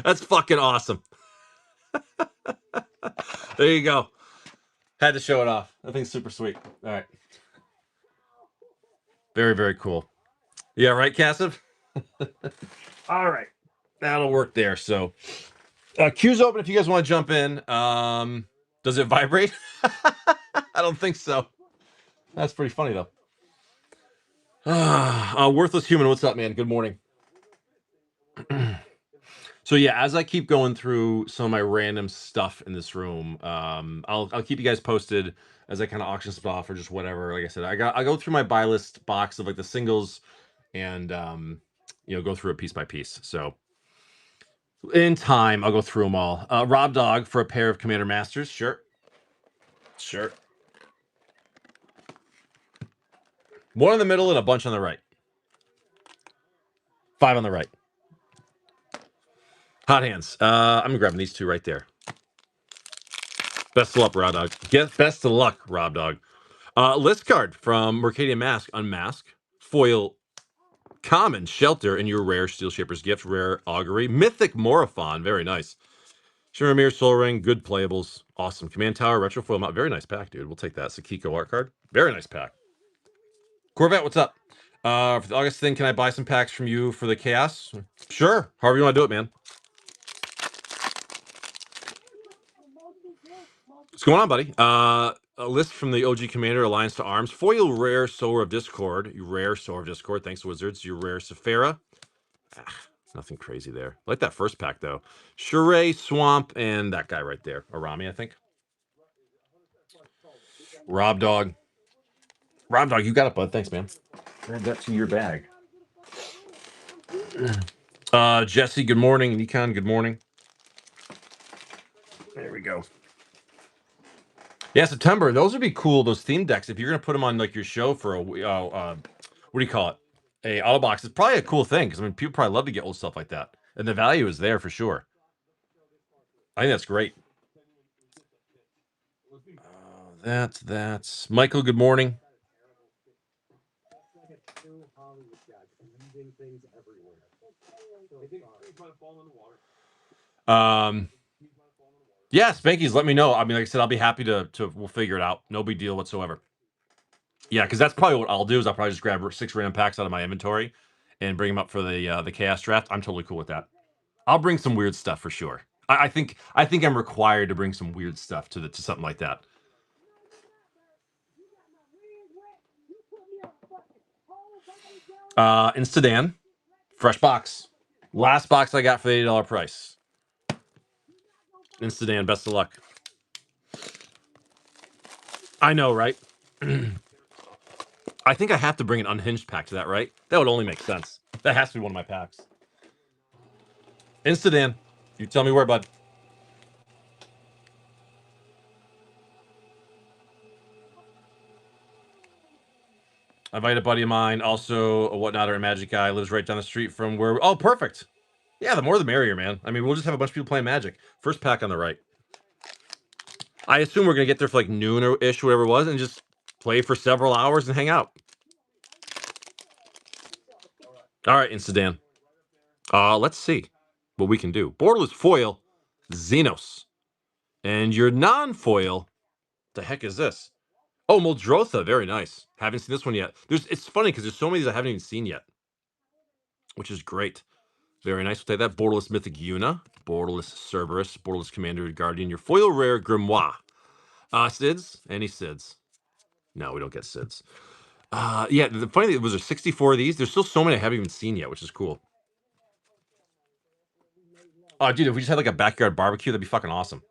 That's fucking awesome. There you go. Had to show it off. That thing's super sweet. All right. Very, very cool. Yeah, right, Cassiv? All right. That'll work there. So, queue's open if you guys want to jump in. Does it vibrate? I don't think so. That's pretty funny, though. Worthless Human, what's up, man? Good morning. So yeah, as I keep going through some of my random stuff in this room, I'll keep you guys posted as I kind of auction stuff off or just whatever. Like I said, I go through my buy list box of like the singles and go through it piece by piece. So in time, I'll go through them all. Rob Dog for a pair of Commander Masters. Sure. One in the middle and a bunch on the right. 5 on the right. Hot hands. I'm grabbing these 2 right there. Best of luck, Rob Dog. Best of luck, Rob Dog. List card from Mercadian Mask. Unmask. Foil common Shelter in your rare Steel Shaper's Gift. Rare Augury. Mythic Morophon. Very nice. Shiramir Soul Ring. Good playables. Awesome. Command Tower. Retro Foil Mount. Very nice pack, dude. We'll take that. Sakiko art card. Very nice pack. Corvette, what's up? For the August thing, can I buy some packs from you for the Chaos? Sure. However you want to do it, man. What's going on, buddy? A list from the OG Commander Alliance to Arms. Foil rare Sower of Discord. You rare Sower of Discord. Thanks, Wizards. You rare Sephira. Nothing crazy there. I like that first pack, though. Shuray, Swamp, and that guy right there. Arami, I think. Rob Dog. Rob Dog, you got it, bud. Thanks, man. Add that to your bag. Jesse, good morning. Nikon, good morning. There we go. Yeah, September. Those would be cool. Those theme decks. If you're gonna put them on like your show for a what do you call it? A auto box. It's probably a cool thing because I mean people probably love to get old stuff like that, and the value is there for sure. I think that's great. That's Michael. Good morning. Yeah, Spankies, let me know. I mean, like I said, I'll be happy to we'll figure it out. No big deal whatsoever. Yeah, because that's probably what I'll do is I'll probably just grab 6 random packs out of my inventory and bring them up for the Chaos Draft. I'm totally cool with that. I'll bring some weird stuff for sure. I think I'm required to bring some weird stuff to something like that. Instadan, fresh box. Last box I got for the $80 price. Instadan, best of luck. I know, right? I think I have to bring an unhinged pack to that, right? That would only make sense. That has to be one of my packs. Instadan, you tell me where, bud. I invite a buddy of mine, also a whatnot or a Magic guy, lives right down the street from where. Oh, perfect. Yeah, the more the merrier, man. I mean, we'll just have a bunch of people playing Magic. First pack on the right. I assume we're gonna get there for like noon or ish, whatever it was, and just play for several hours and hang out. All right, Instadan. Let's see what we can do. Borderless foil, Xenos, and your non-foil. The heck is this? Oh, Muldrotha, very nice. Haven't seen this one yet. It's funny because there's so many I haven't even seen yet, which is great. Very nice. We'll take that. Borderless Mythic Yuna, Borderless Cerberus, Borderless Commander Guardian. Your foil rare Grimoire. Sids? Any Sids? No, we don't get Sids. Yeah, the funny thing was there 64 of these. There's still so many I haven't even seen yet, which is cool. Oh, dude, if we just had like a backyard barbecue, that'd be fucking awesome.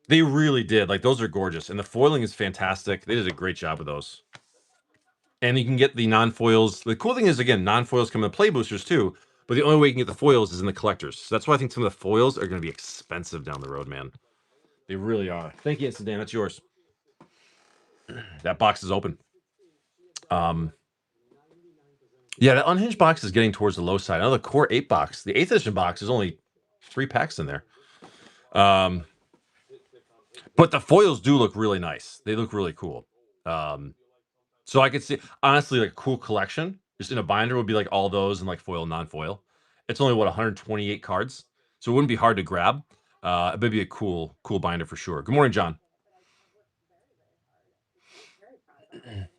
They really did. Like, those are gorgeous. And the foiling is fantastic. They did a great job with those. And you can get the non-foils. The cool thing is, again, non-foils come in the play boosters too. But the only way you can get the foils is in the collectors. So that's why I think some of the foils are going to be expensive down the road, man. They really are. Thank you, Instant Dan. That's yours. That box is open. Yeah, the unhinged box is getting towards the low side. I know the core 8 box, the 8th edition box, is only 3 packs in there. But the foils do look really nice. They look really cool. So I could see, honestly, like a cool collection just in a binder would be like all those and like foil, non-foil. It's only 128 cards, so it wouldn't be hard to grab. It would be a cool binder for sure. Good morning, John.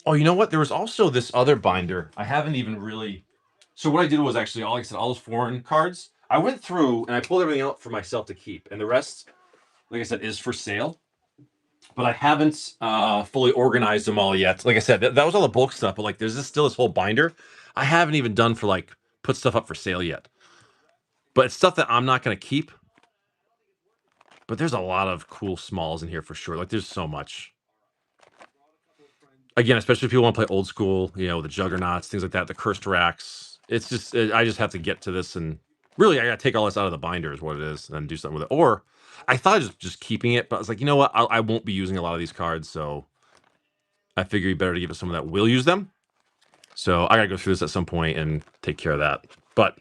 Oh, you know what? There was also this other binder. I haven't even really. So what I did was actually, like I said, all those foreign cards. I went through and I pulled everything out for myself to keep, and the rest, like I said, is for sale. But I haven't fully organized them all yet. Like I said, that was all the bulk stuff. But like, there's still this whole binder I haven't even done for like put stuff up for sale yet. But it's stuff that I'm not going to keep. But there's a lot of cool smalls in here for sure. Like, there's so much. Again, especially if people want to play old school, the Juggernauts, things like that, the Cursed Racks. it's just I just have to get to this, and really I got to take all this out of the binder is what it is, and then do something with it. Or I thought of just keeping it, but I was like, you know what? I won't be using a lot of these cards, so I figure you better to give it someone that will use them. So I got to go through this at some point and take care of that. But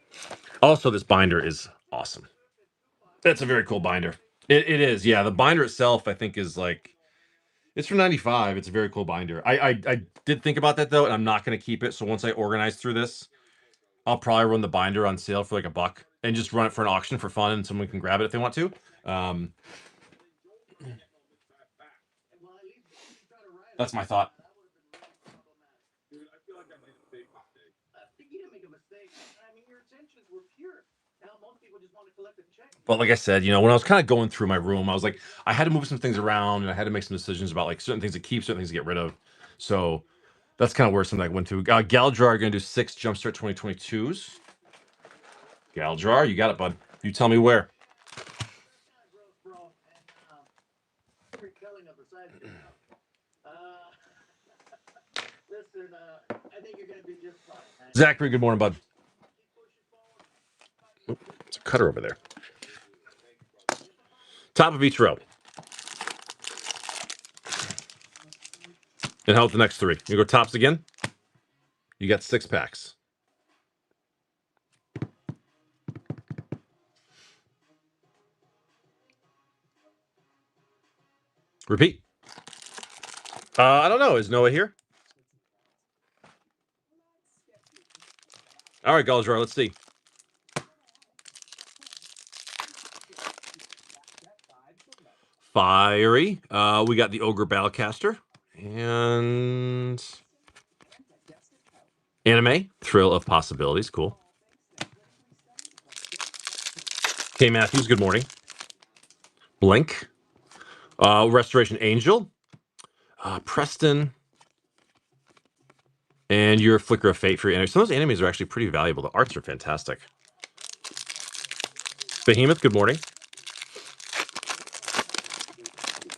also, this binder is awesome. That's a very cool binder. It is, yeah. The binder itself, I think, is like it's from '95. It's a very cool binder. I did think about that though, and I'm not going to keep it. So once I organize through this, I'll probably run the binder on sale for like $1 and just run it for an auction for fun, and someone can grab it if they want to. That's my thought. Dude, I feel like I made a big mistake. You didn't make a mistake. I mean, your intentions were pure. Now most people just want to collect a check. But like I said, you know, when I was kind of going through my room, I was like, I had to move some things around, and I had to make some decisions about like certain things to keep, certain things to get rid of. So that's kind of where something I went to. Galdrar are going to do 6 Jumpstart 2022s. Galdrar, you got it, bud. You tell me where. Listen, I think you're going to be just fine. Zachary, good morning, bud. It's a cutter over there. Top of each row. And how about the next 3? You go tops again. You got 6 packs. Repeat. I don't know. Is Noah here? All right, Galdrar, let's see. Fiery. We got the Ogre Battlecaster. And Anime. Thrill of Possibilities. Cool. K. Matthews, good morning. Blink. Restoration Angel. Preston. And your Flicker of Fate for your anime. Some of those animes are actually pretty valuable. The arts are fantastic. Behemoth, good morning.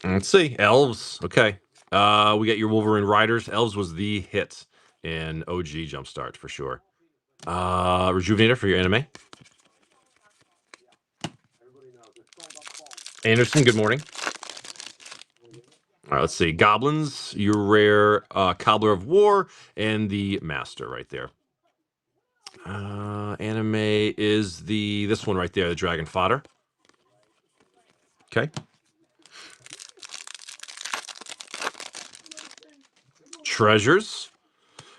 Let's see. Elves. Okay. We got your Wolverine Riders. Elves was the hit in OG Jumpstart for sure. Rejuvenator for your anime. Anderson, good morning. All right, let's see. Goblins, your rare Cobbler of War, and the Master right there. Anime is this one right there, the Dragon Fodder. Okay. Treasures.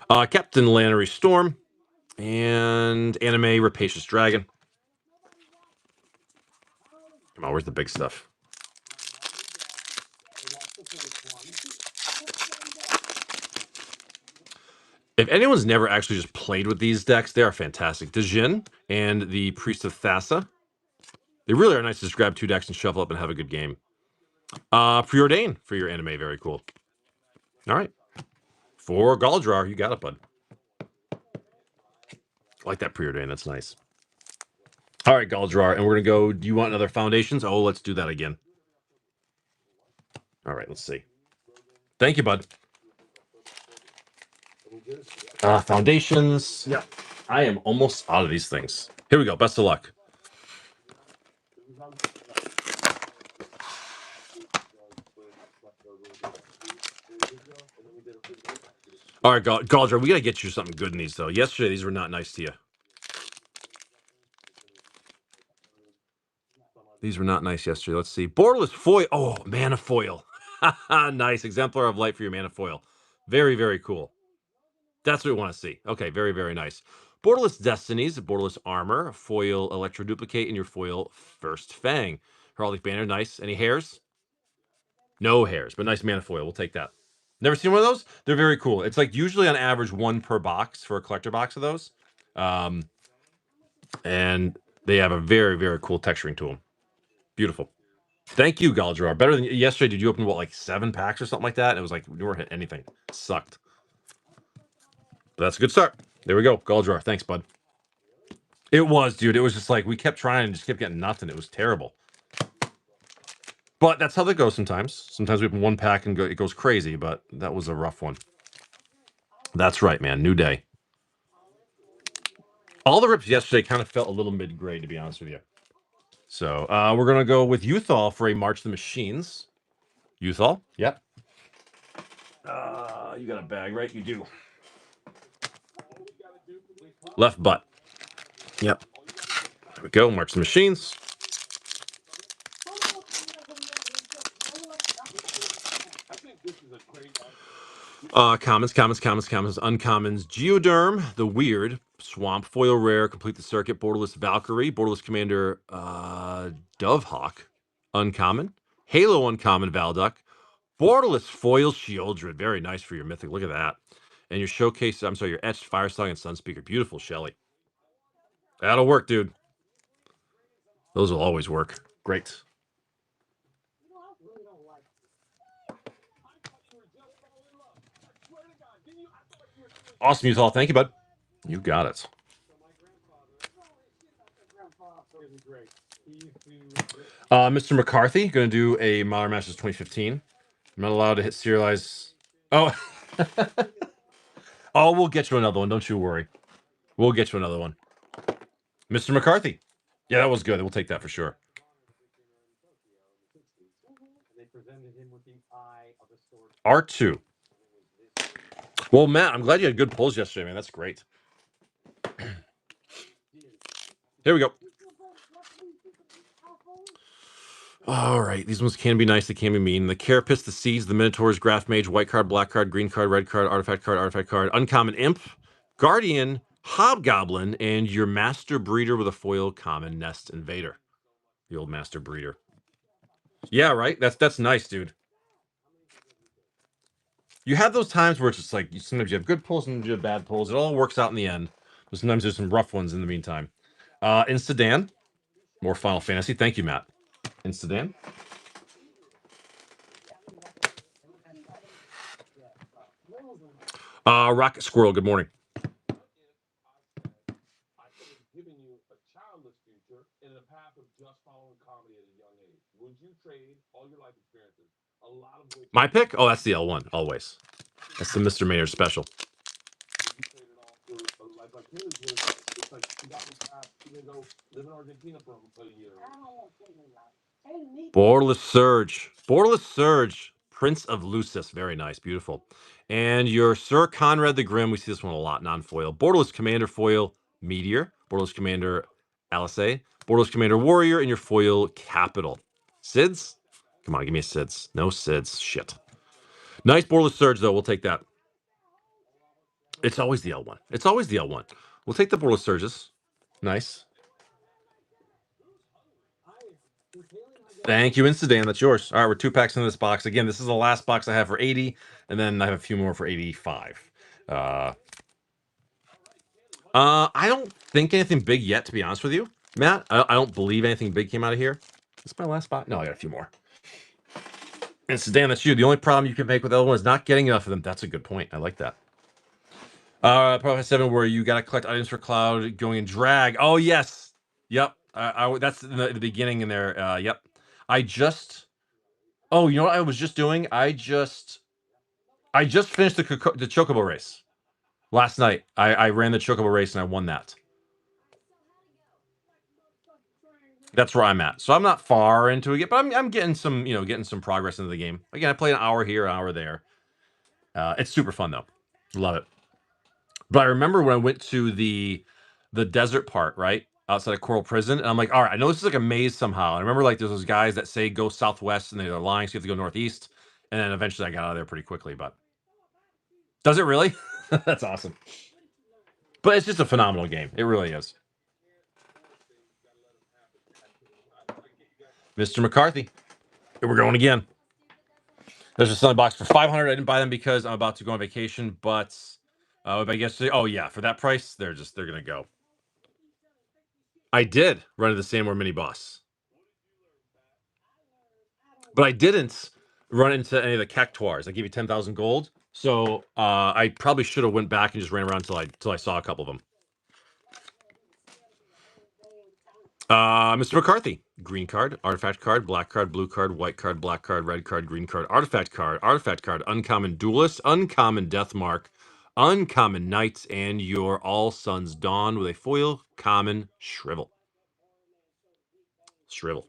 Captain Lannery Storm. And Anime Rapacious Dragon. Come on, where's the big stuff? If anyone's never actually just played with these decks, they are fantastic. Djinn and the Priest of Thassa. They really are nice to just grab 2 decks and shuffle up and have a good game. Preordain for your anime. Very cool. All right. For Galdrar, you got it, bud. I like that Preordain. That's nice. All right, Galdrar. And we're going to go. Do you want another Foundations? Oh, let's do that again. All right, let's see. Thank you, bud. Foundations. Yeah. I am almost out of these things. Here we go. Best of luck. All right, Galdrar, we got to get you something good in these, though. Yesterday, these were not nice to you. These were not nice yesterday. Let's see. Borderless Foil. Oh, Mana Foil. Nice. Exemplar of Light for your Mana Foil. Very, very cool. That's what we want to see. Okay, very, very nice. Borderless Destinies, Borderless Armor, Foil Electro Duplicate, and your Foil First Fang. Heraldic Banner, nice. Any hairs? No hairs, but nice Mana Foil. We'll take that. Never seen one of those? They're very cool. It's like usually on average 1 per box for a collector box of those. And they have a very, very cool texturing to them. Beautiful. Thank you, Galdrar. Better than yesterday. Did you open, what, like 7 packs or something like that? And it was like, you weren't hitting anything. It sucked. But that's a good start. There we go. Galdrar. Thanks, bud. It was, dude. It was just like, we kept trying and just kept getting nothing. It was terrible. But that's how that goes sometimes. Sometimes we open 1 pack and it goes crazy, but that was a rough one. That's right, man. New day. All the rips yesterday kind of felt a little mid-grade, to be honest with you. So we're gonna go with Uthal for a March the Machines. Uthal, yep. You got a bag, right? You do. Left butt. Yep. There we go. March the Machines. I think this is a great. Commons, uncommons. Geoderm, the weird. Swamp, foil rare, complete the circuit. Borderless Valkyrie, Borderless Commander Dovehawk, uncommon. Halo, uncommon Valduck. Borderless foil Shieldred, very nice for your mythic. Look at that. And your showcase, I'm sorry, your etched Firesong and Sunspeaker. Beautiful, Shelly. That'll work, dude. Those will always work. Great. Awesome, Uthal. Thank you, bud. You got it. Mr. McCarthy, going to do a Modern Masters 2015. I'm not allowed to hit serialize. Oh. Oh, we'll get you another one. Don't you worry. We'll get you another one. Mr. McCarthy. Yeah, that was good. We'll take that for sure. R2. Well, Matt, I'm glad you had good pulls yesterday, man. That's great. Here we go. All right, these ones can be nice, they can be mean. The Carapace, the Seeds, the Minotaurs, Graph Mage, White card, Black card, Green card, Red card, Artifact card, Uncommon Imp, Guardian, Hobgoblin, and your Master Breeder with a foil common Nest Invader. The old Master Breeder. Yeah, right? That's nice, dude. You have those times where it's just like, sometimes you have good pulls and you have bad pulls. It all works out in the end. But sometimes there's some rough ones in the meantime. Instadan, more Final Fantasy. Thank you, Matt. Instadan. Rocket Squirrel, good morning. Giving you a childless future in the path of just following comedy at a young age. Would you trade all your life experiences, a lot of which My pick? Oh, that's the L1, always. That's the Mr. Maynard special. you traded all for a life like his? It's like you got me past, you can go live in Argentina for a year. Borderless Surge. Borderless Surge. Prince of Lucis. Very nice. Beautiful. And your Sir Conrad the Grim. We see this one a lot. Non-foil. Borderless Commander Foil Meteor. Borderless Commander Alice. Borderless Commander Warrior. And your foil Capital. Sids? Come on, give me a Sids. No Sids. Shit. Nice Borderless Surge, though. We'll take that. It's always the L1. It's always the L1. We'll take the Borderless Surges. Nice. Thank you, Instadan. That's yours. All right, we're 2 packs in this box. Again, this is the last box I have for 80, and then I have a few more for 85. I don't think anything big yet, to be honest with you, Matt. I don't believe anything big came out of here. Is this my last box? No, I got a few more. Instadan, that's you. The only problem you can make with L1 is not getting enough of them. That's a good point. I like that. Prophet 7, where you got to collect items for Cloud going in drag. Oh, yes. Yep. That's in the beginning in there. Yep. Oh, you know what I was just doing? I just finished the Chocobo race last night. I ran the Chocobo race and I won that. That's where I'm at. So I'm not far into it, but I'm getting some, getting some progress into the game. Again, I played an hour here, an hour there. It's super fun though. Love it. But I remember when I went to the desert part, right? Outside of Coral Prison, and I'm like, all right, I know this is like a maze somehow. And I remember like there's those guys that say go southwest and they're lying, so you have to go northeast. And then eventually I got out of there pretty quickly, but does it really? That's awesome. But it's just a phenomenal game. It really is. Mr. McCarthy. Here we're going again. There's a selling box for 500. I didn't buy them because I'm about to go on vacation, but I guess oh yeah, for that price, they're gonna go. I did run into the Sandmore mini boss, but I didn't run into any of the cactuars. I gave you 10,000 gold, so I probably should have went back and just ran around till I saw a couple of them. Mr. McCarthy, green card, artifact card, black card, blue card, white card, black card, red card, green card, artifact card, uncommon duelist, uncommon death mark, Uncommon Knights and your All Suns Dawn with a foil common Shrivel. Shrivel.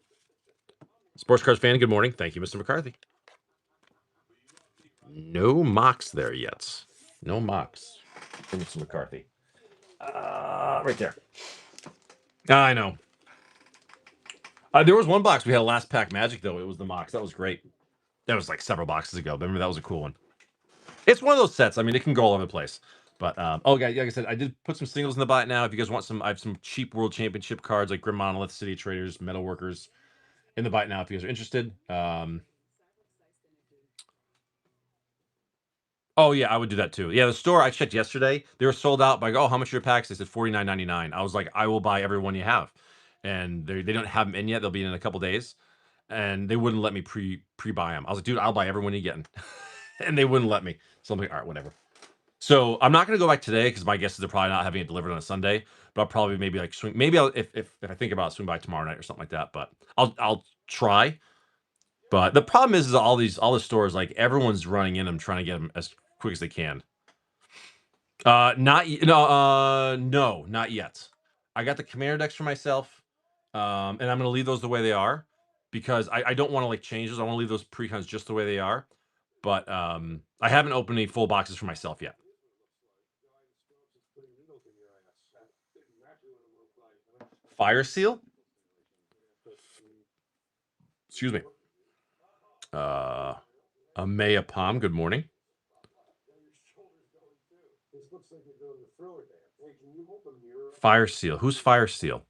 Sports Cards fan, good morning. Thank you, Mr. McCarthy. No mocks there yet. No mocks for Mr. McCarthy. Right there. I know. There was one box we had last pack Magic, though. It was the mocks. That was great. That was like several boxes ago. Remember, that was a cool one. It's one of those sets. I mean, it can go all over the place. But, oh, guys, like I said, I did put some singles in the buy now. If you guys want some, I have some cheap World Championship cards like Grim Monolith, City Traders, Metalworkers in the buy now if you guys are interested. Oh, yeah, I would do that too. Yeah, the store, I checked yesterday. They were sold out by, oh, how much are your packs? They said $49.99. I was like, I will buy every one you have. And they don't have them in yet. They'll be in a couple days. And they wouldn't let me pre-buy them. I was like, dude, I'll buy every one you get. And they wouldn't let me. So I'm like, all right, whatever. So I'm not going to go back today because my guess is they're probably not having it delivered on a Sunday. But I'll probably maybe like swing. Maybe I'll, if I think about it, swing by tomorrow night or something like that. But I'll try. But the problem is all the stores, like everyone's running in them trying to get them as quick as they can. No, not yet. I got the commander decks for myself, and I'm going to leave those the way they are because I don't want to like change those. I want to leave those precons just the way they are. But I haven't opened any full boxes for myself yet. Fire Seal? Excuse me. Amaya Palm, good morning. Fire Seal. Who's Fire Seal?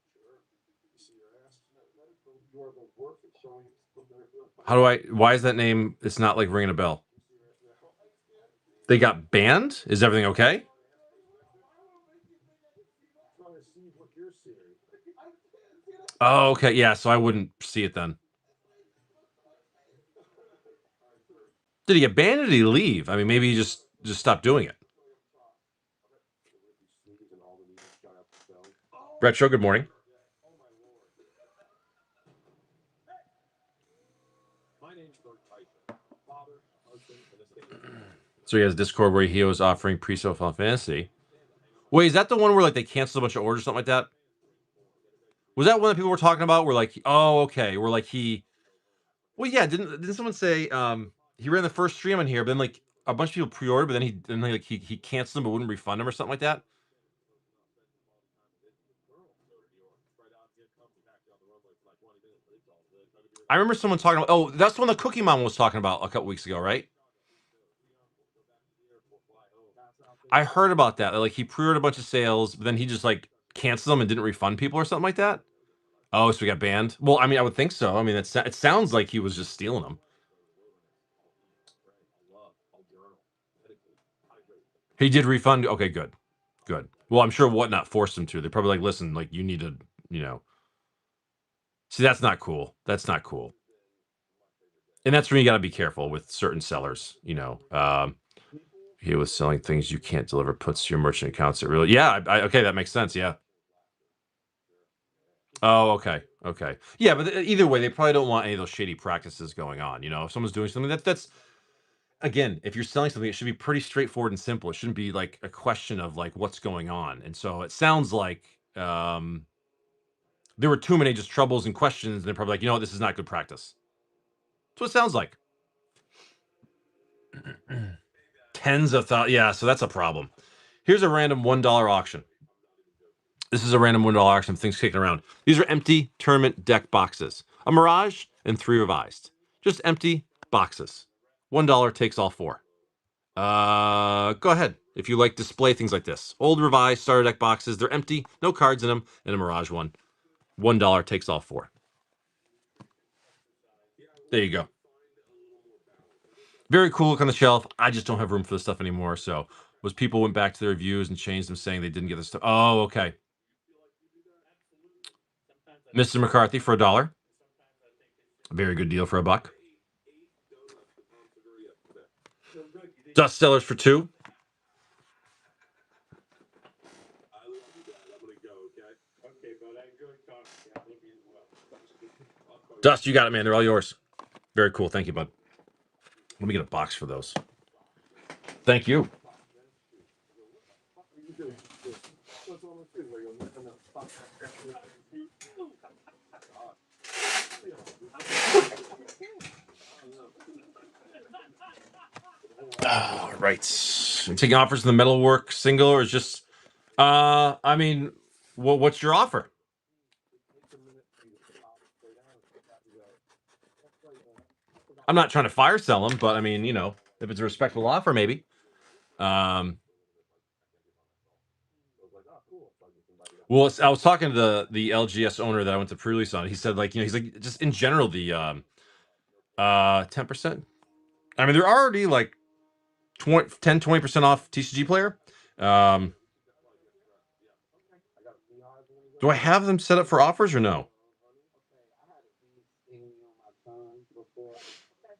Why is that name? It's not like ringing a bell. They got banned? Is everything okay? Oh, okay. Yeah, so I wouldn't see it then. Did he get banned or did he leave? I mean, maybe he just stopped doing it. Retro, good morning. So he has Discord where he was offering pre-sale Final Fantasy. Wait, is that the one where like they canceled a bunch of orders or something like that? Was that one that people were talking about? Where like, oh, okay, where like he, well, yeah, didn't someone say he ran the first stream on here, but then like a bunch of people pre-ordered, but then he canceled them but wouldn't refund them or something like that? I remember someone talking about. Oh, that's the one the Cookie Mom was talking about a couple weeks ago, right? I heard about that. Like he pre-ordered a bunch of sales, but then he just like canceled them and didn't refund people or something like that. Oh, so we got banned. Well, I mean, I would think so. I mean, it sounds like he was just stealing them. He did refund. Okay, good. Well, I'm sure Whatnot forced him to. They're probably like, listen, like you need to, See, that's not cool. That's not cool. And that's when you got to be careful with certain sellers. He was selling things you can't deliver, puts your merchant accounts at really. Yeah, okay, that makes sense. Yeah. Oh, okay. Yeah, but either way, they probably don't want any of those shady practices going on. If someone's doing something that's again, if you're selling something, it should be pretty straightforward and simple. It shouldn't be like a question of like what's going on. And so it sounds like there were too many just troubles and questions, and they're probably like, this is not good practice. That's what it sounds like. Tens of thousands. Yeah, so that's a problem. Here's a random $1 auction. This is a random $1 auction. Things kicking around. These are empty tournament deck boxes. A Mirage and 3 revised. Just empty boxes. $1 takes all 4. Go ahead. If you like display things like this. Old revised starter deck boxes. They're empty. No cards in them. And a Mirage one. $1 takes all 4. There you go. Very cool look on the shelf. I just don't have room for this stuff anymore. So people went back to their reviews and changed them saying they didn't get this stuff. Oh, okay. Mr. McCarthy for $1. Very good deal for $1. Dust Sellers for $2. Dust, you got it, man. They're all yours. Very cool. Thank you, bud. Let me get a box for those. Thank you. Right. Taking offers in the metalwork single or is just I mean, what's your offer? I'm not trying to fire sell them, but I mean, you know, if it's a respectable offer, maybe. Well, I was talking to the LGS owner that I went to pre-release on. He said, like, you know, he's like, just in general, the 10%. I mean, they're already like 20% off TCG player. Do I have them set up for offers or no?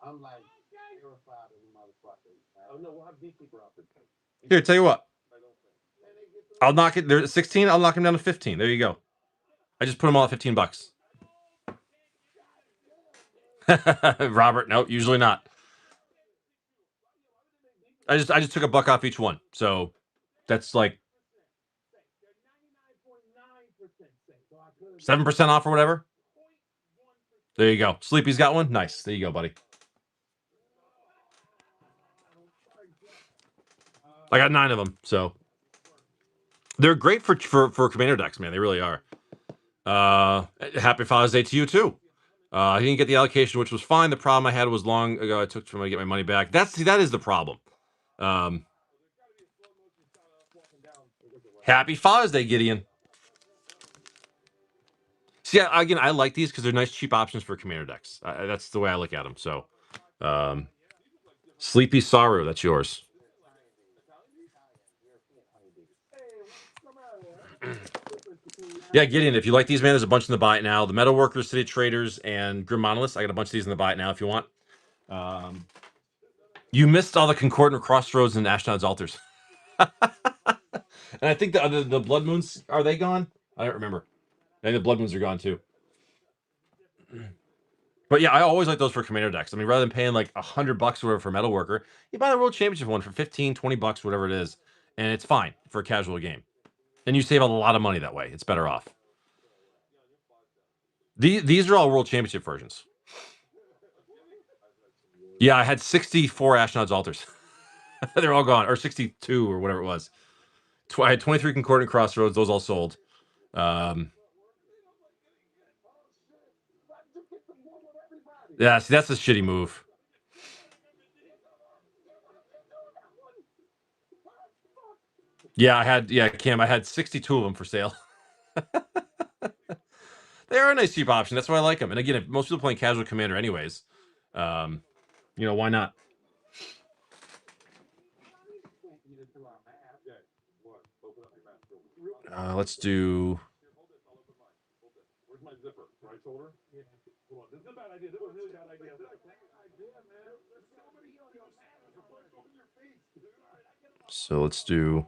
I'm like terrified of the motherfucker. Oh no, we'll have Beekeeper up. Here, tell you what. I'll knock it. There's 16. I'll knock him down to 15. There you go. I just put them all at $15. Robert, no, usually not. I just took $1 off each one, so that's like 7% off or whatever. There you go. Sleepy's got one. Nice. There you go, buddy. I got 9 of them, so they're great for commander decks, man. They really are. Happy Father's Day to you too. I didn't get the allocation, which was fine. The problem I had was long ago. I took for me to get my money back. That is the problem. Happy Father's Day, Gideon. See, again, I like these because they're nice, cheap options for commander decks. That's the way I look at them. So, Sleepy Saru, that's yours. Yeah, Gideon, if you like these, man, there's a bunch in the buy it now. The Metalworkers, City Traders, and Grim Monoliths. I got a bunch of these in the buy it now if you want. You missed all the Concordant Crossroads and Ashnod's Altars. And I think the Blood Moons, are they gone? I don't remember. I think the Blood Moons are gone too. But yeah, I always like those for commander decks. I mean, rather than paying like $100 or whatever for Metalworker, you buy the World Championship one for 15, 20 bucks, whatever it is, and it's fine for a casual game. And you save a lot of money that way. It's better off. These are all World Championship versions. Yeah, I had 64 Ashnod's Altars. They're all gone, or 62 or whatever it was. I had 23 Concordant Crossroads. Those all sold. Yeah, see, that's a shitty move. Yeah, Cam, I had 62 of them for sale. They are a nice cheap option. That's why I like them. And again, if most people playing casual commander anyways, you know, why not? Let's do. Where's my zipper? Right shoulder? Hold on. This is a bad idea. This is a really bad idea. So let's do.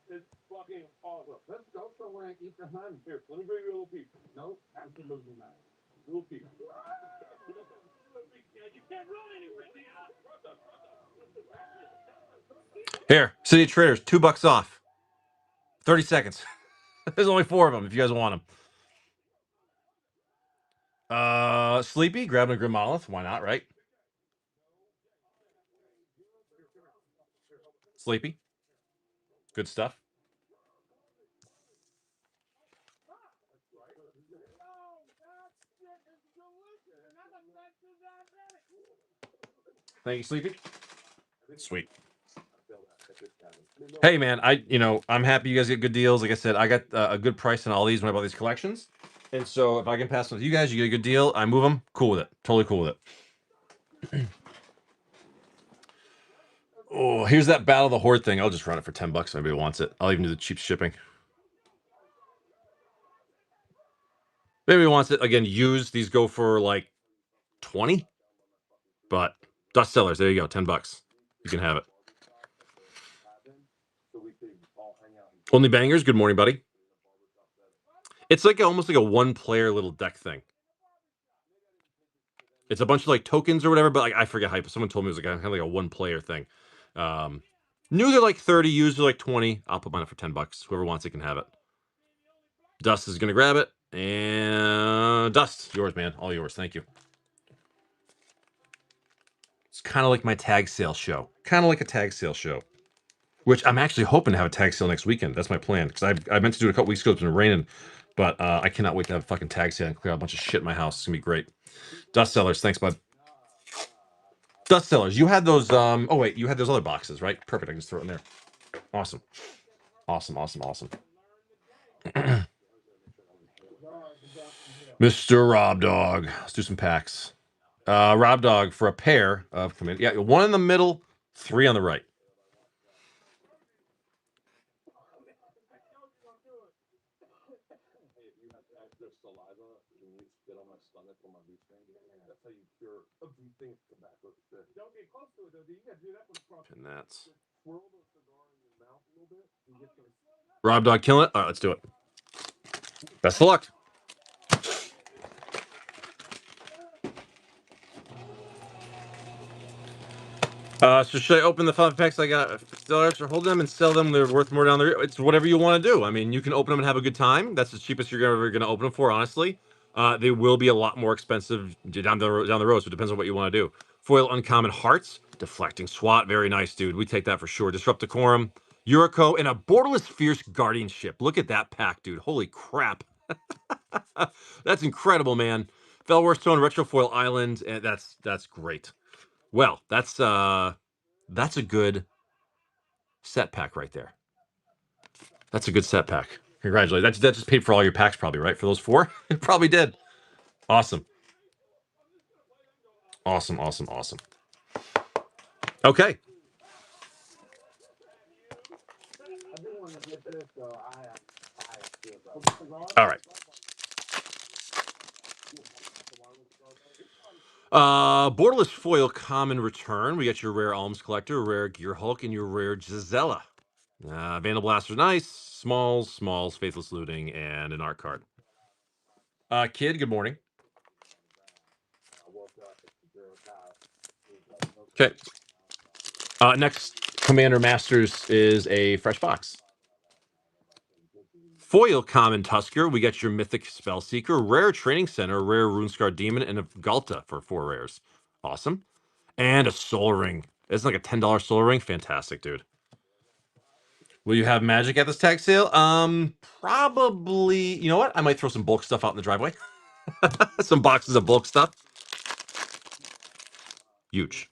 It's fucking awesome. Let's go somewhere and eat the honey. Here, let me bring you a little piece. No, absolutely not. Little piece. You can't run anywhere. Here, City Traders, $2 off. 30 seconds. There's only 4 of them if you guys want them. Sleepy, grabbing a Grim Monolith. Why not, right? Sleepy. Good stuff. Thank you, Sleepy. Sweet. Hey, man, I'm happy you guys get good deals. Like I said, I got a good price on all these when I bought these collections. And so if I can pass them with you guys, you get a good deal. I move them. Cool with it. Totally cool with it. Oh, here's that Battle of the Horde thing. I'll just run it for $10 if anybody wants it. I'll even do the cheap shipping. If anybody wants it, again, used. These go for like 20. But Dust Sellers, there you go, $10. You can have it. Only Bangers, good morning, buddy. It's like almost like a one-player little deck thing. It's a bunch of like tokens or whatever, but like I forget how. Someone told me it was like kind of like a one-player thing. New they're like 30, used they're like 20. I'll put mine up for $10. Whoever wants it can have it. Dust is gonna grab it, And Dust, yours, man. All yours. Thank you. It's kind of like my tag sale show. Kind of like a tag sale show. Which I'm actually hoping to have a tag sale next weekend. That's my plan. Because I meant to do it a couple weeks ago. It's been raining. But I cannot wait to have a fucking tag sale and clear out a bunch of shit in my house. It's going to be great. Dust Sellers. Thanks, bud. Dust Sellers. You had those... Oh, wait. You had those other boxes, right? Perfect. I can just throw it in there. Awesome. Awesome, awesome, awesome. Mr. Rob Dog. Let's do some packs. Rob Dog for a pair of command. Yeah, one in the middle, 3 on the right. Hey, if you have extra saliva when you spit on my stomach or my bee sting, that's how you cure a bee sting tobacco. Don't get close to it though. You gotta do that with a And that's swirl the cigar in your mouth a little bit. You get the Rob Dog killing it. All right, let's do it. Best of luck. So should I open the 5 packs I got $50 or hold them and sell them? They're worth more down the road. It's whatever you want to do. I mean, you can open them and have a good time. That's the cheapest you're ever going to open them for, honestly. They will be a lot more expensive down the road, so it depends on what you want to do. Foil Uncommon Hearts, Deflecting SWAT, very nice, dude. We take that for sure. Disrupt Decorum, Yuriko, and a Borderless Fierce Guardianship. Look at that pack, dude. Holy crap. That's incredible, man. Felworstone, Retrofoil Island, and that's great. Well, that's a good set pack right there. That's a good set pack. Congratulations. That just paid for all your packs, probably, right? For those 4? It probably did. Awesome. Awesome, awesome, awesome. Okay. I do want to get this, though. All right. Borderless Foil Common Return. We got your rare Alms Collector, rare Gear Hulk, and your rare Gisela. Vandal Blaster, nice. Smalls, Faithless Looting, and an art card. Kid, good morning. Okay. Next, Commander Masters is a fresh box. Foil Common Tusker. We got your Mythic Spellseeker, rare Training Center, rare Runescar Demon, and a Galta for 4 rares. Awesome. And a Soul Ring. It's like a $10 Soul Ring. Fantastic, dude. Will you have magic at this tag sale? Probably. You know what? I might throw some bulk stuff out in the driveway. Some boxes of bulk stuff. Huge.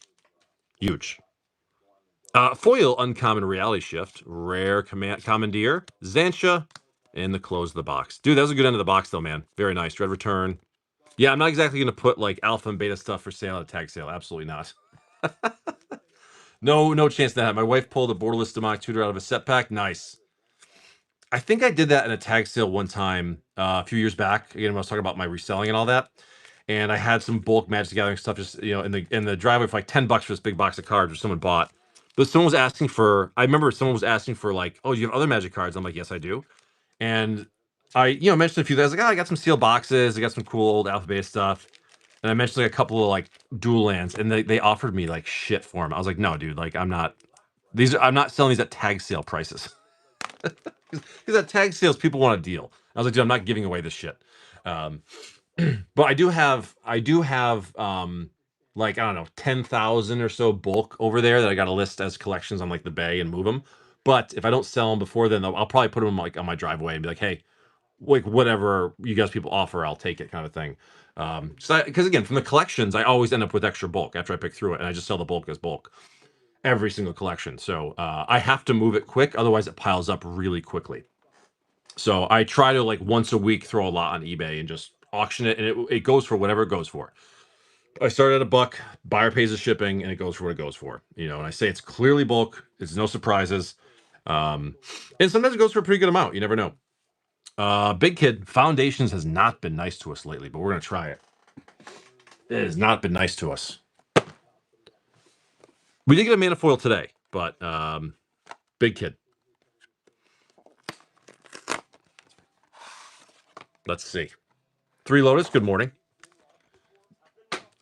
Foil Uncommon Reality Shift, rare Commandeer, Xantia, and the close of the box. Dude, that was a good end of the box, though, man. Very nice. Dread Return. Yeah, I'm not exactly going to put like alpha and beta stuff for sale at a tag sale. Absolutely not. No chance of that. My wife pulled a Borderless Demonic Tutor out of a set pack. Nice. I think I did that in a tag sale one time a few years back. Again, when I was talking about my reselling and all that. And I had some bulk Magic the Gathering stuff just, in the driveway for like $10 for this big box of cards, which someone bought. But someone was asking for, I remember someone was asking for like, oh, do you have other Magic cards? I'm like, yes, I do. And I, mentioned a few things. Like, oh, I got some sealed boxes. I got some cool old alpha beta stuff. And I mentioned like a couple of like dual lands, and they offered me like shit for them. I was like, no, dude, like I'm not selling these at tag sale prices. Because at tag sales, people want a deal. I was like, dude, I'm not giving away this shit. But I do have like, I don't know, 10,000 or so bulk over there that I got to list as collections on like the bay and move them. But if I don't sell them before then, I'll probably put them like on my driveway and be like, hey, like whatever you guys people offer, I'll take it, kind of thing. Because again, from the collections, I always end up with extra bulk after I pick through it, and I just sell the bulk as bulk every single collection. So I have to move it quick, otherwise it piles up really quickly. So I try to like once a week throw a lot on eBay and just auction it, and it goes for whatever it goes for. I start at $1, buyer pays the shipping, and it goes for what it goes for. And I say it's clearly bulk. It's no surprises. And sometimes it goes for a pretty good amount. You never know. Big Kid, Foundations has not been nice to us lately, but we're going to try it. It has not been nice to us. We did get a mana foil today, but Big Kid. Let's see. 3 Lotus, good morning.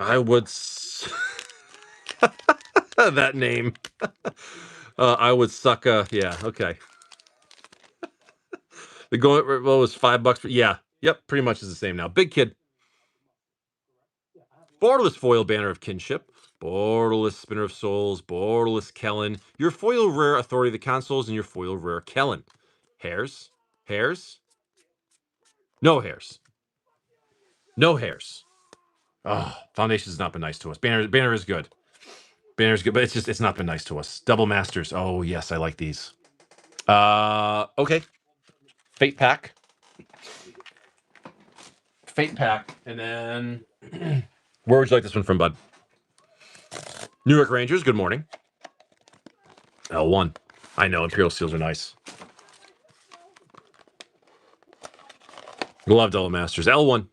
I would... that name. I would suck... yeah, okay. The going well was $5 for... Yeah, Yep, pretty much is the same now. Big Kid. Borderless foil Banner of Kinship. Borderless Spinner of Souls. Borderless Kellen. Your foil rare Authority of the Consoles and your foil rare Kellen. Hairs. Hairs. No hairs. No hairs. Oh, Foundation's not been nice to us. Banner is good. Banner's good, but it's not been nice to us. Double Masters. Oh yes, I like these. Okay. Fate Pack. Fate Pack, and then where would you like this one from, bud? New York Rangers. Good morning. L1. I know Imperial Seals are nice. Love Double Masters. L1.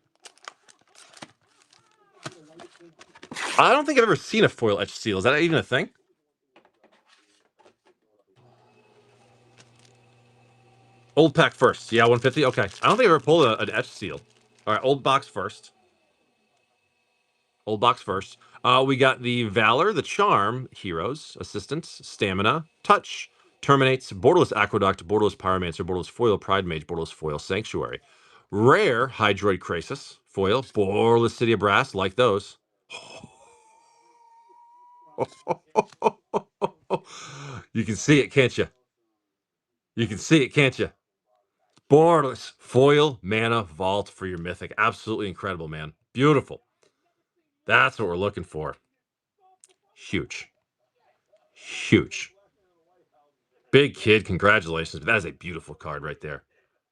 I don't think I've ever seen a foil etched seal. Is that even a thing? Old pack first. Yeah, 150. Okay. I don't think I ever pulled an etched seal. All right, old box first. Old box first. We got the Valor, the Charm, Heroes, Assistance, Stamina, Touch, Terminates, Borderless Aqueduct, Borderless Pyromancer, Borderless Foil, Pride Mage, Borderless Foil, Sanctuary. Rare, Hydroid Krasis, Foil, Borderless City of Brass, like those. You can see it, can't you? You can see it, can't you? Borderless Foil Mana Vault for your Mythic. Absolutely incredible, man. Beautiful. That's what we're looking for. Huge. Huge. Big Kid, congratulations. That is a beautiful card right there.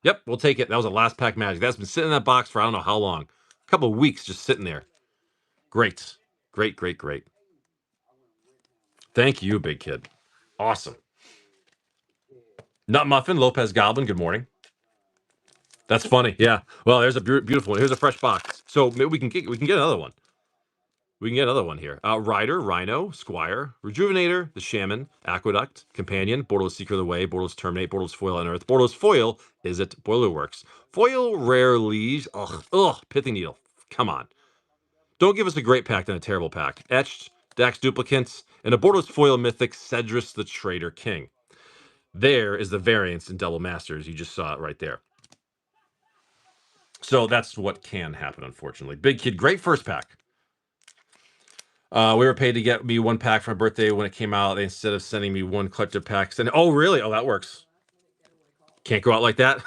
Yep, we'll take it. That was a last pack Magic. That's been sitting in that box for I don't know how long. A couple of weeks just sitting there. Great. Great, great, great. Thank you, Big Kid. Awesome. Nut Muffin, Lopez Goblin, good morning. That's funny. Yeah. Well, there's a beautiful one. Here's a fresh box. So maybe we can get another one. We can get another one here. Rider, Rhino, Squire, Rejuvenator, the Shaman, Aqueduct, Companion, Borderless Seeker of the Way, Borderless Terminate, Borderless Foil Unearth, Borderless Foil, Is It, Boilerworks, Foil Rare Liege, Pithing Needle. Come on. Don't give us a great pack than a terrible pack. Etched, Dax Duplicates, and a Borderless Foil Mythic, Cedrus the Traitor King. There is the variance in Double Masters. You just saw it right there. So that's what can happen, unfortunately. Big Kid, great first pack. We were paid to get me one pack for my birthday when it came out. Instead of sending me one collector pack, oh, really? Oh, that works. Can't go out like that?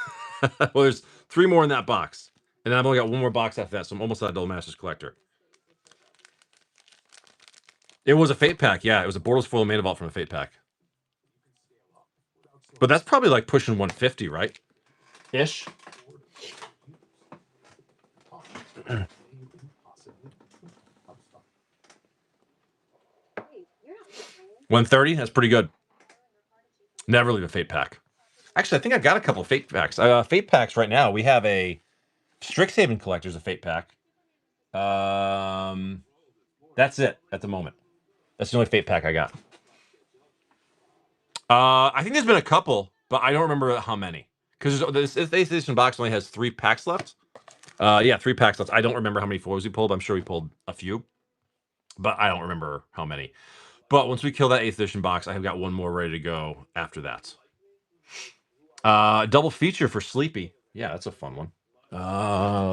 Well, there's 3 more in that box. And then I've only got 1 more box after that, so I'm almost out of Double Masters Collector. It was a Fate pack, yeah. It was a Borderless Foil Mana Vault from a Fate pack. But that's probably like pushing 150, right? Ish. 130? That's pretty good. Never leave a Fate pack. Actually, I think I've got a couple of Fate packs. Fate packs right now. We have a Strixhaven Collector's a Fate pack. That's it at the moment. That's the only Fate pack I got. I think there's been a couple, but I don't remember how many. Because this edition box only has 3 packs left. Yeah, 3 packs left. I don't remember how many foils we pulled. I'm sure we pulled a few, but I don't remember how many. But once we kill that 8th edition box, I have got 1 more ready to go after that. Double feature for Sleepy. Yeah, that's a fun one.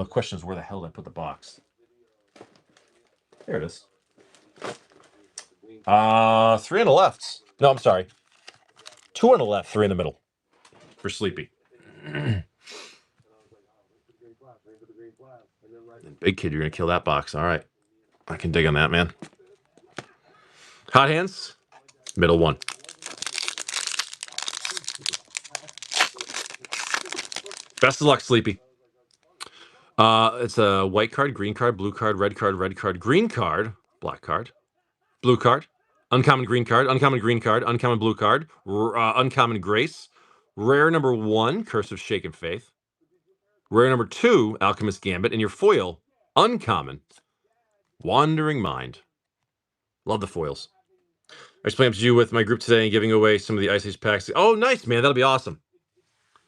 Question is, where the hell did I put the box? There it is. 3 on the left. No, I'm sorry. 2 on the left, 3 in the middle. For Sleepy. Big Kid, you're going to kill that box. All right. I can dig on that, man. Hot Hands. Middle 1. Best of luck, Sleepy. It's a white card, green card, blue card, red card, green card, black card, blue card, uncommon green card, uncommon green card, uncommon blue card, uncommon Grace, rare number 1, Curse of Shaken Faith, rare number 2, Alchemist Gambit, and your foil, uncommon, Wandering Mind. Love the foils. I just playing up to you with my group today and giving away some of the Ice Age packs. Oh, nice, man. That'll be awesome.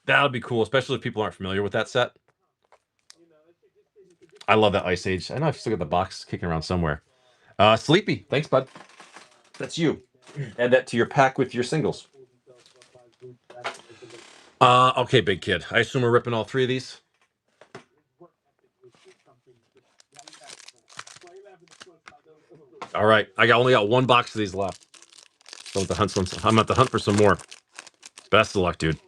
That'll be cool, especially if people aren't familiar with that set. I love that Ice Age. I know I've still got the box kicking around somewhere. Sleepy. Thanks, bud. That's you. Add that to your pack with your singles. Okay, Big Kid. I assume we're ripping all 3 of these? All right, only got one box of these left. So I'm at the hunt for some more. Best of luck, dude.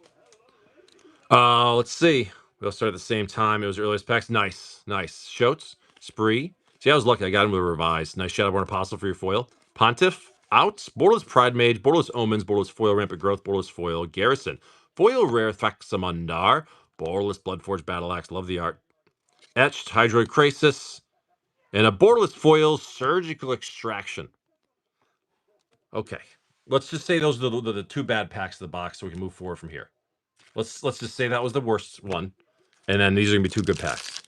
Let's see. We'll start at the same time. It was earliest packs. Nice. Shotes, Spree. See, I was lucky. I got him with a revised. Nice Shadowborn Apostle for your foil. Pontiff, out. Borderless Pride Mage, Borderless Omens, Borderless Foil Rampant Growth, Borderless Foil Garrison. Foil Rare Thaxamundar, Borderless Bloodforged Battle Axe. Love the art. Etched Hydroid Krasis, and a Borderless Foil Surgical Extraction. Okay. Let's just say those are the two bad packs of the box so we can move forward from here. Let's just say that was the worst one. And then these are going to be two good packs.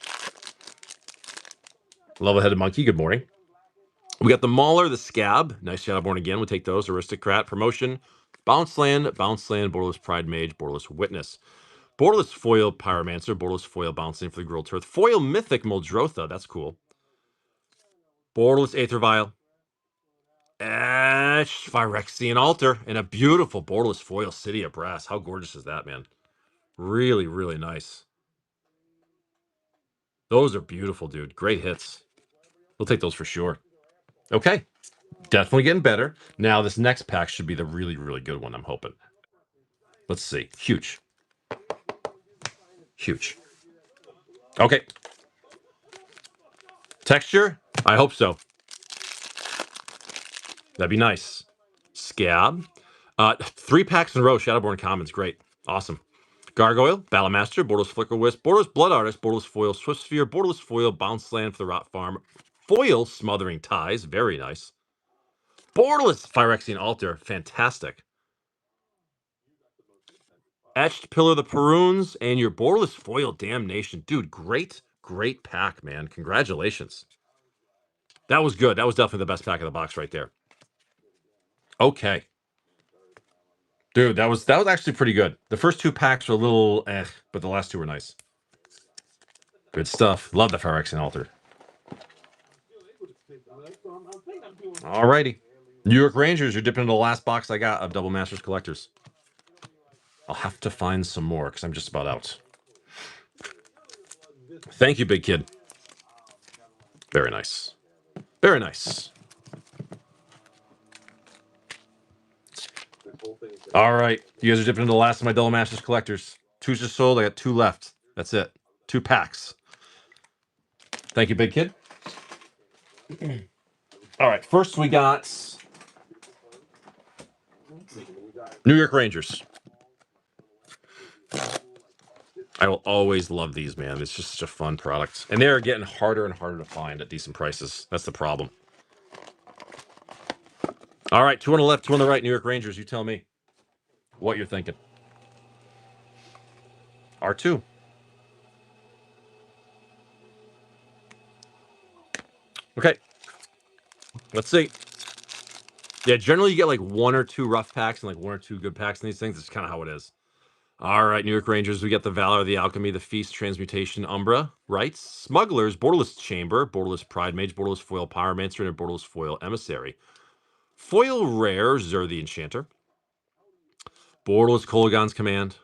Level-Headed Monkey, good morning. We got the Mauler, the Scab. Nice Shadowborn again. We'll take those. Aristocrat, Promotion. Bounce Land, Borderless Pride Mage, Borderless Witness. Borderless Foil Pyromancer, Borderless Foil Bouncing for the Grilled Turth. Foil Mythic Muldrotha, that's cool. Borderless Aether Vial. Phyrexian Altar. And a beautiful Borderless Foil City of Brass. How gorgeous is that, man? Really, really nice. Those are beautiful, dude. Great hits. We'll take those for sure. Okay. Definitely getting better. Now, this next pack should be the really, really good one, I'm hoping. Let's see. Huge. Okay. Texture? I hope so. That'd be nice. Scab. 3 packs in a row. Shadowborn Commons. Great. Awesome. Gargoyle, Battlemaster, Borderless Flicker Wisp, Borderless Blood Artist, Borderless Foil Swift Sphere, Borderless Foil Bounce Land for the Rot Farm, Foil Smothering Ties, very nice. Borderless Phyrexian Altar, fantastic. Etched Pillar of the Perunes, and your Borderless Foil Damnation. Dude, great pack, man. Congratulations. That was good. That was definitely the best pack of the box right there. Okay. Dude, that was actually pretty good. The first 2 packs were a little but the last 2 were nice. Good stuff. Love the Phyrexian Altar. Alrighty. New York Rangers, you're dipping into the last box I got of Double Masters Collectors. I'll have to find some more because I'm just about out. Thank you, big kid. Very nice. Very nice. All right. You guys are dipping into the last of my Double Masters Collectors. 2's just sold. I got 2 left. That's it. 2 packs. Thank you, big kid. All right. First, we got New York Rangers. I will always love these, man. It's just such a fun product. And they're getting harder and harder to find at decent prices. That's the problem. All right. 2 on the left, 2 on the right. New York Rangers. You tell me what you're thinking. R2. Okay. Let's see. Yeah, generally you get like 1 or 2 rough packs and like 1 or 2 good packs in these things. It's kind of how it is. All right, New York Rangers. We got the Valor, the Alchemy, the Feast, Transmutation, Umbra, Rights, Smugglers, Borderless Chamber, Borderless Pride Mage, Borderless Foil Pyromancer, and a Borderless Foil Emissary. Foil Rare, Zur the Enchanter. Borderless Kolaghan's Command.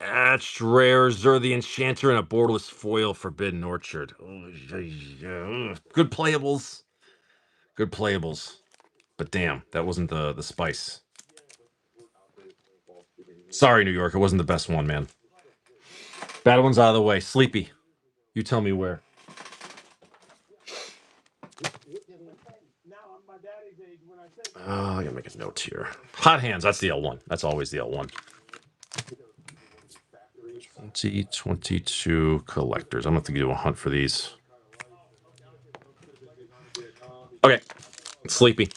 Etched Rare, Zur the Enchanter, and a Borderless Foil Forbidden Orchard. Good playables. Good playables. But damn, that wasn't the spice. Sorry, New York. It wasn't the best one, man. Bad one's out of the way. Sleepy. You tell me where. I gotta make a note here. Hot Hands. That's the L1. That's always the L1. 2022 collectors. I'm gonna have to do a hunt for these. Okay. Sleepy.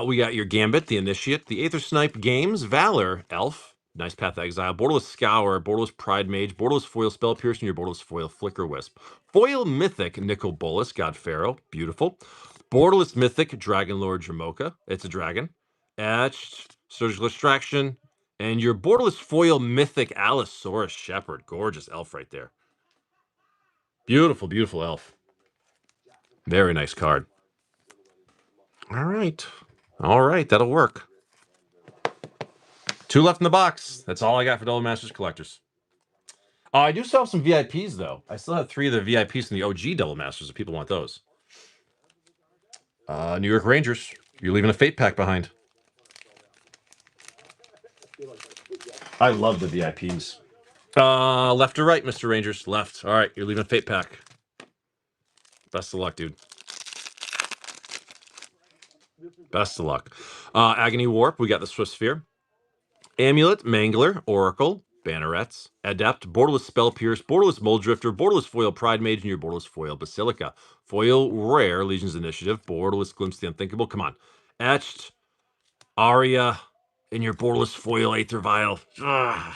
We got your Gambit, the Initiate, the Aether Snipe Games, Valor, Elf, Nice Path Exile, Borderless Scour, Borderless Pride Mage, Borderless Foil Spell Piercing, your Borderless Foil Flicker Wisp, Foil Mythic Nicol Bolas, God Pharaoh, beautiful. Borderless Mythic Dragon Lord Jamoka, it's a dragon. Etched, Surgical Extraction, and your Borderless Foil Mythic Allosaurus Shepherd, gorgeous elf right there. Beautiful, beautiful elf. Very nice card. All right. All right, that'll work. 2 left in the box. That's all I got for Double Masters Collectors. I do still have some VIPs though. I still have 3 of the VIPs from the OG Double Masters if people want those. New York Rangers. You're leaving a Fate pack behind. I love the VIPs. Left or right, Mr. Rangers? Left. All right, you're leaving a Fate pack. Best of luck, dude. Best of luck. Agony Warp, we got the Swift Sphere. Amulet, Mangler, Oracle, Bannerets, Adept, Borderless Spell Pierce, Borderless Mold Drifter, Borderless Foil Pride Mage, and your Borderless Foil Basilica. Foil Rare, Legion's Initiative, Borderless Glimpse the Unthinkable. Come on. Etched, Aria, and your Borderless Foil Aether Vial. Ugh.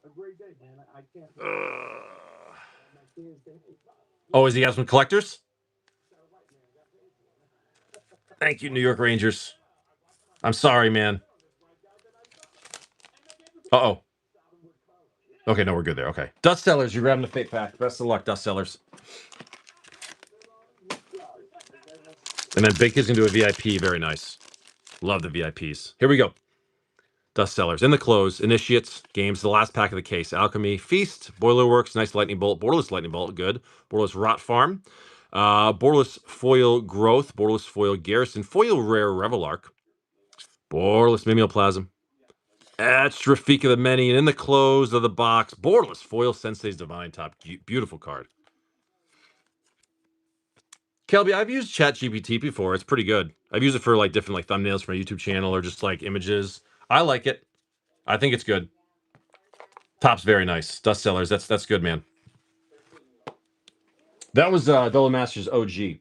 A great day, man. I can't. Ugh. My kids, they Oh, is he have some collectors? Thank you, New York Rangers. I'm sorry, man. Uh-oh. Okay, no, we're good there. Okay. Dust Sellers, you're grabbing the Fate pack. Best of luck, Dust Sellers. And then Big Kid's going to do a VIP. Very nice. Love the VIPs. Here we go. Dust Sellers. In the close. Initiates. Games. The last pack of the case. Alchemy. Feast. Boilerworks. Nice Lightning Bolt. Borderless Lightning Bolt. Good. Borderless Rot Farm. Borderless Foil Growth. Borderless Foil Garrison. Foil Rare Revelark. Borderless Mimeoplasm. Etched Rafika the Many. And in the close of the box, Borderless Foil Sensei's Divine Top. Beautiful card. Kelby, I've used ChatGPT before. It's pretty good. I've used it for like different like thumbnails for my YouTube channel or just like images. I like it. I think it's good. Top's very nice. Dust Sellers, that's good, man. That was Double Masters OG.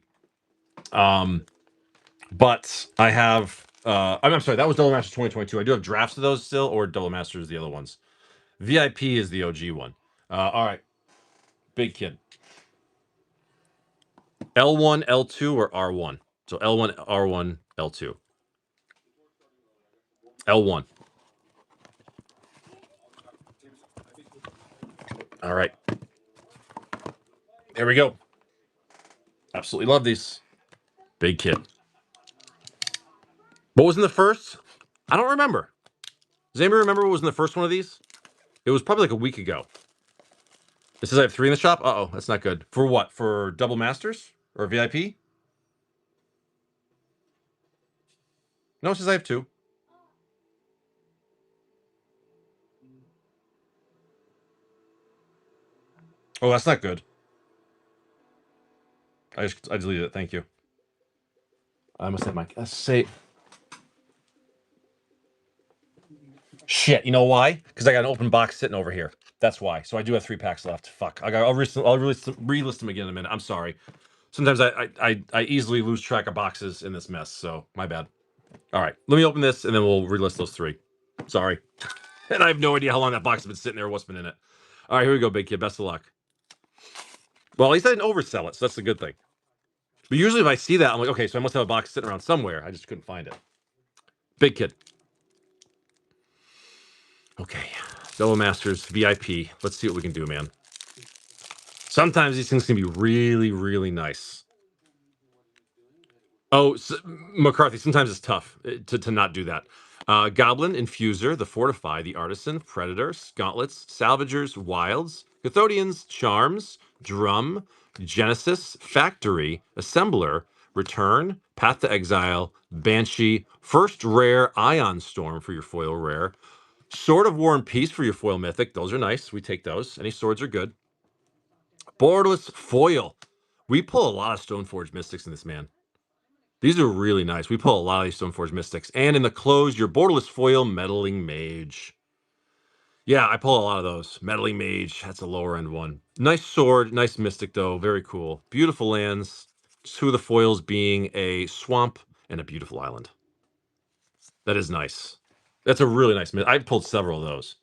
But I have I'm sorry, that was Double Masters 2022. I do have drafts of those still, or Double Masters the other ones. VIP is the OG one. All right. Big Kid. L1, L2, or R1? So L1, R1, L2. L1. All right. There we go. Absolutely love these. Big Kid. What was in the first? I don't remember. Does anybody remember what was in the first one of these? It was probably like a week ago. It says I have 3 in the shop. Uh-oh, that's not good. For what? For Double Masters? Or VIP? No, it says I have 2. Oh, that's not good. I deleted it. Thank you. I must have my say. Shit. You know why? Because I got an open box sitting over here. That's why. So I do have 3 packs left. Fuck. I'll relist them again in a minute. I'm sorry. Sometimes I easily lose track of boxes in this mess. So my bad. All right. Let me open this and then we'll relist those 3. Sorry. And I have no idea how long that box has been sitting there or what's been in it. All right, here we go, Big Kid. Best of luck. Well, at least I didn't oversell it, so that's a good thing. But usually if I see that, I'm like, okay, so I must have a box sitting around somewhere. I just couldn't find it. Big Kid. Okay. Double Masters, VIP. Let's see what we can do, man. Sometimes these things can be really, really nice. Oh, so, McCarthy, sometimes it's tough to not do that. Goblin, Infuser, the Fortify, the Artisan, Predators, Gauntlets, Salvagers, Wilds, Cathodians, Charms, Drum, Genesis, Factory, Assembler, Return, Path to Exile, Banshee, First Rare, Ion Storm for your foil rare, Sword of War and Peace for your foil mythic. Those are nice. We take those. Any swords are good. Borderless Foil. We pull a lot of Stoneforge Mystics in this, man. These are really nice. We pull a lot of these Stoneforge Mystics. And in the close, your Borderless Foil Meddling Mage. Yeah, I pull a lot of those. Meddling Mage, that's a lower end one. Nice sword, nice Mystic though, very cool. Beautiful lands. 2 of the foils being a swamp and a beautiful island. That is nice. That's a really nice. I've pulled several of those.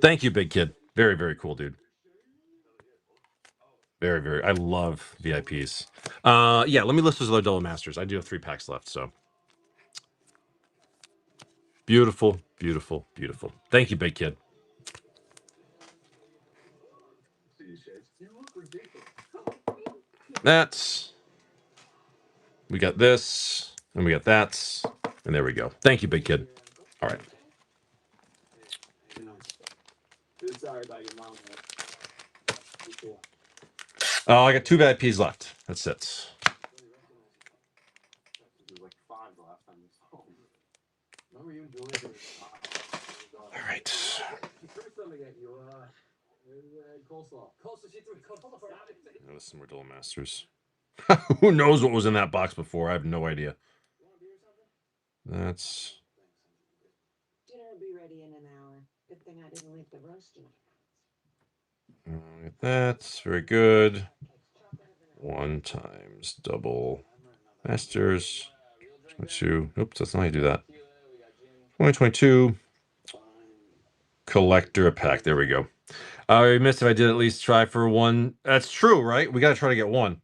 Thank you, Big Kid. Very, very cool, dude. Very, very. I love VIPs. Yeah, let me list those other Double Masters. I do have 3 packs left, so. Beautiful, beautiful, beautiful. Thank you, Big Kid. That's. We got this, and we got that, and there we go. Thank you, Big Kid. All right. sorry about your mom. You too. Oh, I got 2 bad peas left. That's it. It was like 5 the last time you saw him. Remember you enjoyed it? All right. She threw something at you. Coleslaw. Coleslaw. She threw coleslaw. Notice some more Duel Masters. Who knows what was in that box before? I have no idea. That's Dinner will be ready in an hour. Good thing I didn't leave the roasting. that's very good. 1 times double masters. 22. Oops, that's not how you do that. 2022 collector pack. There we go. I missed if I did at least try for 1. That's true, right? We got to try to get 1.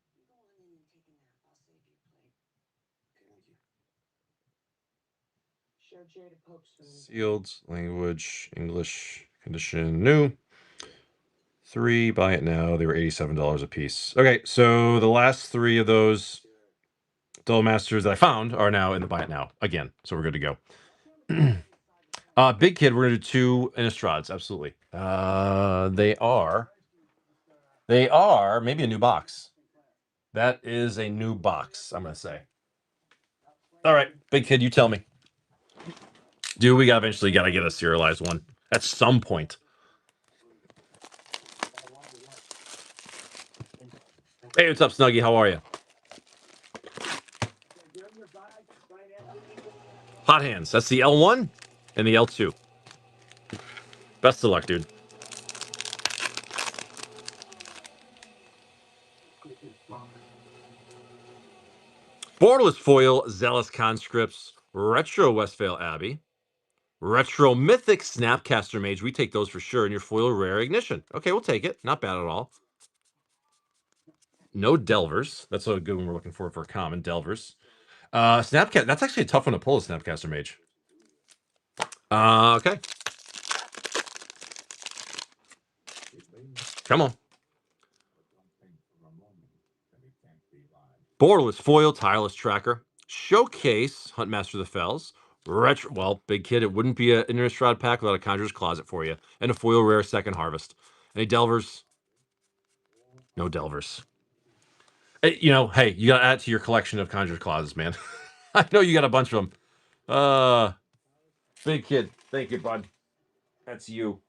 Sealed, language, English, condition, new. 3, buy it now. They were $87 a piece. Okay, so the last 3 of those Duel Masters that I found are now in the buy it now again. So we're good to go. Big Kid, we're gonna do 2 Innistrades, absolutely. They are maybe a new box. That is a new box, I'm gonna say. All right, Big Kid, you tell me. Dude, we eventually gotta get a serialized one at some point. Hey, what's up, Snuggie? How are you? Hot hands. That's the L1 and the L2. Best of luck, dude. Borderless Foil, Zealous Conscripts, Retro Westvale Abbey, Retro Mythic Snapcaster Mage. We take those for sure. And your foil rare Ignition. Okay, we'll take it. Not bad at all. No Delvers. That's a good one we're looking for common. Delvers. Snapcast. That's actually a tough one to pull, a Snapcaster Mage. Okay. Come on. Borderless Foil, Tireless Tracker, Showcase, Huntmaster of the Fells, Retro. Well, Big Kid, it wouldn't be an Innistrad pack without a Conjurer's Closet for you, and a foil rare Second Harvest. Any Delvers? No Delvers. Hey, hey, you got to add to your collection of Conjurer's Closets, man. I know you got a bunch of them. Big Kid, thank you, bud. That's you.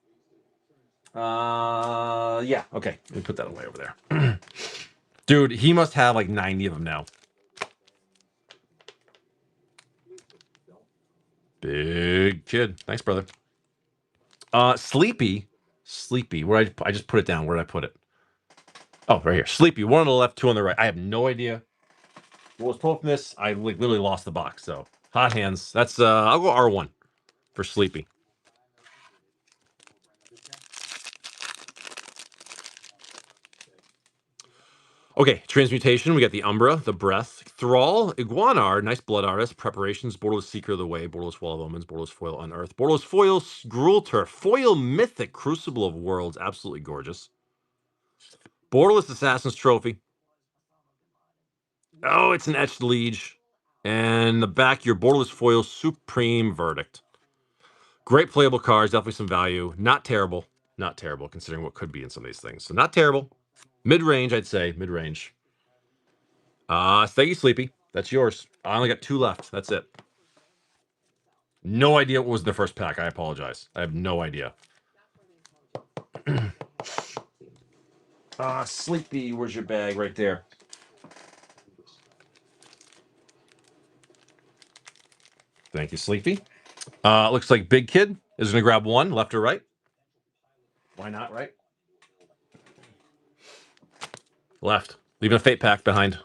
Yeah, okay. Let me put that away over there. Dude, he must have like 90 of them now. Big Kid. Thanks, brother. Sleepy. Where I just put it down. Where did I put it? Oh, right here. Sleepy. 1 on the left, 2 on the right. I have no idea what was pulled from this. I literally lost the box. So hot hands. That's I'll go R1 for Sleepy. Okay, transmutation. We got the Umbra, the Breath, Thrall, Iguanar, nice Blood Artist, Preparations, Borderless Seeker of the Way, Borderless Wall of Omens, Borderless Foil Unearth, Borderless Foil Gruul Turf, Foil Mythic, Crucible of Worlds, absolutely gorgeous. Borderless Assassin's Trophy. Oh, it's an Etched Liege. And the back, your Borderless Foil Supreme Verdict. Great playable cards, definitely some value. Not terrible. Not terrible, considering what could be in some of these things. So not terrible. Mid-range, I'd say. Mid-range. Thank you, Sleepy. That's yours. I only got 2 left. That's it. No idea what was the first pack. I apologize. I have no idea. Sleepy, where's your bag? Right there. Thank you, Sleepy. Looks like Big Kid is going to grab 1, left or right. Why not, right? Left. Leaving a Fate pack behind.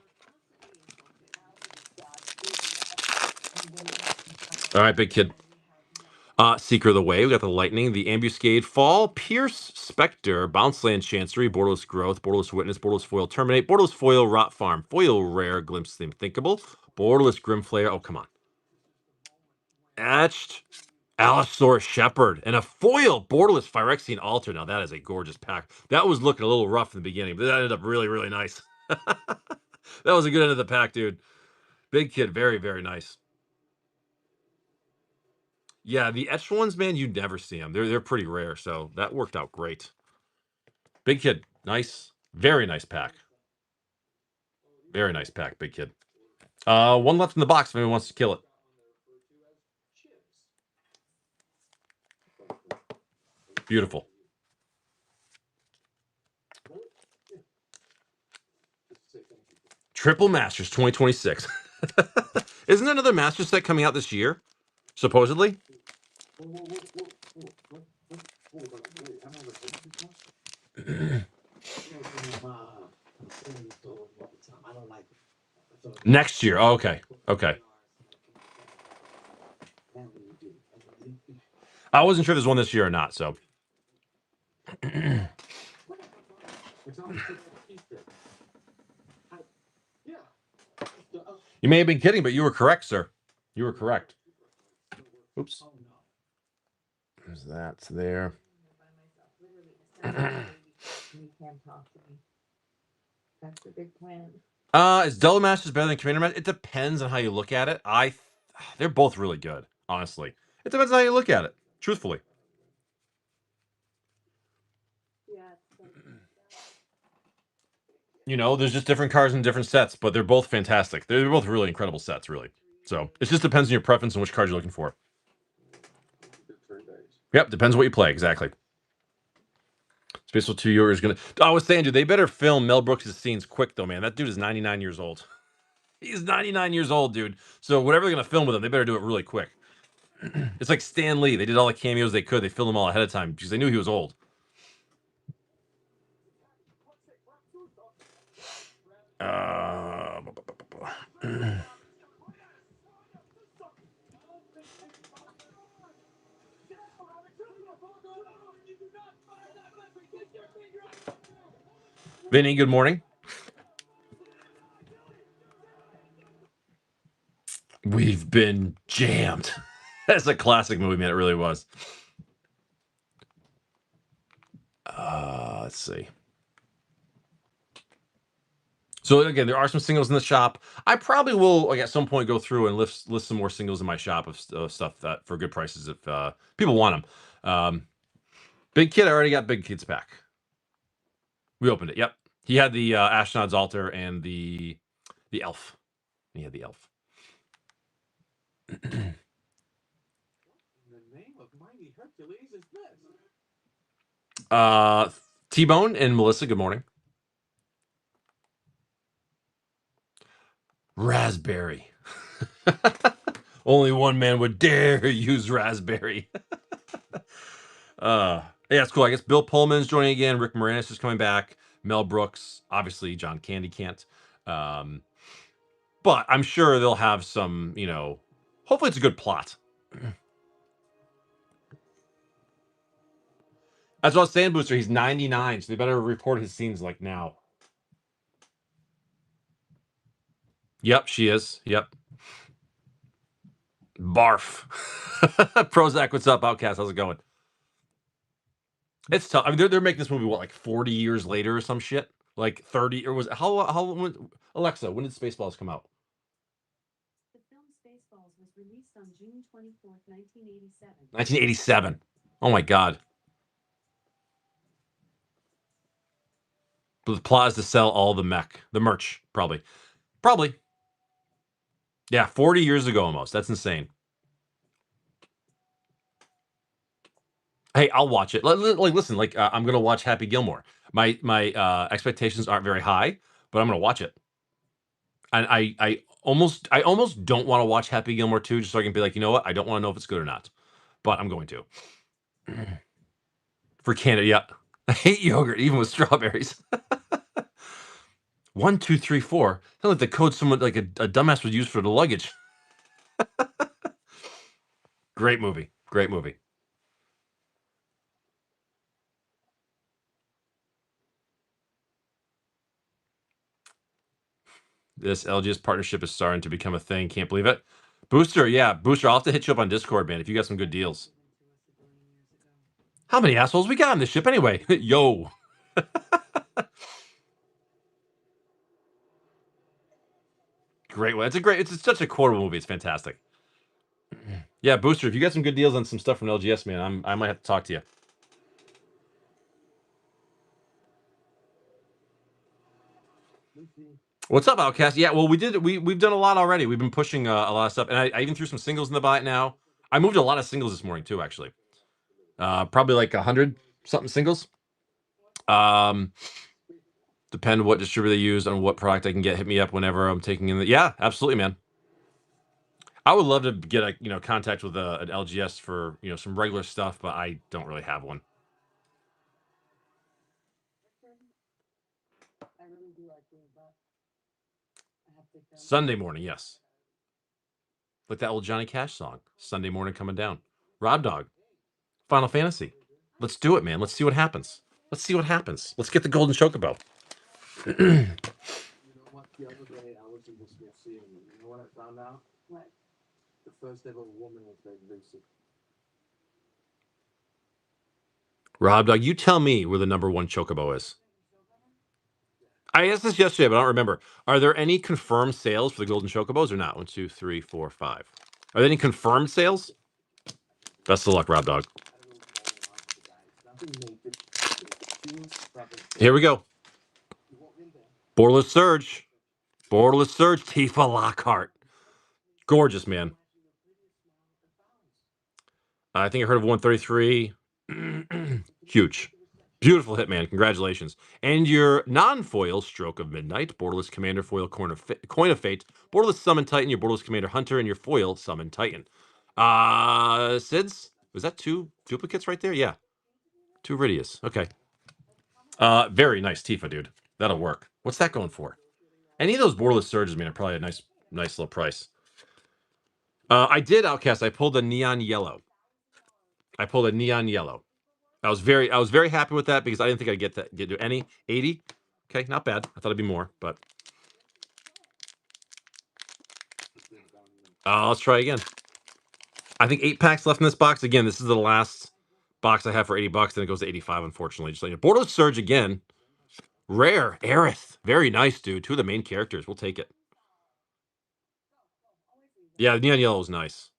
All right, Big Kid. Seeker of the Way. We got the Lightning, the Ambuscade, Fall, Pierce, Spectre, Bounceland Chancery, Borderless Growth, Borderless Witness, Borderless Foil Terminate, Borderless Foil Rot Farm, Foil Rare, Glimpse the Unthinkable, Borderless Grimflayer. Oh, come on. Etched Allosaurus Shepherd, and a foil Borderless Phyrexian Altar. Now, that is a gorgeous pack. That was looking a little rough in the beginning, but that ended up really, really nice. That was a good end of the pack, dude. Big Kid, very, very nice. Yeah, the etched ones, man, you'd never see them. They're pretty rare, so that worked out great. Big Kid, nice, very nice pack. Very nice pack, Big Kid. One left in the box if anyone wants to kill it. Beautiful. Triple Masters 2026. Isn't there another Master set coming out this year? Supposedly? Next year. Oh, okay. Okay. I wasn't sure if there's one this year or not, so. You may have been kidding, but you were correct, sir. You were correct. Oops. There's that there. You can't talk to me. That's the big plan. Is Double Masters better than Commander Master? It depends on how you look at it. They're both really good, honestly. It depends on how you look at it, truthfully. Yeah. You know, there's just different cards in different sets, but they're both fantastic. They're both really incredible sets, really. So it just depends on your preference and which card you're looking for. Yep, depends what you play, exactly. Spaceful 2 Yoga is gonna. I was saying, dude, they better film Mel Brooks' scenes quick, though, man. That dude is 99 years old. He's 99 years old, dude. So whatever they're gonna film with him, they better do it really quick. It's like Stan Lee. They did all the cameos they could. They filmed them all ahead of time because they knew he was old. Vinny, good morning. We've been jammed. That's a classic movie, man. It really was. Let's see. So again, there are some singles in the shop. I probably will, like, at some point, go through and list some more singles in my shop of stuff that for good prices if people want them. Big Kid, I already got Big Kid's pack. We opened it. Yep, he had the Ashnod's Altar and the elf. He had the elf. In the name of mighty Hercules is this? T-Bone and Melissa, good morning. Raspberry. Only one man would dare use raspberry. Yeah, it's cool. I guess Bill Pullman's joining again. Rick Moranis is coming back. Mel Brooks, obviously John Candy can't. But I'm sure they'll have some, you know, hopefully it's a good plot. That's what I was saying, Booster. He's 99, so they better report his scenes like now. Yep, she is. Yep. Barf. Prozac, what's up? Outcast, how's it going? It's tough. I mean, they're making this movie, what, like 40 years later or some shit? Like 30, or was it, when, Alexa, when did Spaceballs come out? The film Spaceballs was released on June 24th, 1987. 1987. Oh my God. But the plot is to sell all the merch, probably. Probably. Yeah, 40 years ago almost. That's insane. Hey, I'll watch it. Like, listen, like I'm gonna watch Happy Gilmore. My expectations aren't very high, but I'm gonna watch it. And I almost don't want to watch Happy Gilmore 2, just so I can be like, you know what? I don't want to know if it's good or not, but I'm going to. For Canada, yeah. I hate yogurt, even with strawberries. 1, 2, 3, 4. Sounds like the code someone like a dumbass would use for the luggage. Great movie. Great movie. This LGS partnership is starting to become a thing. Can't believe it. Booster, yeah. Booster, I'll have to hit you up on Discord, man, if you got some good deals. How many assholes we got on this ship anyway? Yo. Great one. It's such a quotable movie. It's fantastic. Yeah, Booster, if you got some good deals on some stuff from LGS, man, I might have to talk to you. What's up, Outcast? Yeah, well, we've done a lot already. We've been pushing a lot of stuff, and I even threw some singles in the bite now. I moved a lot of singles this morning too, actually. Probably like 100 something singles. Depend what distributor they use on what product I can get. Hit me up whenever I'm taking in the. Yeah, absolutely, man. I would love to get a contact with an LGS for some regular stuff, but I don't really have one. I really do like it, but I have to come. Sunday morning, yes. Like that old Johnny Cash song, Sunday morning coming down. Rob Dog, Final Fantasy. Let's do it, man. Let's see what happens. Let's see what happens. Let's get the golden chocobo. You know what? The other day I was in this museum. You know what I found out? What? The first ever woman was named Lucy. Rob Dog, you tell me where the number one chocobo is. I asked this yesterday, but I don't remember. Are there any confirmed sales for the golden chocobos or not? 1, 2, 3, 4, 5. Are there any confirmed sales? Best of luck, Rob Dog. Here we go. Borderless Surge. Borderless Surge. Tifa Lockhart. Gorgeous, man. I think I heard of 133. Huge. Beautiful hit, man. Congratulations. And your non-foil Stroke of Midnight, Borderless Commander foil Coin of Fate, Borderless Summon Titan, your Borderless Commander Hunter, and your foil Summon Titan. Sids? Was that 2 duplicates right there? Yeah. 2 Ridius. Okay. Very nice Tifa, dude. That'll work. What's that going for? Any of those Borderless Surges, man, are probably a nice little price. I did, Outcast. I pulled a neon yellow. I was very happy with that because I didn't think I'd get to any 80. Okay, not bad. I thought it'd be more, but let's try again. I think 8 packs left in this box. Again, this is the last box I have for $80. Then it goes to 85. Unfortunately, just like Borderless Surge again. Rare Aerith, very nice, dude. 2 of the main characters. We'll take it. Yeah, the neon yellow is nice.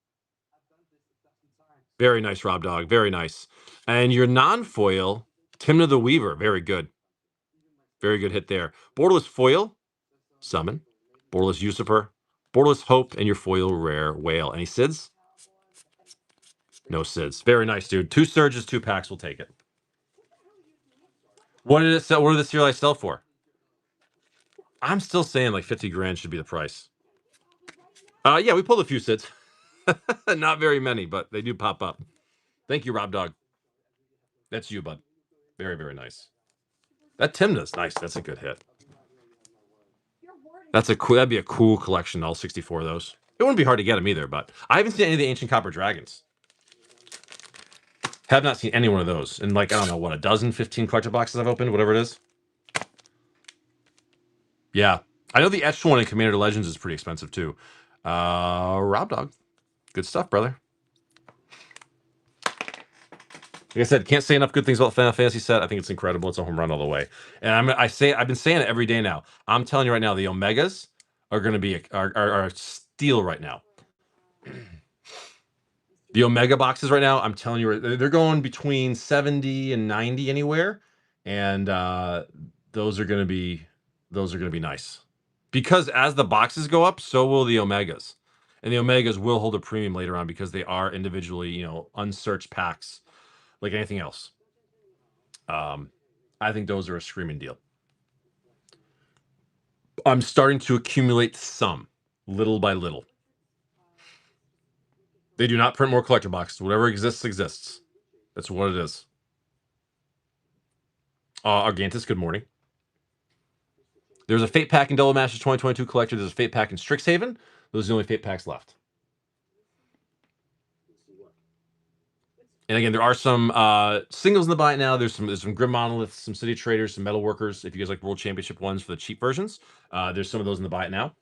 Very nice, Rob Dog. Very nice. And your non-foil, Timna the Weaver. Very good. Very good hit there. Borderless foil, Summon. Borderless Usurper. Borderless Hope, and your foil rare Whale. Any Sids? No Sids. Very nice, dude. 2 Surges, 2 packs. We'll take it. What did it sell? What did the serialized sell for? I'm still saying like 50 grand should be the price. Yeah, we pulled a few Sids. Not very many, but they do pop up. Thank you, Rob Dog. That's you, bud. Very, very nice. That Timna's nice. That's a good hit. That'd be a cool collection, all 64 of those. It wouldn't be hard to get them either, but I haven't seen any of the Ancient Copper Dragons. Have not seen any one of those. In like, I don't know, what, a dozen, 15 collector boxes I've opened, whatever it is. Yeah. I know the etched one in Commander Legends is pretty expensive too. Rob Dog. Good stuff, brother. Like I said, can't say enough good things about Final Fantasy set. I think it's incredible. It's a home run all the way. And I've been saying it every day now. I'm telling you right now, the Omegas are going to be a steal right now. The Omega boxes right now, I'm telling you, they're going between 70 and 90 anywhere, and those are going to be nice. Because as the boxes go up, so will the Omegas, and the Omegas will hold a premium later on because they are individually, unsearched packs, like anything else. I think those are a screaming deal. I'm starting to accumulate some, little by little. They do not print more collector boxes. Whatever exists. That's what it is. Argantus, good morning. There's a Fate Pack in Double Masters 2022 collector. There's a Fate Pack in Strixhaven. Those are the only Fate Packs left. And again, there are some singles in the buy now. There's some Grim Monoliths, some City Traders, some Metal Workers. If you guys like World Championship ones for the cheap versions, there's some of those in the buy now.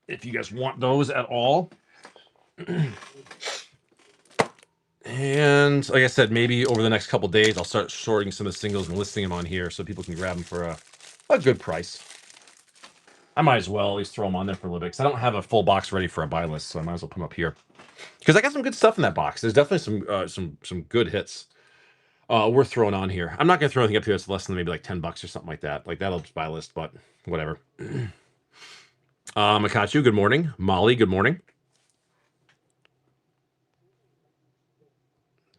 If you guys want those at all. And like I said, maybe over the next couple days, I'll start sorting some of the singles and listing them on here so people can grab them for a good price. I might as well at least throw them on there for a little bit because I don't have a full box ready for a buy list, so I might as well put them up here because I got some good stuff in that box. There's definitely some good hits worth throwing on here. I'm not gonna throw anything up here that's less than maybe like $10 or something like that. Like that'll just buy list, but whatever. Makachu, good morning. Molly, good morning.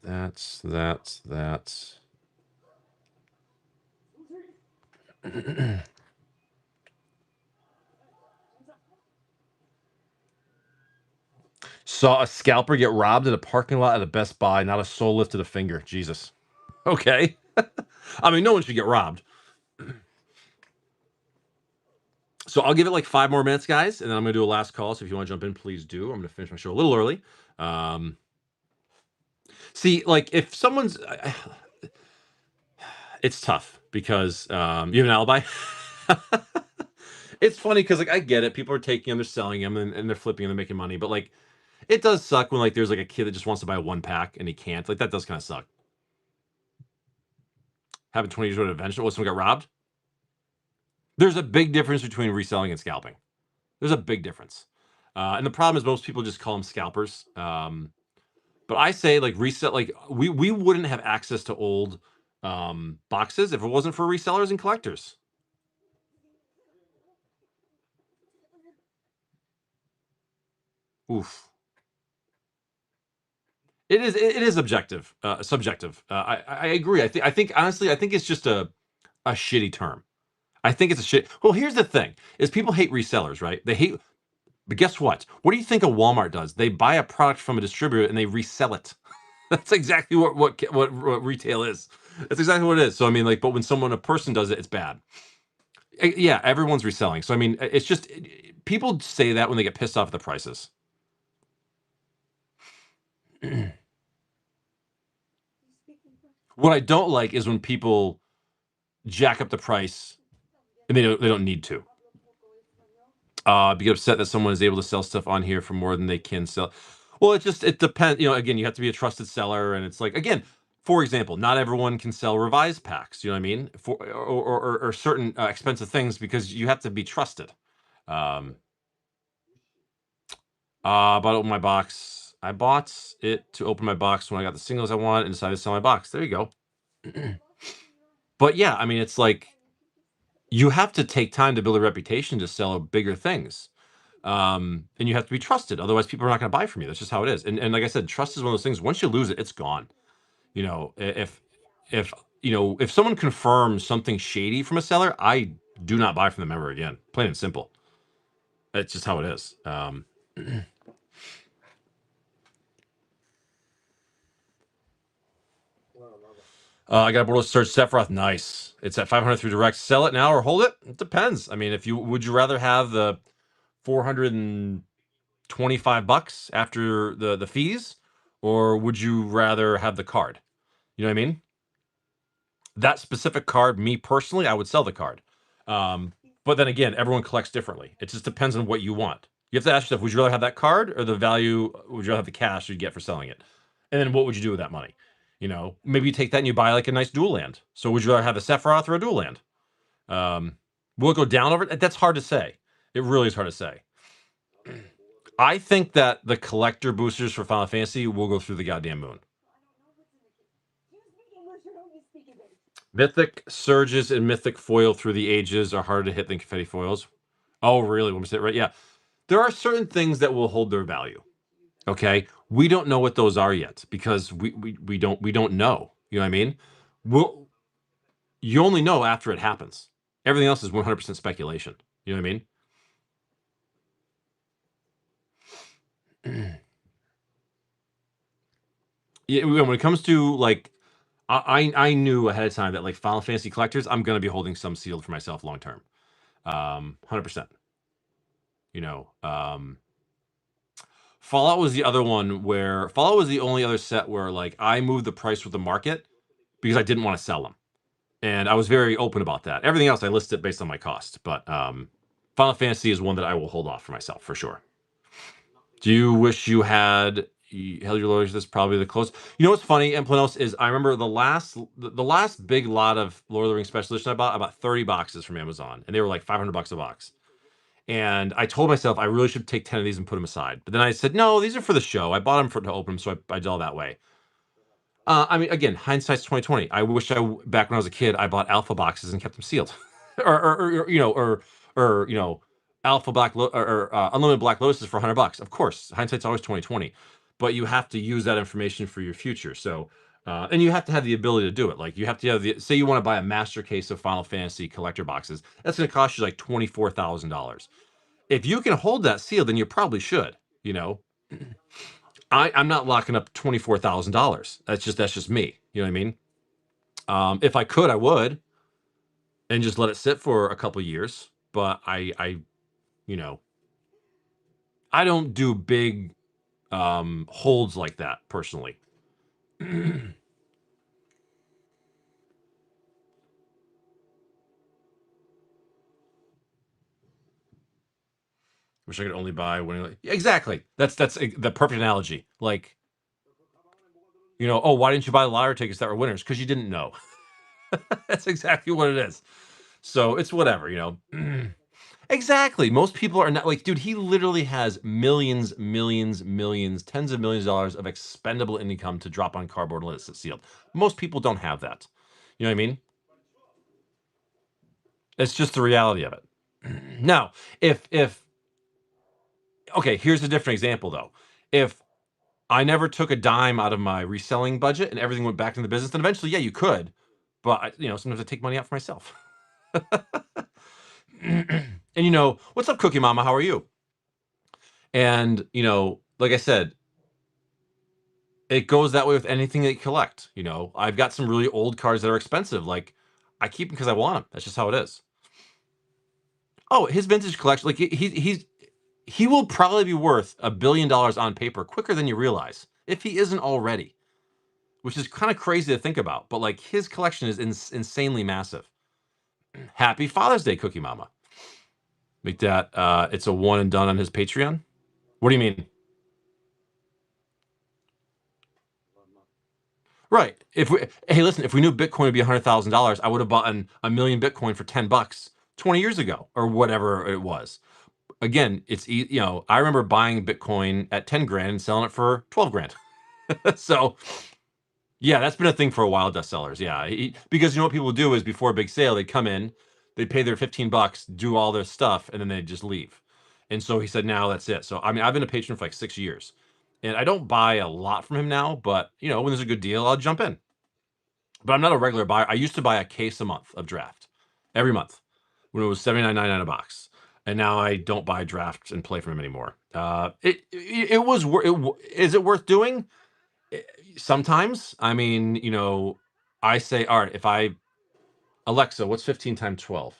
That's. Saw a scalper get robbed in a parking lot at a Best Buy. Not a soul lifted a finger. Jesus. Okay. I mean, no one should get robbed. So I'll give it like 5 more minutes, guys, and then I'm going to do a last call. So if you want to jump in, please do. I'm going to finish my show a little early. See, like if someone's, it's tough because you have an alibi. It's funny because like I get it. People are taking them, they're selling them, and they're flipping them, they're making money. But like, it does suck when like there's like a kid that just wants to buy 1 pack and he can't. Like that does kind of suck. Happened 20 years ago at a convention. Someone got robbed. There's a big difference between reselling and scalping. There's a big difference. And the problem is most people just call them scalpers. But I say like resell, like we wouldn't have access to old boxes if it wasn't for resellers and collectors. Oof. It is objective, subjective. I agree. I think honestly, I think it's just a shitty term. I think it's a shit. Well, here's the thing: is people hate resellers, right? They hate. But guess what? What do you think a Walmart does? They buy a product from a distributor and they resell it. That's exactly what retail is. That's exactly what it is. So I mean, like, but when a person does it, it's bad. Yeah, everyone's reselling. So I mean, it's just people say that when they get pissed off at the prices. What I don't like is when people jack up the price and they don't need to. Be upset that someone is able to sell stuff on here for more than they can sell. Well, it depends. You know, again, you have to be a trusted seller, and it's like, again, for example, not everyone can sell revised packs. You know what I mean? For or certain expensive things because you have to be trusted. Bought open my box. I bought it to open my box when I got the singles I want and decided to sell my box. There you go. But yeah, I mean, it's like you have to take time to build a reputation to sell bigger things. And you have to be trusted. Otherwise, people are not going to buy from you. That's just how it is. And like I said, trust is one of those things. Once you lose it, it's gone. You know, if someone confirms something shady from a seller, I do not buy from them ever again. Plain and simple. It's just how it is. I got a Borderless Surge Sephiroth. Nice. It's at 500 through direct. Sell it now or hold it? It depends. I mean, would you rather have the $425 after the fees, or would you rather have the card? You know what I mean? That specific card, me personally, I would sell the card. But then again, everyone collects differently. It just depends on what you want. You have to ask yourself, would you rather have that card or the value? Would you rather have the cash you get for selling it? And then what would you do with that money? You know, maybe you take that and you buy like a nice dual land. So would you rather have a Sephiroth or a dual land? Will it go down over it? That's hard to say. It really is hard to say. I think that the collector boosters for Final Fantasy will go through the goddamn moon. Mythic surges and mythic foil through the ages are harder to hit than confetti foils. Oh, really? When we say right, yeah. There are certain things that will hold their value. Okay, we don't know what those are yet because we don't know. You know what I mean? You only know after it happens. Everything else is 100% speculation. You know what I mean? Yeah, when it comes to like, I knew ahead of time that like Final Fantasy collectors, I'm gonna be holding some sealed for myself long term, 100%. You know, Fallout was the other one where Fallout was the only other set where like I moved the price with the market because I didn't want to sell them, and I was very open about that. Everything else I listed based on my cost, but Final Fantasy is one that I will hold off for myself for sure. Do you wish you had held your lawyers? This probably the close. You know what's funny, Emplanos, is I remember the last big lot of Lord of the Rings Special Edition I bought 30 boxes from Amazon, and they were like $500 a box. And I told myself I really should take 10 of these and put them aside. But then I said, no, these are for the show. I bought them to open them, so I did all that way. I mean, again, hindsight's 2020. I wish back when I was a kid, I bought alpha boxes and kept them sealed, or alpha black or unlimited black lotuses for $100. Of course, hindsight's always 2020, but you have to use that information for your future. So, and you have to have the ability to do it. Like you have to have say you want to buy a master case of Final Fantasy collector boxes, that's going to cost you like $24,000. If you can hold that sealed, then you probably should. I'm not locking up $24,000. That's just me. You know what I mean? If I could, I would, and just let it sit for a couple years. But I don't do big holds like that personally. Wish I could only buy when exactly. That's the perfect analogy. Like, oh, why didn't you buy the lottery tickets that were winners? Because you didn't know. That's exactly what it is. So it's whatever. Exactly. Most people are not like, dude, he literally has millions, tens of millions of dollars of expendable income to drop on cardboard and let it sit sealed. Most people don't have that. You know what I mean? It's just the reality of it. Now, if okay, here's a different example though. If I never took a dime out of my reselling budget and everything went back into the business, then eventually, yeah, you could. But sometimes I take money out for myself. And what's up, Cookie Mama? How are you? And like I said, it goes that way with anything that you collect. I've got some really old cards that are expensive. Like I keep them because I want them. That's just how it is. Oh, his vintage collection, like he will probably be worth $1 billion on paper quicker than you realize, if he isn't already. Which is kind of crazy to think about, but like his collection is insanely massive. Happy Father's Day, Cookie Mama. Make that it's a one and done on his Patreon. What do you mean? Right. If we knew Bitcoin would be $100,000, I would have bought a million Bitcoin for $10 20 years ago or whatever it was. Again, it's I remember buying Bitcoin at 10 grand and selling it for 12 grand. So yeah, that's been a thing for a while, Dust Sellers. Yeah, because what people do is before a big sale, they come in, they pay their $15, do all their stuff, and then they just leave. And so he said, now that's it. So I mean, I've been a patron for like 6 years, and I don't buy a lot from him now, but when there's a good deal, I'll jump in. But I'm not a regular buyer. I used to buy a case a month of draft every month when it was $79.99 a box, and now I don't buy draft and play from him anymore. Is it worth doing? Sometimes. I mean, I say, all right, Alexa, what's 15 times 12?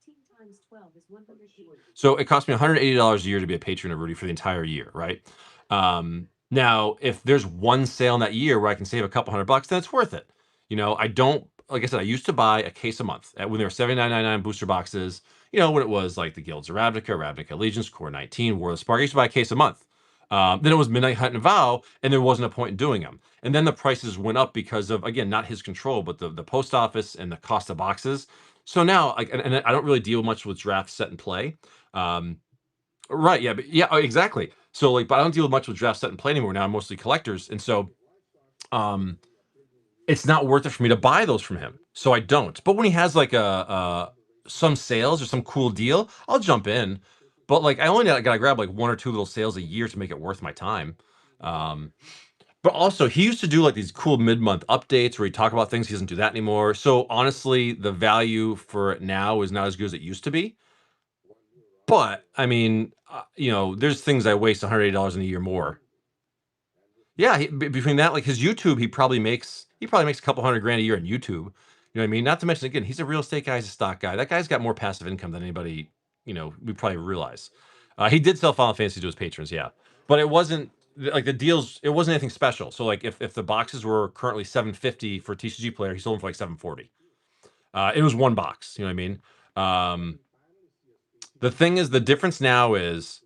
15 times 12 is 180. So it costs me $180 a year to be a patron of Rudy for the entire year, right? Now, if there's one sale in that year where I can save a couple $100, then it's worth it. I don't, like I said, I used to buy a case a month when there were $79.99 booster boxes, when it was like the Guilds of Ravnica Allegiance, Core 19, War of the Spark. I used to buy a case a month. Then it was Midnight Hunt and Vow, and there wasn't a point in doing them. And then the prices went up because of, again, not his control, but the post office and the cost of boxes. So now, and I don't really deal much with draft set and play. Right, yeah, but yeah, exactly. So but I don't deal much with draft set and play anymore now. I'm mostly collectors, and so it's not worth it for me to buy those from him. So I don't. But when he has like some sales or some cool deal, I'll jump in. But I only gotta grab like one or two little sales a year to make it worth my time. But also he used to do like these cool mid-month updates where he talk about things. He doesn't do that anymore. So honestly, the value for it now is not as good as it used to be. But I mean, there's things I waste $180 in a year more. Yeah, between that, like his YouTube, he probably makes a couple $100,000 a year in YouTube. You know what I mean? Not to mention, again, he's a real estate guy, he's a stock guy. That guy's got more passive income than anybody, we probably realize. He did sell Final Fantasy to his patrons, yeah, but it wasn't like the deals. It wasn't anything special. So like, if the boxes were currently $750 for a TCG player, he sold them for like $740. It was one box. You know what I mean? The thing is, the difference now is,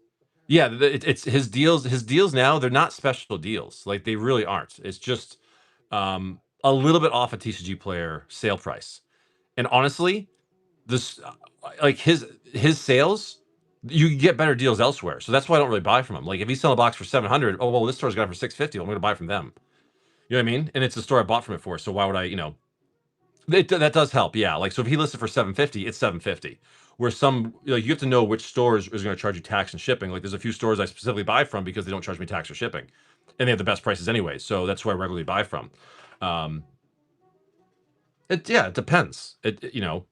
yeah, it's his deals. His deals now, they're not special deals. Like they really aren't. It's just a little bit off a TCG player sale price. And honestly, this like his sales, you can get better deals elsewhere. So that's why I don't really buy from him. Like if he's selling a box for 700, oh well, this store's got it for 650. I'm going to buy from them. You know what I mean? And it's the store I bought from it for. So why would I? You know, that does help. Yeah. Like so, if he listed for 750, it's 750. Where some like you have to know which stores is going to charge you tax and shipping. Like there's a few stores I specifically buy from because they don't charge me tax or shipping, and they have the best prices anyway. So that's who I regularly buy from. It depends. You know.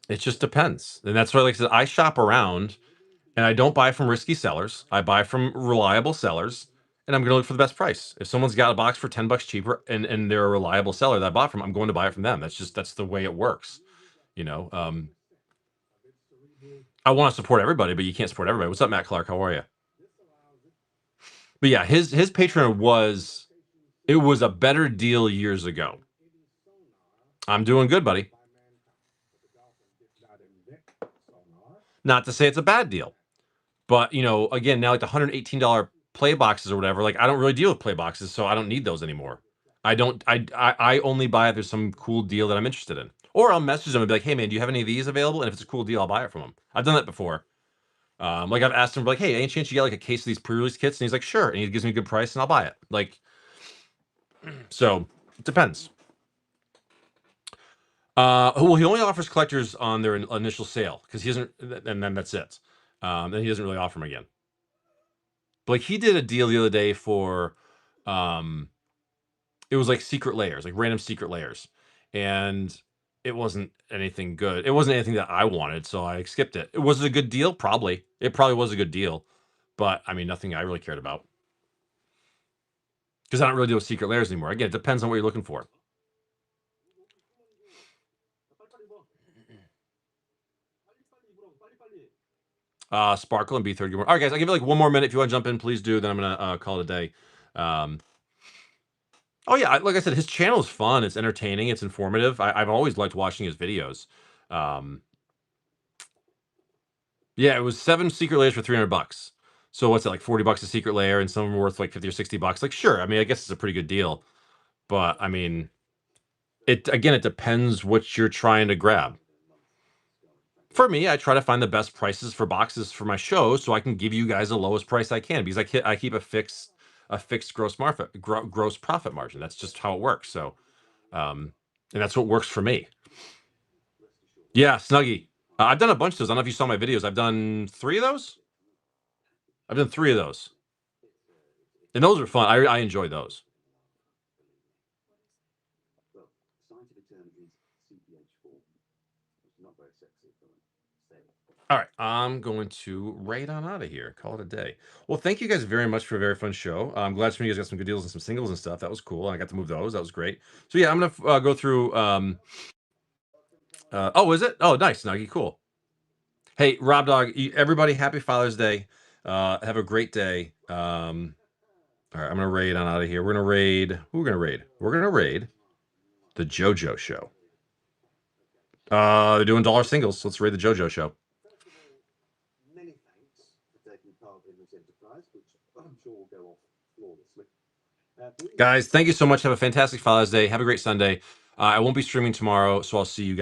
It just depends. And that's why, like I said, I shop around and I don't buy from risky sellers. I buy from reliable sellers and I'm going to look for the best price. If someone's got a box for 10 bucks cheaper and they're a reliable seller that I bought from, I'm going to buy it from them. That's the way it works. You know, I want to support everybody, but you can't support everybody. What's up, Matt Clark? How are you? But yeah, his Patreon was a better deal years ago. I'm doing good, buddy. Not to say it's a bad deal, but you know, again, now like the $118 play boxes or whatever, like I don't really deal with play boxes, so I don't need those anymore. I only buy if there's some cool deal that I'm interested in, or I'll message them and be like, hey man, do you have any of these available? And if it's a cool deal, I'll buy it from them. I've done that before. Like I've asked him like, hey, any chance you get like a case of these pre-release kits? And he's like, sure, and he gives me a good price and I'll buy it. Like, so it depends. Well, he only offers collectors on their initial sale because he doesn't, and then that's it. Then he doesn't really offer them again. But like he did a deal the other day for, it was like secret layers, like random secret layers, and it wasn't anything good. It wasn't anything that I wanted, so I skipped it. Was it a good deal? Probably. It probably was a good deal, but I mean, nothing I really cared about because I don't really deal with secret layers anymore. Again, it depends on what you're looking for. Sparkle and B30. All right, guys, I'll give it like one more minute. If you want to jump in, please do. Then I'm gonna call it a day. Oh yeah, like I said, his channel is fun. It's entertaining. It's informative. I've always liked watching his videos. Yeah, it was 7 secret layers for $300. So what's it, like $40 a secret layer, and some of them are worth like $50 or $60. Like, sure, I mean, I guess it's a pretty good deal, but I mean, it depends what you're trying to grab. For me, I try to find the best prices for boxes for my show, so I can give you guys the lowest price I can because I keep a fixed gross profit margin. That's just how it works. So, and that's what works for me. Yeah, Snuggie. I've done a bunch of those. I don't know if you saw my videos. I've done 3 of those. I've done 3 of those, and those are fun. I enjoy those. All right, I'm going to raid on out of here. Call it a day. Well, thank you guys very much for a very fun show. I'm glad some of you guys got some good deals and some singles and stuff. That was cool. I got to move those. That was great. So yeah, I'm gonna go through. Oh, is it? Oh, nice, Nuggy. Cool. Hey, Rob Dog. Everybody, happy Father's Day. Have a great day. All right, I'm gonna raid on out of here. We're gonna raid. Who we're gonna raid? We're gonna raid the JoJo Show. They're doing dollar singles. So let's raid the JoJo Show. Many thanks for taking part in this enterprise, which I'm sure will go off flawlessly. Guys, thank you so much. Have a fantastic Father's Day. Have a great Sunday. I won't be streaming tomorrow, so I'll see you guys.